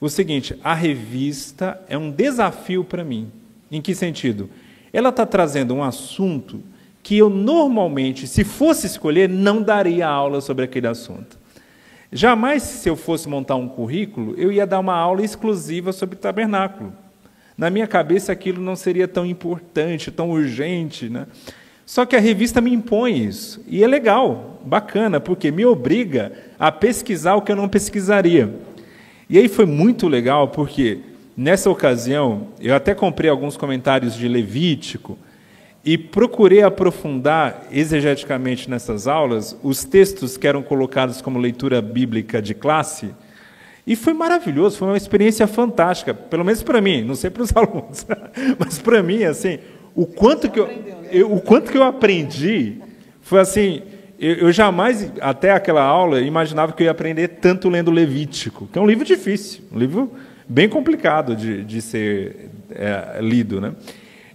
o seguinte: a revista é um desafio para mim. Em que sentido? Ela está trazendo um assunto que eu, normalmente, se fosse escolher, não daria aula sobre aquele assunto. Jamais, se eu fosse montar um currículo, eu ia dar uma aula exclusiva sobre tabernáculo. Na minha cabeça, aquilo não seria tão importante, tão urgente, né? Só que a revista me impõe isso. E é legal, bacana, porque me obriga a pesquisar o que eu não pesquisaria. E aí foi muito legal, porque, nessa ocasião, eu até comprei alguns comentários de Levítico, e procurei aprofundar exegeticamente nessas aulas os textos que eram colocados como leitura bíblica de classe, e foi maravilhoso, foi uma experiência fantástica, pelo menos para mim, não sei para os alunos, mas para mim, assim, o quanto que eu aprendi foi assim, eu jamais, até aquela aula, imaginava que eu ia aprender tanto lendo Levítico, que é um livro difícil, um livro bem complicado de ser lido, né?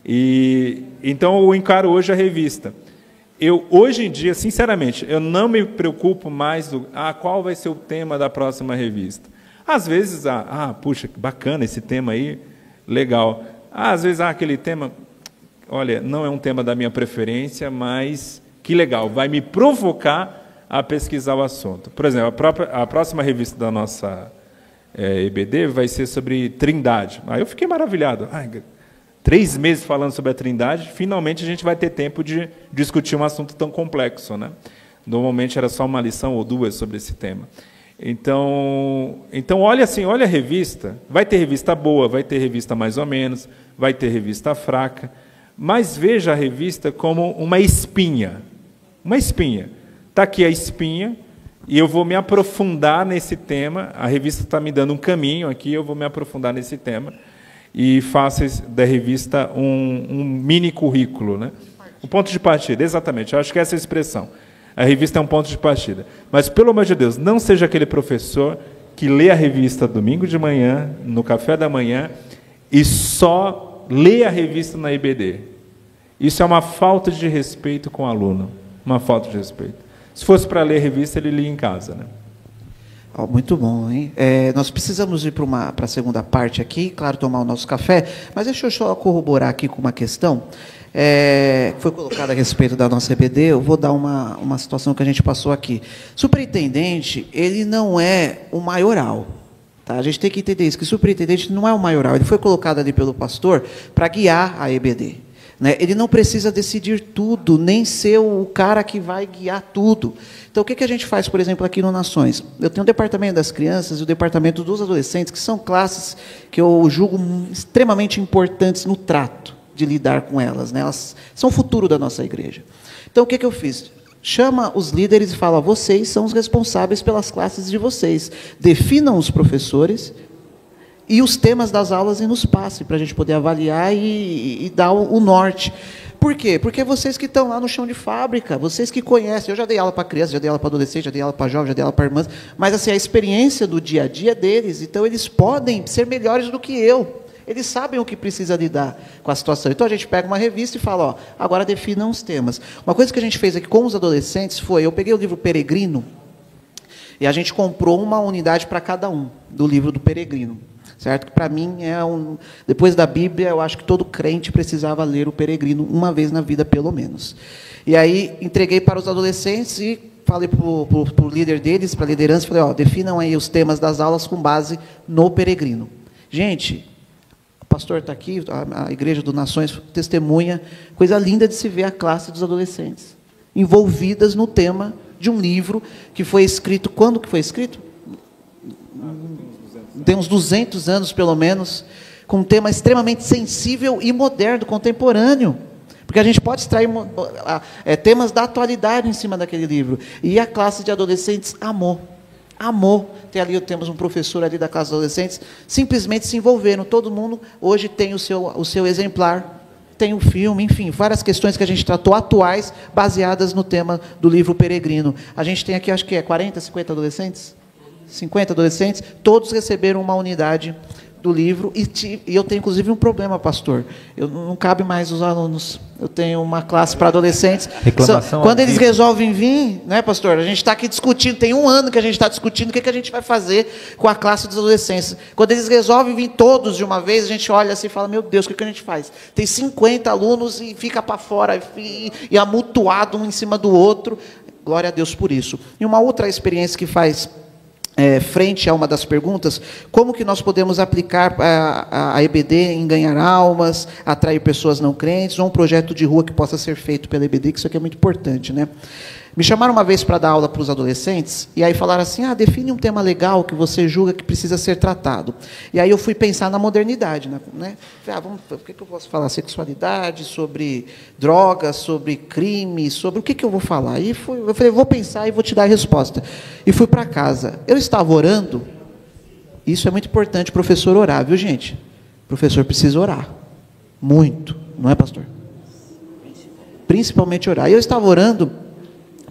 E então eu encaro hoje a revista. Hoje em dia, sinceramente, eu não me preocupo mais qual vai ser o tema da próxima revista. Às vezes, puxa, bacana esse tema aí, legal. Às vezes, aquele tema, olha, não é um tema da minha preferência, mas que legal, vai me provocar a pesquisar o assunto. Por exemplo, a próxima revista da nossa EBD vai ser sobre Trindade. Aí eu fiquei maravilhado. 3 meses falando sobre a Trindade, finalmente a gente vai ter tempo de discutir um assunto tão complexo, né? Normalmente era só uma lição ou 2 sobre esse tema. Então olha assim, olha a revista, vai ter revista boa, vai ter revista mais ou menos, vai ter revista fraca, mas veja a revista como uma espinha. Uma espinha. Está aqui a espinha, e eu vou me aprofundar nesse tema, a revista está me dando um caminho aqui, eu vou me aprofundar nesse tema, e faça da revista um mini currículo, né? Um ponto de partida, exatamente, eu acho que essa é a expressão. A revista é um ponto de partida. Mas, pelo amor de Deus, não seja aquele professor que lê a revista domingo de manhã, no café da manhã, e só lê a revista na EBD. Isso é uma falta de respeito com o aluno. Uma falta de respeito. Se fosse para ler a revista, ele lia em casa, né? Oh, muito bom, hein? Nós precisamos ir para a segunda parte aqui, claro, tomar o nosso café, mas deixa eu só corroborar aqui com uma questão que foi colocada a respeito da nossa EBD. Eu vou dar uma situação que a gente passou aqui. Superintendente, ele não é o maioral. Tá? A gente tem que entender isso, que o superintendente não é o maioral, ele foi colocado ali pelo pastor para guiar a EBD. Né? Ele não precisa decidir tudo, nem ser o cara que vai guiar tudo. Então, o que a gente faz, por exemplo, aqui no Nações? Eu tenho o departamento das crianças e o departamento dos adolescentes, que são classes que eu julgo extremamente importantes no trato de lidar com elas. Né? Elas são o futuro da nossa igreja. Então, o que eu fiz? Chama os líderes e fala: vocês são os responsáveis pelas classes de vocês. Definam os professores e os temas das aulas e nos passe, para a gente poder avaliar e dar o norte. Por quê? Porque vocês que estão lá no chão de fábrica, vocês que conhecem. Eu já dei aula para criança, já dei aula para adolescente, já dei aula para jovem, já dei aula para irmãs, mas assim, a experiência do dia a dia deles, então eles podem ser melhores do que eu. Eles sabem o que precisa lidar com a situação. Então a gente pega uma revista e fala: ó, agora definam os temas. Uma coisa que a gente fez aqui com os adolescentes foi, eu peguei o livro Peregrino e a gente comprou uma unidade para cada um do livro do Peregrino. Certo? Que para mim depois da Bíblia, eu acho que todo crente precisava ler o Peregrino uma vez na vida, pelo menos. E aí entreguei para os adolescentes e falei para o líder deles, para a liderança, falei: ó, definam aí os temas das aulas com base no Peregrino. Gente, o pastor está aqui, a Igreja do Nações testemunha, coisa linda de se ver a classe dos adolescentes envolvidas no tema de um livro que foi escrito, quando que foi escrito? Tem uns 200 anos, pelo menos, com um tema extremamente sensível e moderno, contemporâneo. Porque a gente pode extrair temas da atualidade em cima daquele livro. E a classe de adolescentes amou. Temos um professor ali da classe de adolescentes, simplesmente se envolveram. Todo mundo hoje tem o seu exemplar, tem o filme, enfim, várias questões que a gente tratou atuais, baseadas no tema do livro Peregrino. A gente tem aqui, acho que 40, 50 adolescentes? 50 adolescentes, todos receberam uma unidade do livro, e eu tenho, inclusive, um problema, pastor. Não cabe mais os alunos. Eu tenho uma classe para adolescentes. Quando eles resolvem vir, né, pastor? A gente está aqui discutindo, tem um ano que a gente está discutindo o que a gente vai fazer com a classe dos adolescentes. Quando eles resolvem vir todos de uma vez, a gente olha assim e fala: meu Deus, o que a gente faz? Tem 50 alunos e fica para fora, e amontoado um em cima do outro. Glória a Deus por isso. E uma outra experiência que faz frente a uma das perguntas: como que nós podemos aplicar a EBD em ganhar almas, atrair pessoas não crentes, ou um projeto de rua que possa ser feito pela EBD, que isso aqui é muito importante, né? Me chamaram uma vez para dar aula para os adolescentes, e aí falaram assim: define um tema legal que você julga que precisa ser tratado. E aí eu fui pensar na modernidade, né? Falei: o que eu posso falar? Sexualidade, sobre drogas, sobre crime, sobre o que eu vou falar? E eu falei: vou pensar e vou te dar a resposta. E fui para casa. Eu estava orando, isso é muito importante, o professor orar, viu, gente? O professor precisa orar, muito, não é, pastor? Principalmente orar. E eu estava orando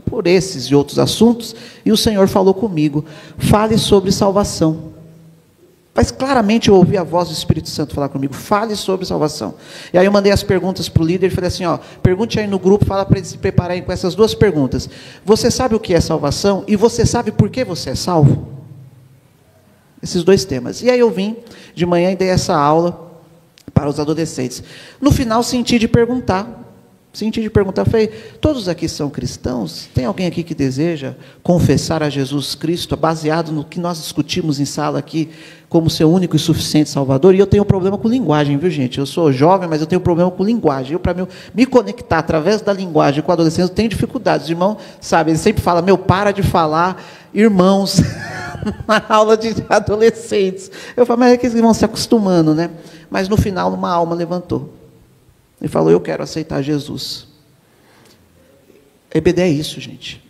por esses e outros assuntos, e o Senhor falou comigo: fale sobre salvação. Mas claramente eu ouvi a voz do Espírito Santo falar comigo: fale sobre salvação. E aí eu mandei as perguntas para o líder e falei assim: pergunte aí no grupo, fala para eles se prepararem com essas duas perguntas. Você sabe o que é salvação? E você sabe por que você é salvo? Esses dois temas. E aí eu vim de manhã e dei essa aula para os adolescentes. No final senti de perguntar, falei: todos aqui são cristãos? Tem alguém aqui que deseja confessar a Jesus Cristo, baseado no que nós discutimos em sala aqui, como seu único e suficiente Salvador? E eu tenho um problema com linguagem, viu, gente? Eu sou jovem, mas eu tenho problema com linguagem. Para me conectar através da linguagem com adolescentes, eu tenho dificuldades. O irmão sabe, ele sempre fala: para de falar irmãos na aula de adolescentes. Eu falo: mas é que eles vão se acostumando, né? Mas no final, uma alma levantou e falou: eu quero aceitar Jesus. EBD é isso, gente.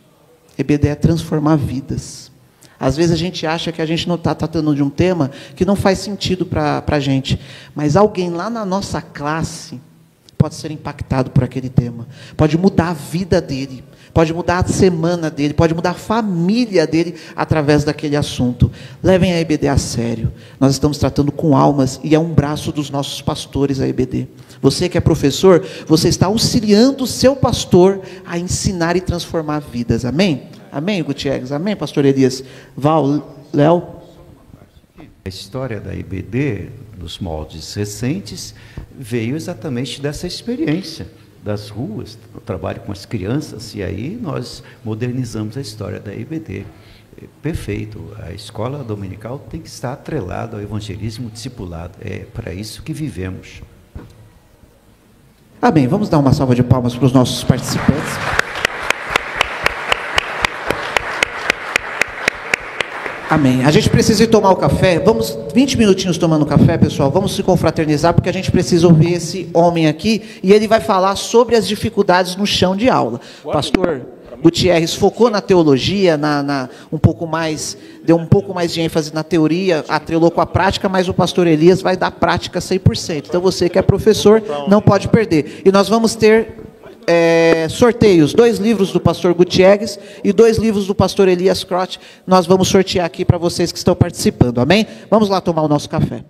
EBD é transformar vidas. Às vezes a gente acha que a gente não está tratando de um tema que não faz sentido para a gente, mas alguém lá na nossa classe pode ser impactado por aquele tema, pode mudar a vida dele, pode mudar a semana dele, pode mudar a família dele através daquele assunto. Levem a EBD a sério. Nós estamos tratando com almas e é um braço dos nossos pastores a EBD. Você que é professor, você está auxiliando o seu pastor a ensinar e transformar vidas. Amém? Amém, Gutierrez? Amém, pastor Elias? Val, Léo? A história da IBD, nos moldes recentes, veio exatamente dessa experiência das ruas, o trabalho com as crianças, e aí nós modernizamos a história da IBD. Perfeito, a escola dominical tem que estar atrelada ao evangelismo discipulado, é para isso que vivemos. Amém. Vamos dar uma salva de palmas para os nossos participantes. Amém. A gente precisa ir tomar o café. Vamos, 20 minutinhos tomando café, pessoal. Vamos se confraternizar, porque a gente precisa ouvir esse homem aqui. E ele vai falar sobre as dificuldades no chão de aula. Pastor Gutierrez focou na teologia, um pouco mais, deu um pouco mais de ênfase na teoria, atrelou com a prática, mas o pastor Elias vai dar prática 100%. Então você que é professor, não pode perder. E nós vamos ter sorteios, 2 livros do pastor Gutierrez e 2 livros do pastor Elias Crote. Nós vamos sortear aqui para vocês que estão participando, amém? Vamos lá tomar o nosso café.